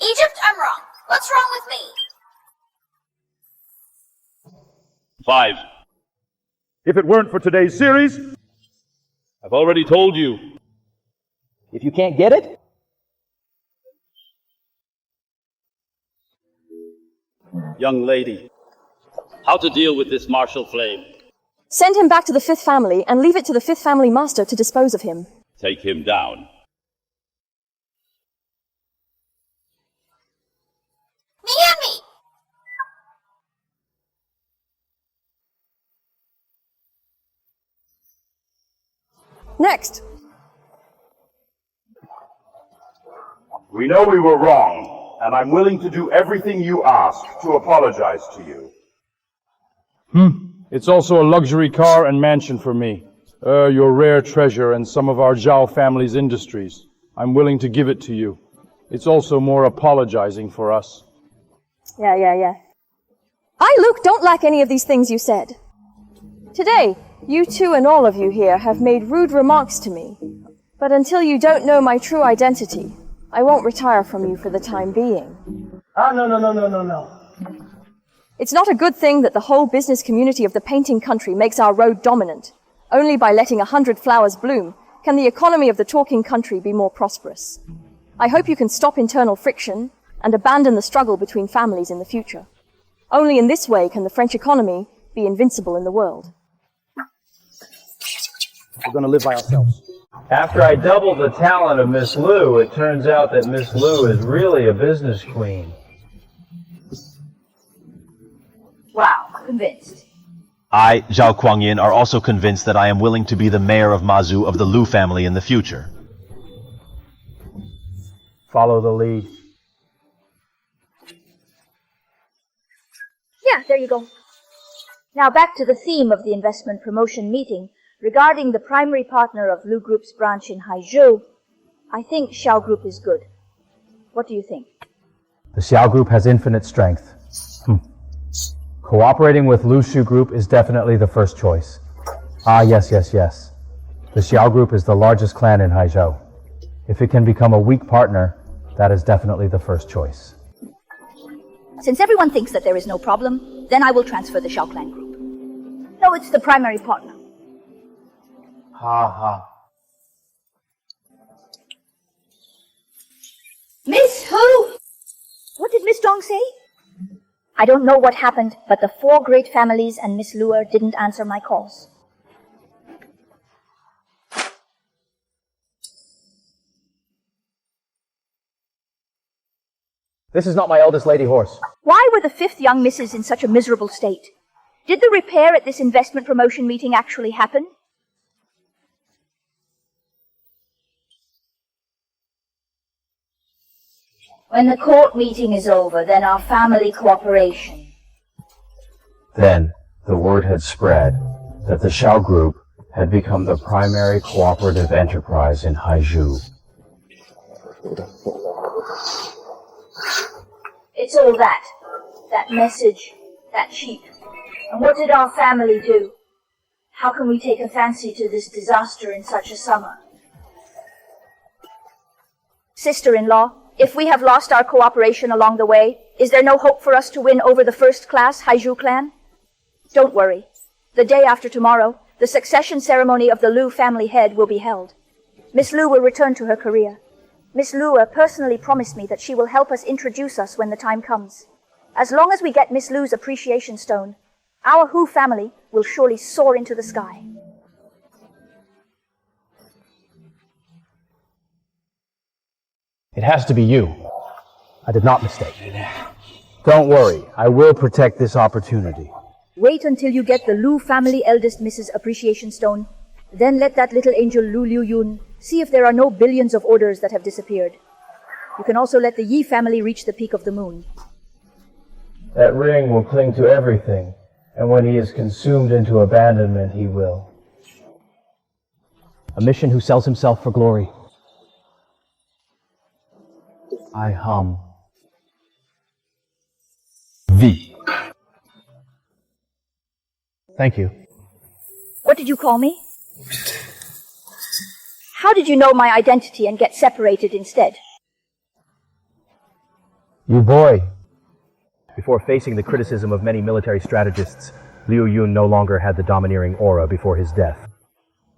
Egypt, I'm wrong. What's wrong with me? 5. If it weren't for today's series, I've already told you. if you can't get it, Young lady, how to deal with this martial flame? Send him back to the 5th family and leave it to the 5th family master to dispose of him. Take him down. Me and me. Next. We know we were wrong, and I'm willing to do everything you ask to apologize to you. It's also a luxury car and mansion for me. Your rare treasure and some of our Zhao family's industries. I'm willing to give it to you. It's also more apologizing for us. Yeah. I, Luke, don't lack any of these things you said. Today, you two and all of you here have made rude remarks to me. But until you don't know my true identity, I won't retire from you for the time being. No. It's not a good thing that the whole business community of the painting country makes our road dominant. Only by letting 100 flowers bloom can the economy of the talking country be more prosperous. I hope you can stop internal friction and abandon the struggle between families in the future. Only in this way can the French economy be invincible in the world. We're going to live by ourselves. After I doubled the talent of Miss Lu, it turns out that Miss Lu is really a business queen. Wow, convinced. I, Zhao Kuangyin, are also convinced that I am willing to be the mayor of Mazu of the Lu family in the future. Follow the lead. Yeah, there you go. Now back to the theme of the investment promotion meeting. Regarding the primary partner of Lu Group's branch in Haizhou, I think Xiao Group is good. What do you think? The Xiao Group has infinite strength. Cooperating with Lu Shu Group is definitely the first choice. Yes. The Xiao Group is the largest clan in Haizhou. If it can become a weak partner, that is definitely the first choice. Since everyone thinks that there is no problem, then I will transfer the Xiao Clan group. No, it's the primary partner. Ha ha. Miss who? What did Miss Dong say? I don't know what happened, but the 4 great families and Miss Luer didn't answer my calls. This is not my eldest lady horse. Why were the 5th young misses in such a miserable state? Did the repair at this investment promotion meeting actually happen? When the court meeting is over, then our family cooperation. Then, the word had spread that the Xiao Group had become the primary cooperative enterprise in Haizhu. It's all that. That message. That sheep. And what did our family do? How can we take a fancy to this disaster in such a summer? Sister-in-law, if we have lost our cooperation along the way, is there no hope for us to win over the first-class Haizhu clan? Don't worry. The day after tomorrow, the succession ceremony of the Lu family head will be held. Miss Lu will return to her career. Miss Luer personally promised me that she will help us introduce us when the time comes. As long as we get Miss Lu's appreciation stone, our Hu family will surely soar into the sky. It has to be you. I did not mistake. Don't worry, I will protect this opportunity. Wait until you get the Lu family eldest Mrs. Appreciation Stone. Then let that little angel Lu Liu Yun see if there are no billions of orders that have disappeared. You can also let the Yi family reach the peak of the moon. That ring will cling to everything, and when he is consumed into abandonment, he will. A mission who sells himself for glory. I hum. V. Thank you. What did you call me? How did you know my identity and get separated instead? You boy. Before facing the criticism of many military strategists, Liu Yun no longer had the domineering aura before his death.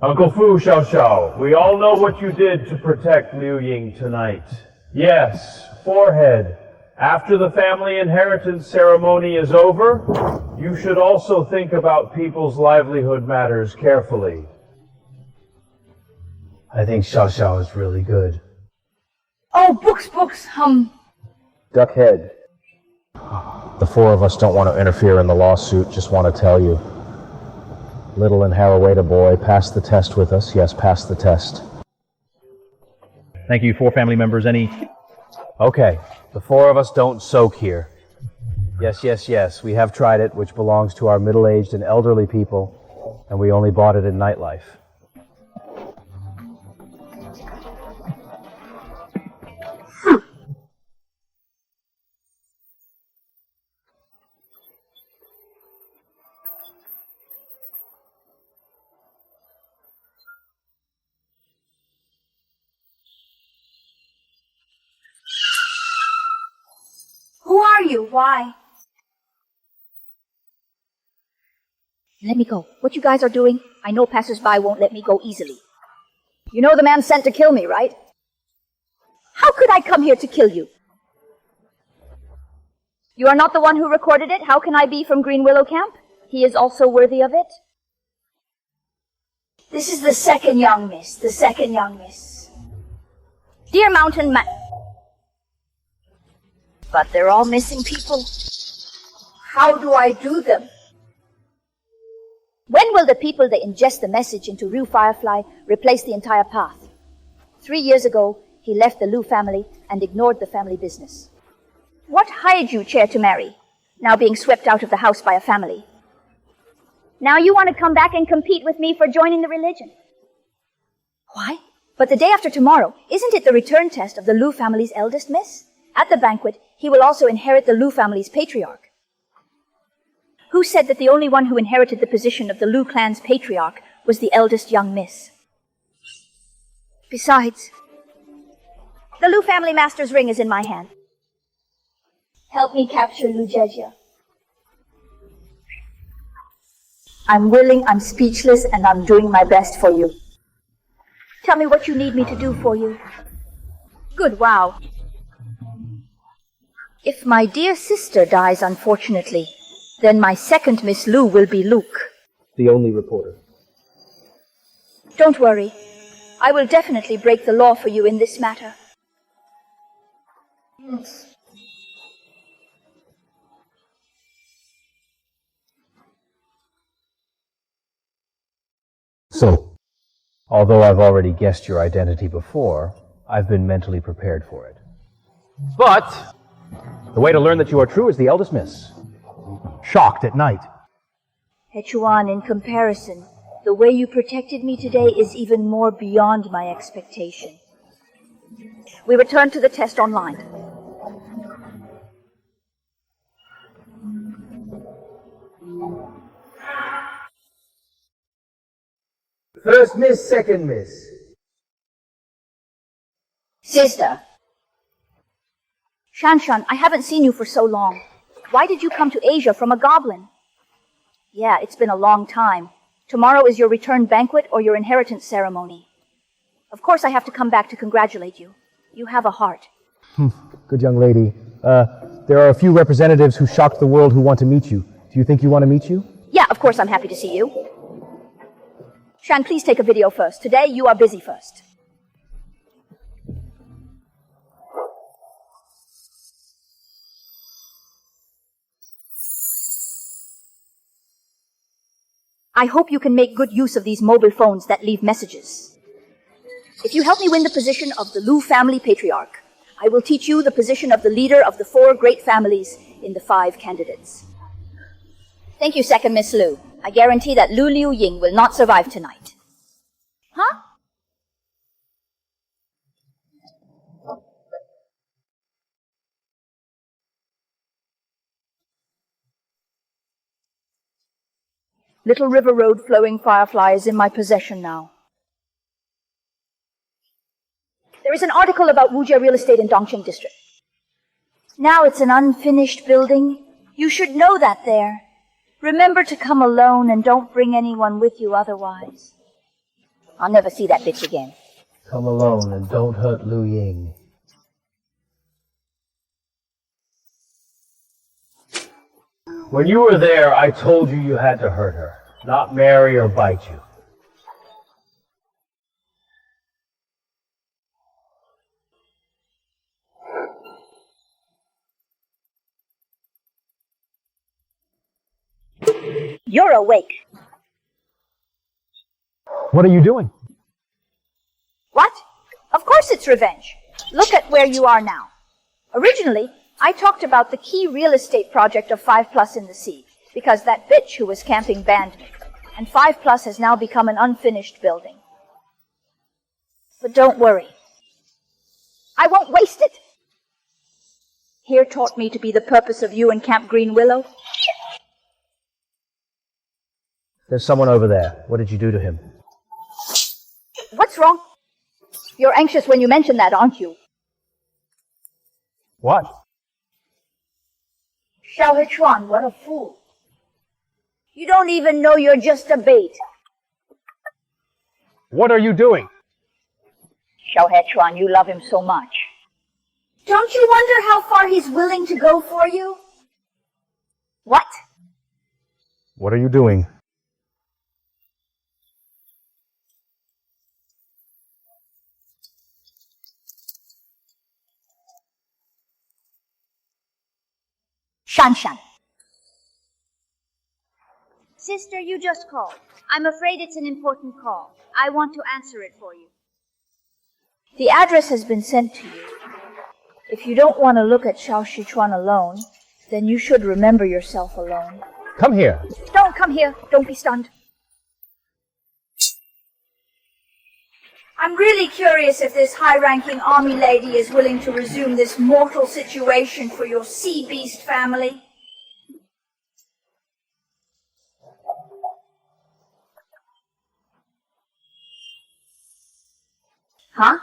Uncle Fu Xiao, we all know what you did to protect Liu Ying tonight. Yes, forehead. After the family inheritance ceremony is over, you should also think about people's livelihood matters carefully. I think Xiao is really good. Oh, books, Duck head. The 4 of us don't want to interfere in the lawsuit, just want to tell you. Little and Haraweda boy, pass the test with us. Yes, pass the test. Thank you, 4 family members. Any? Okay, the 4 of us don't soak here. Yes, we have tried it, which belongs to our middle-aged and elderly people, and we only bought it in nightlife. Who are you? Why? Let me go. What you guys are doing, I know passers-by won't let me go easily. You know the man sent to kill me, right? How could I come here to kill you? You are not the one who recorded it. How can I be from Green Willow Camp? He is also worthy of it. This is the second young miss. Dear Mountain Man. But they're all missing people. How do I do them? When will the people that ingest the message into Rue Firefly replace the entire path? 3 years ago, he left the Lu family and ignored the family business. What hired you, Chair to marry, now being swept out of the house by a family? Now you want to come back and compete with me for joining the religion. Why? But the day after tomorrow, isn't it the return test of the Lu family's eldest miss? At the banquet, he will also inherit the Lu family's patriarch. Who said that the only one who inherited the position of the Lu clan's patriarch was the eldest young miss? Besides, the Lu family master's ring is in my hand. Help me capture Lu Jejia. I'm willing, I'm speechless, and I'm doing my best for you. Tell me what you need me to do for you. Good, wow. If my dear sister dies, unfortunately, then my second Miss Lu will be Luke. The only reporter. Don't worry. I will definitely break the law for you in this matter. So, although I've already guessed your identity before, I've been mentally prepared for it. But the way to learn that you are true is the eldest miss. Shocked at night. Hechuan, in comparison, the way you protected me today is even more beyond my expectation. We return to the test online. First miss, second miss. Sister. Shanshan, I haven't seen you for so long. Why did you come to Asia from a goblin? Yeah, it's been a long time. Tomorrow is your return banquet or your inheritance ceremony. Of course I have to come back to congratulate you. You have a heart. Good young lady. There are a few representatives who shocked the world who want to meet you. Do you think you want to meet you? Yeah, of course I'm happy to see you. Shan, please take a video first. Today, you are busy first. I hope you can make good use of these mobile phones that leave messages. If you help me win the position of the Lu family patriarch, I will teach you the position of the leader of the 4 great families in the 5 candidates. Thank you, second Miss Lu. I guarantee that Lu Liu Ying will not survive tonight. Huh? Little River Road Flowing Firefly is in my possession now. There is an article about Wujie real estate in Dongqing district. Now it's an unfinished building. You should know that there. Remember to come alone and don't bring anyone with you otherwise. I'll never see that bitch again. Come alone and don't hurt Lu Ying. When you were there, I told you you had to hurt her, not marry or bite you. You're awake. What are you doing? What? Of course it's revenge. Look at where you are now. Originally, I talked about the key real estate project of 5+ in the sea, because that bitch who was camping banned me, and 5+ has now become an unfinished building. But don't worry. I won't waste it. Here taught me to be the purpose of you in Camp Green Willow. There's someone over there. What did you do to him? What's wrong? You're anxious when you mention that, aren't you? What? Xiao Hechuan, what a fool. You don't even know you're just a bait. What are you doing? Xiao Hechuan, you love him so much. Don't you wonder how far he's willing to go for you? What? What are you doing? Shanshan. Sister, you just called. I'm afraid it's an important call. I want to answer it for you. The address has been sent to you. If you don't want to look at Xiao Shichuan alone, then you should remember yourself alone. Come here. Don't come here. Don't be stunned. I'm really curious if this high-ranking army lady is willing to resume this mortal situation for your sea beast family. Huh?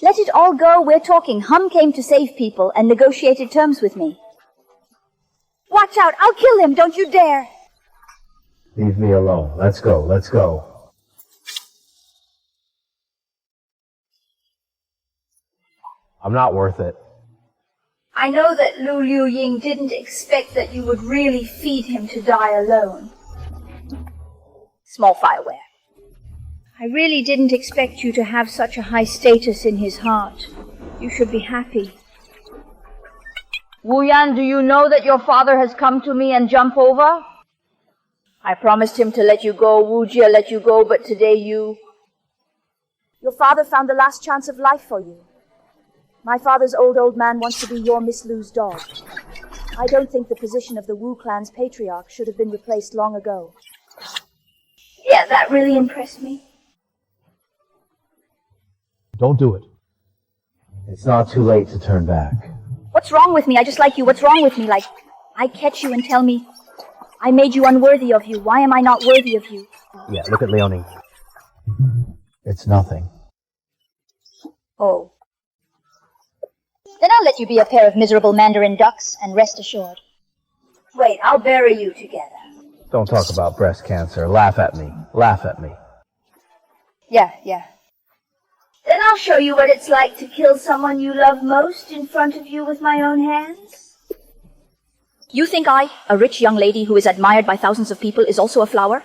Let it it all go, we're talking. Hum came to save people and negotiated terms with me. Watch out, I'll kill him, don't you dare. Leave me alone. Let's go, let's go. I'm not worth it. I know that Lu Liu Ying didn't expect that you would really feed him to die alone. Small fireware. I really didn't expect you to have such a high status in his heart. You should be happy. Wu Yan, do you know that your father has come to me and jump over? I promised him to let you go, Wu Jia let you go, but today you... Your father found the last chance of life for you. My father's old man wants to be your Miss Lu's dog. I don't think the position of the Wu clan's patriarch should have been replaced long ago. Yeah, that really impressed me. Don't do it. It's not too late to turn back. What's wrong with me? I just like you. What's wrong with me? Like, I catch you and tell me, I made you unworthy of you. Why am I not worthy of you? Yeah, look at Leonie. It's nothing. Oh. Then I'll let you be a pair of miserable Mandarin ducks and rest assured. Wait, I'll bury you together. Don't talk about breast cancer. Laugh at me. Laugh at me. Yeah. Then I'll show you what it's like to kill someone you love most in front of you with my own hands. You think I, a rich young lady who is admired by thousands of people, is also a flower?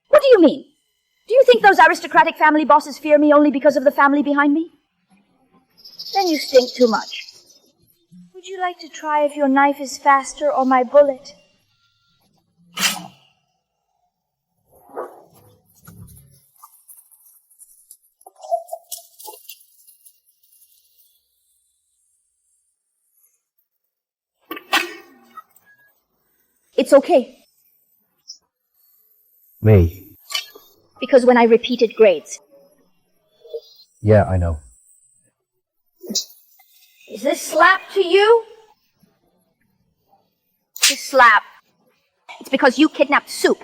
What do you mean? Do you think those aristocratic family bosses fear me only because of the family behind me? Then you stink too much. Would you like to try if your knife is faster or my bullet? It's okay. Me. Because when I repeated grades. Yeah, I know. Is this slap to you? This slap. It's because you kidnapped Soup.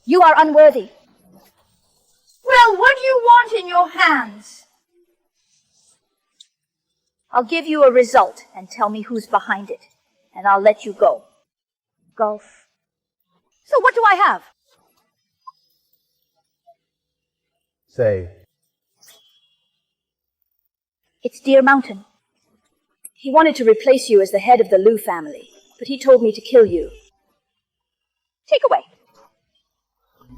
You are unworthy. Well, what do you want in your hands? I'll give you a result and tell me who's behind it, and I'll let you go. Golf. So what do I have? Say. It's Deer Mountain. He wanted to replace you as the head of the Lu family, but he told me to kill you. Take away.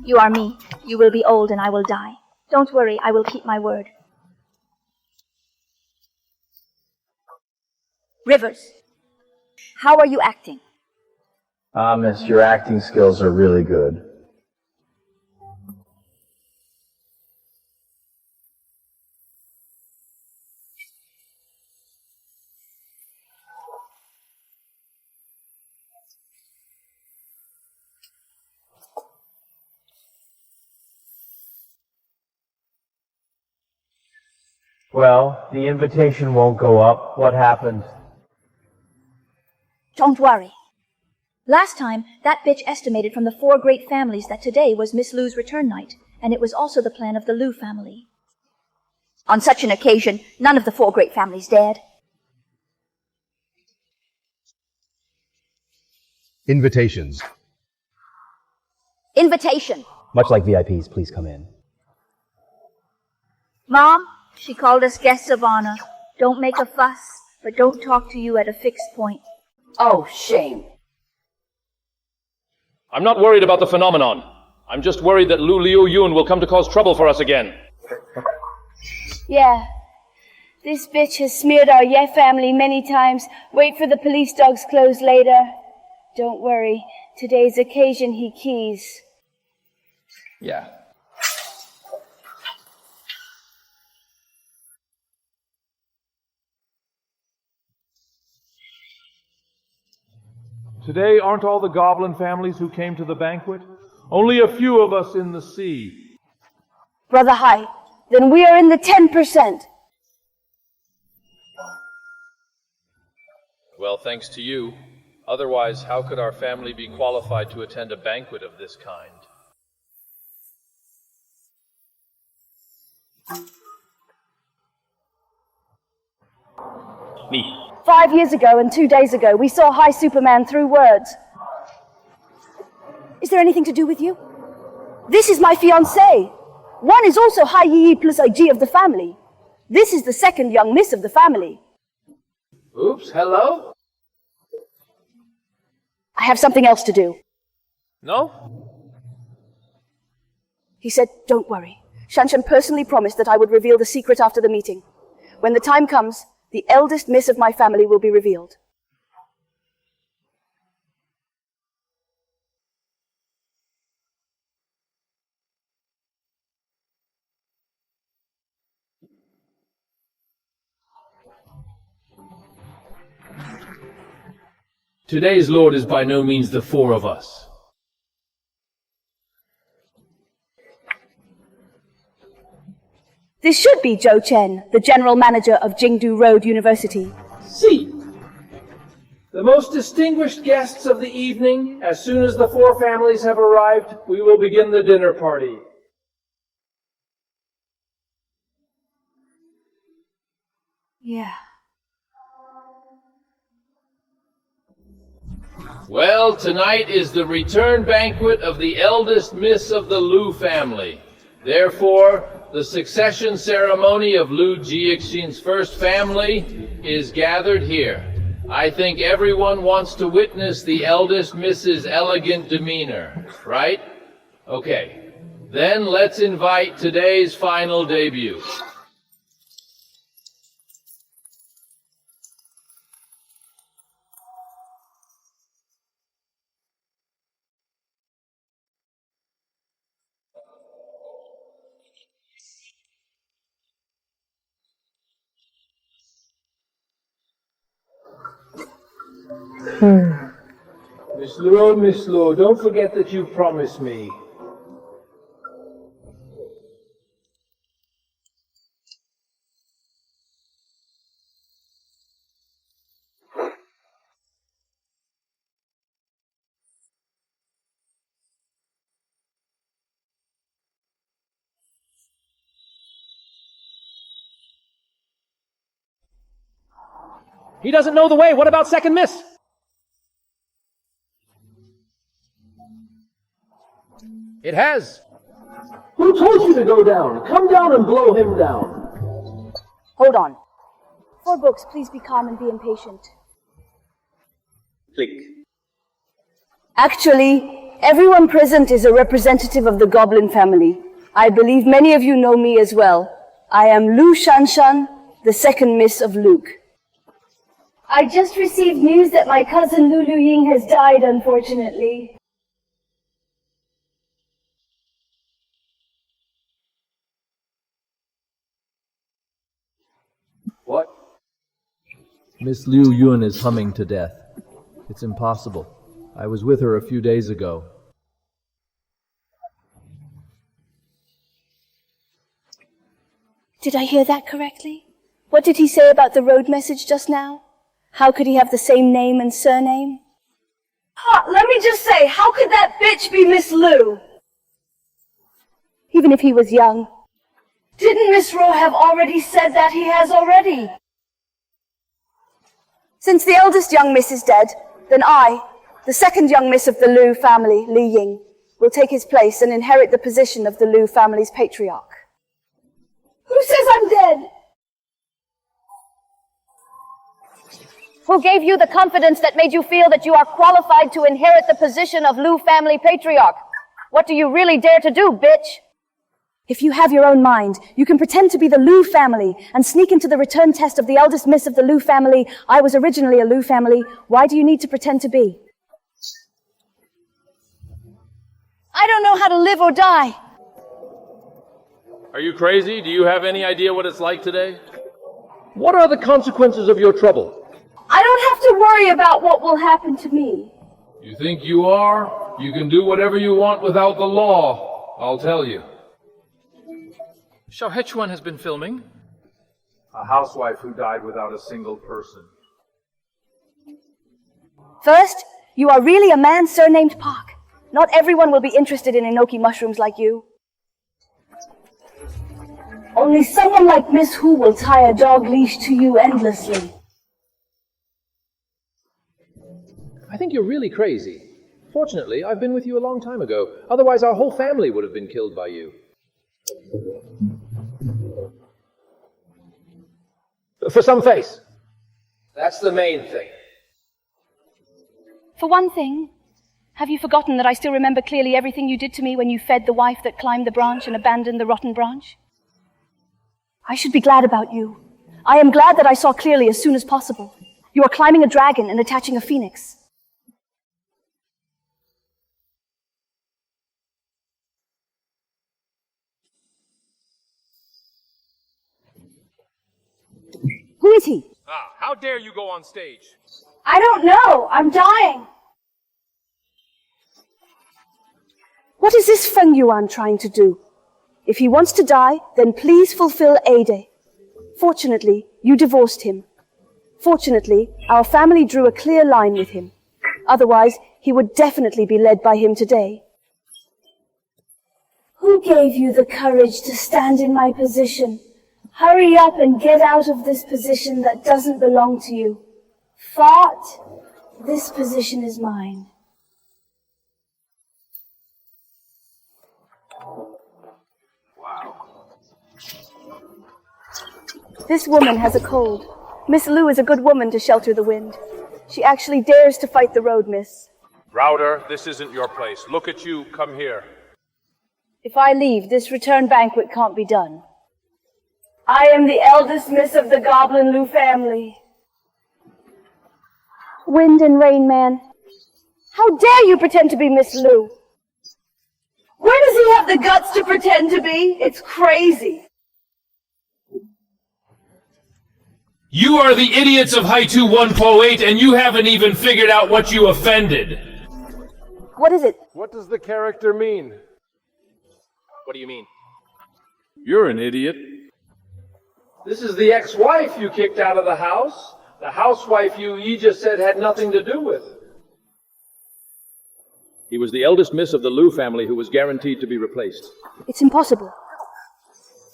You are me. You will be old and I will die. Don't worry, I will keep my word. Rivers, how are you acting? Miss, your acting skills are really good. Well, the invitation won't go up. What happened? Don't worry. Last time, that bitch estimated from the 4 great families that today was Miss Lu's return night, and it was also the plan of the Lu family. On such an occasion, none of the 4 great families dared. Invitations. Invitation. Much like VIPs, please come in. Mom, she called us guests of honor. Don't make a fuss, but don't talk to you at a fixed point. Oh, shame. I'm not worried about the phenomenon. I'm just worried that Lu Liu Yun will come to cause trouble for us again. Yeah. This bitch has smeared our Ye family many times. Wait for the police dogs close later. Don't worry. Today's occasion he keys. Yeah. Today aren't all the goblin families who came to the banquet? Only a few of us in the sea. Brother Hai, then we are in the 10%. Well, thanks to you. Otherwise, how could our family be qualified to attend a banquet of this kind? Me. 5 years ago and 2 days ago, we saw High Superman through words. Is there anything to do with you? This is my fiancé. One is also High Yi plus IG of the family. This is the second young miss of the family. Oops, hello? I have something else to do. No? He said, don't worry. Shanshan personally promised that I would reveal the secret after the meeting. When the time comes, the eldest miss of my family will be revealed. Today's Lord is by no means the four of us. This should be Zhou Chen, the general manager of Jingdu Road University. See, the most distinguished guests of the evening, as soon as the four families have arrived, we will begin the dinner party. Yeah. Well, tonight is the return banquet of the eldest miss of the Lu family. Therefore, the succession ceremony of Lu Jiexin's first family is gathered here. I think everyone wants to witness the eldest miss's elegant demeanor, right? Okay, then let's invite today's final debut. Miss Lu, don't forget that you promised me. He doesn't know the way. What about second miss? It has. Who told you to go down? Come down and blow him down. Hold on. 4 books, please be calm and be impatient. Click. Actually, everyone present is a representative of the Goblin family. I believe many of you know me as well. I am Lu Shanshan, the second miss of Luke. I just received news that my cousin Lu Ying has died, unfortunately. What? Miss Liu Yun is humming to death. It's impossible. I was with her a few days ago. Did I hear that correctly? What did he say about the road message just now? How could he have the same name and surname? Let me just say, how could that bitch be Miss Liu? Even if he was young. Didn't Miss Ro have already said that he has already? Since the eldest young miss is dead, then I, the second young miss of the Liu family, Li Ying, will take his place and inherit the position of the Liu family's patriarch. Who says I'm dead? Who gave you the confidence that made you feel that you are qualified to inherit the position of Liu family patriarch? What do you really dare to do, bitch? If you have your own mind, you can pretend to be the Liu family and sneak into the return test of the eldest miss of the Liu family. I was originally a Liu family. Why do you need to pretend to be? I don't know how to live or die. Are you crazy? Do you have any idea what it's like today? What are the consequences of your trouble? I don't have to worry about what will happen to me. You think you are? You can do whatever you want without the law. I'll tell you. Xiao Hechuan has been filming. A housewife who died without a single person. First, you are really a man surnamed Park. Not everyone will be interested in enoki mushrooms like you. Only someone like Miss Hu will tie a dog leash to you endlessly. I think you're really crazy. Fortunately, I've been with you a long time ago. Otherwise, our whole family would have been killed by you. For some face. That's the main thing. For one thing, have you forgotten that I still remember clearly everything you did to me when you fed the wife that climbed the branch and abandoned the rotten branch? I should be glad about you. I am glad that I saw clearly as soon as possible. You are climbing a dragon and attaching a phoenix. Who is he? Ah, how dare you go on stage? I don't know. I'm dying. What is this Feng Yuan trying to do? If he wants to die, then please fulfill Ade. Fortunately, you divorced him. Fortunately, our family drew a clear line with him. Otherwise, he would definitely be led by him today. Who gave you the courage to stand in my position? Hurry up and get out of this position that doesn't belong to you. Fart, this position is mine. This woman has a cold. Miss Lu is a good woman to shelter the wind. She actually dares to fight the road, miss. Router, this isn't your place. Look at you. Come here. If I leave, this return banquet can't be done. I am the eldest miss of the Goblin Lu family. Wind and Rain Man. How dare you pretend to be Miss Lu? Where does he have the guts to pretend to be? It's crazy. You are the idiots of Haitu 148, and you haven't even figured out what you offended. What is it? What does the character mean? What do you mean? You're an idiot. This is the ex-wife you kicked out of the house. The housewife you just said had nothing to do with. He was the eldest miss of the Lu family who was guaranteed to be replaced. It's impossible.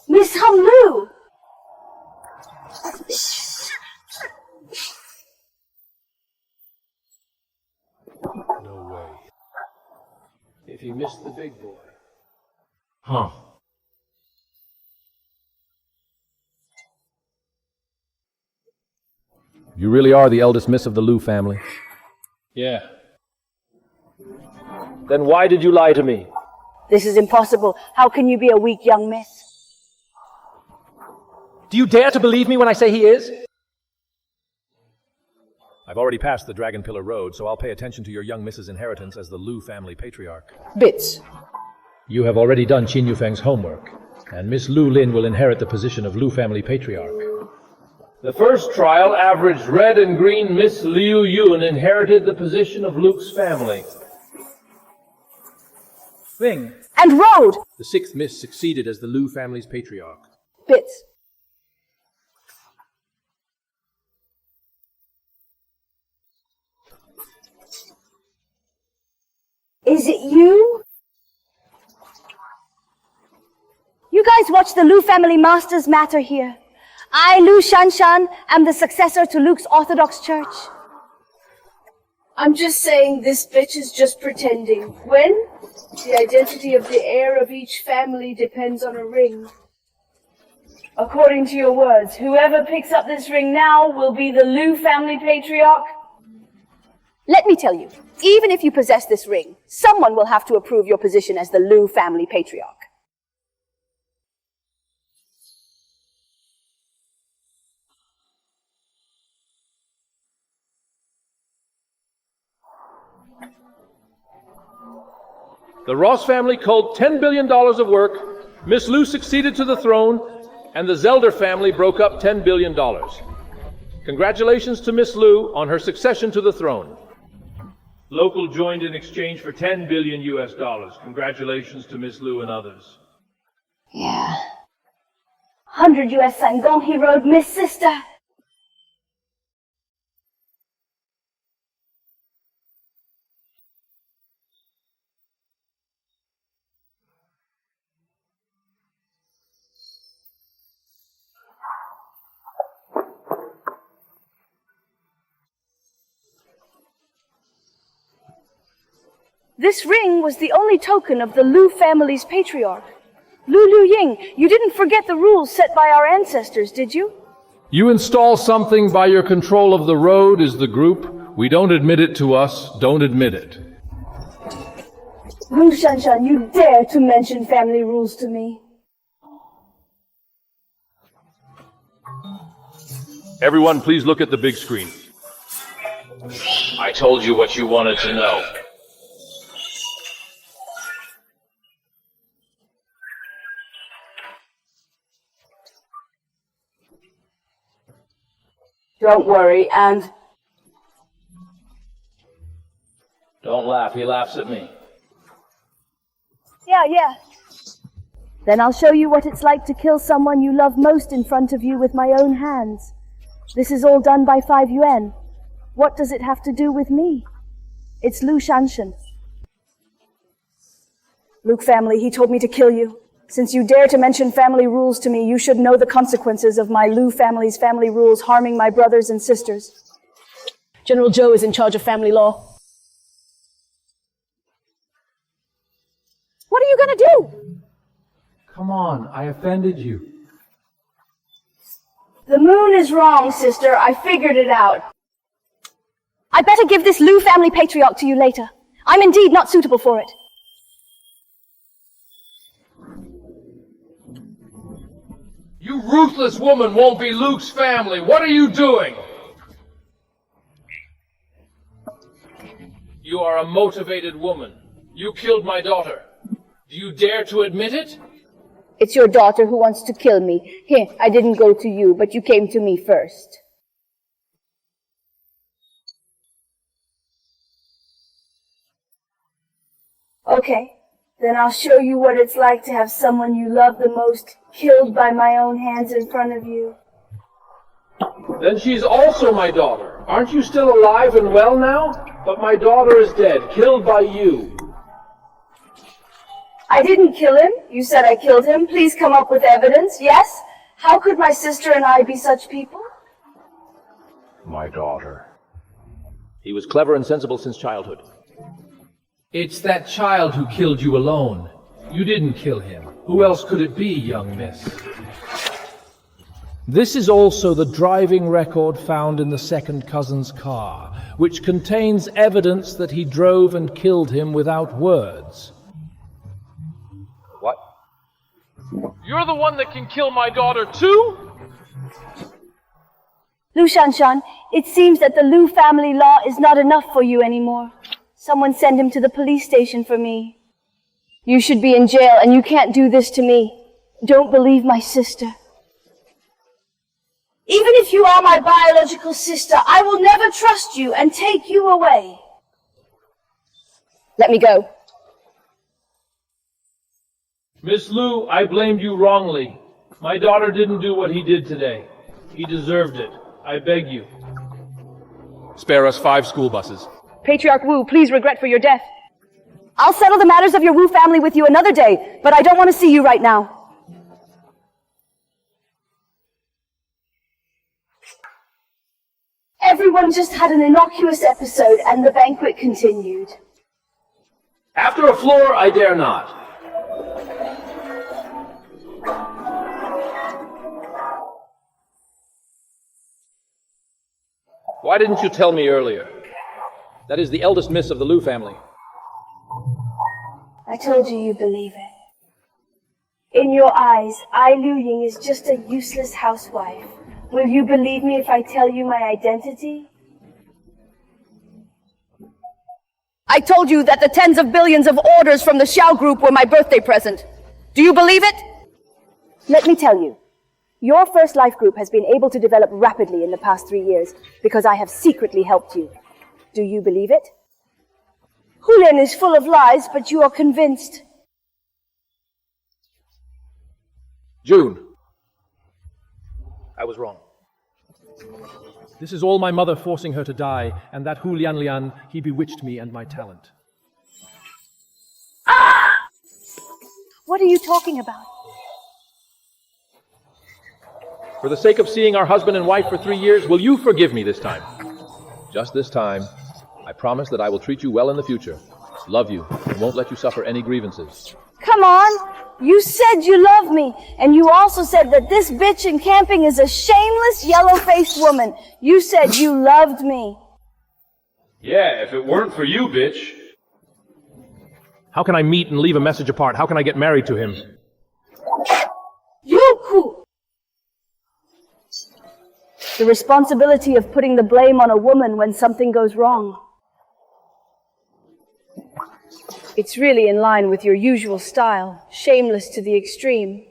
Miss Hum Lu! No way. If he missed the big boy. Huh. You really are the eldest miss of the Lu family? Yeah. Then why did you lie to me? This is impossible. How can you be a weak young miss? Do you dare to believe me when I say he is? I've already passed the Dragon Pillar Road, so I'll pay attention to your young miss's inheritance as the Lu family patriarch. Bits. You have already done Qin Yufeng's homework, and Miss Lu Lin will inherit the position of Lu family patriarch. The first trial averaged red and green Miss Liu Yun inherited the position of Luke's family. Thing. And Road! The sixth miss succeeded as the Lu family's patriarch. Bits. Is it you? You guys watch the Lu family masters matter here. I, Lu Shanshan, am the successor to Luke's Orthodox Church. I'm just saying this bitch is just pretending. When? The identity of the heir of each family depends on a ring. According to your words, whoever picks up this ring now will be the Lu family patriarch? Let me tell you, even if you possess this ring, someone will have to approve your position as the Lu family patriarch. The Ross family culled $10 billion of work, Miss Lu succeeded to the throne, and the Zelder family broke up $10 billion. Congratulations to Miss Lu on her succession to the throne. Local joined in exchange for $10 billion US. Congratulations to Miss Lu and others. Yeah. 100 US Sangong he rode Miss Sister. This ring was the only token of the Lu family's patriarch. Lu Ying, you didn't forget the rules set by our ancestors, did you? You install something by your control of the road is the group. We don't admit it to us, don't admit it. Lu Shanshan, you dare to mention family rules to me. Everyone, please look at the big screen. I told you what you wanted to know. Don't worry, and... Don't laugh, he laughs at me. Yeah. Then I'll show you what it's like to kill someone you love most in front of you with my own hands. This is all done by 5 yuan. What does it have to do with me? It's Lu Shanshan. Luke family, he told me to kill you. Since you dare to mention family rules to me, you should know the consequences of my Lu family's family rules harming my brothers and sisters. General Zhou is in charge of family law. What are you gonna do? Come on, I offended you. The moon is wrong, sister. I figured it out. I better give this Lu family patriarch to you later. I'm indeed not suitable for it. You ruthless woman won't be Luke's family. What are you doing? You are a motivated woman. You killed my daughter. Do you dare to admit it? It's your daughter who wants to kill me. Here, I didn't go to you, but you came to me first. Okay, then I'll show you what it's like to have someone you love the most killed by my own hands in front of you. Then she's also my daughter. Aren't you still alive and well now? But my daughter is dead, killed by you. I didn't kill him. You said I killed him. Please come up with evidence. Yes? How could my sister and I be such people? My daughter. He was clever and sensible since childhood. It's that child who killed you alone. You didn't kill him. Who else could it be, young miss? This is also the driving record found in the second cousin's car, which contains evidence that he drove and killed him without words. What? You're the one that can kill my daughter too? Lu Shanshan, it seems that the Lu family law is not enough for you anymore. Someone send him to the police station for me. You should be in jail, and you can't do this to me. Don't believe my sister. Even if you are my biological sister, I will never trust you and take you away. Let me go. Miss Lu, I blamed you wrongly. My daughter didn't do what he did today. He deserved it. I beg you. Spare us 5 school buses. Patriarch Wu, please regret for your death. I'll settle the matters of your Wu family with you another day, but I don't want to see you right now. Everyone just had an innocuous episode and the banquet continued. After a floor, I dare not. Why didn't you tell me earlier? That is the eldest miss of the Lu family. I told you believe it. In your eyes, I, Liu Ying, is just a useless housewife. Will you believe me if I tell you my identity? I told you that the tens of billions of orders from the Xiao Group were my birthday present. Do you believe it? Let me tell you. Your First Life group has been able to develop rapidly in the past 3 years because I have secretly helped you. Do you believe it? Hulian is full of lies, but you are convinced. June. I was wrong. This is all my mother forcing her to die, and that Hu Lian, he bewitched me and my talent. Ah! What are you talking about? For the sake of seeing our husband and wife for 3 years, will you forgive me this time? Just this time. I promise that I will treat you well in the future. love you, and won't let you suffer any grievances. Come on! You said you love me, and you also said that this bitch in camping is a shameless, yellow-faced woman. You said you loved me. Yeah, if it weren't for you, bitch. How can I meet and leave a message apart? How can I get married to him? Yoku! The responsibility of putting the blame on a woman when something goes wrong. It's really in line with your usual style, shameless to the extreme.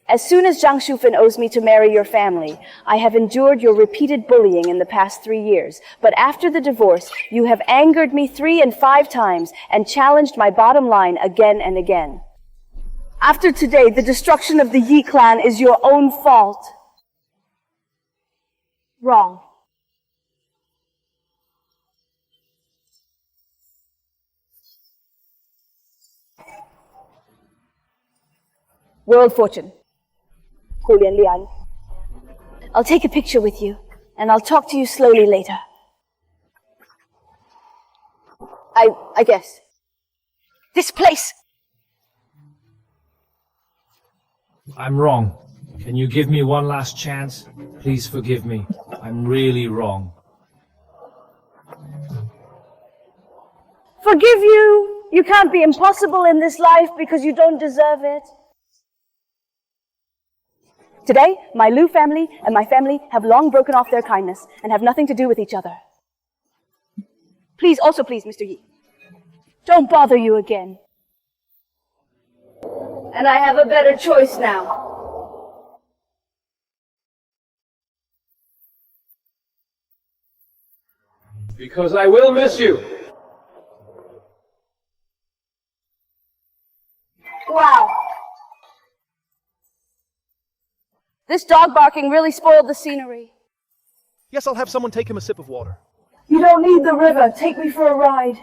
As soon as Zhang Shufan owes me to marry your family, I have endured your repeated bullying in the past 3 years. But after the divorce, you have angered me 3 and 5 times and challenged my bottom line again and again. After today, the destruction of the Yi clan is your own fault. Wrong. World fortune. Hulian Lian. I'll take a picture with you, and I'll talk to you slowly later. I guess. This place! I'm wrong. Can you give me one last chance? Please forgive me. I'm really wrong. Forgive you! You can't be impossible in this life because you don't deserve it. Today, my Liu family and my family have long broken off their kindness and have nothing to do with each other. Please, also please, Mr. Yi. Don't bother you again. And I have a better choice now. Because I will miss you. Wow. This dog barking really spoiled the scenery. Yes, I'll have someone take him a sip of water. You don't need the river. Take me for a ride.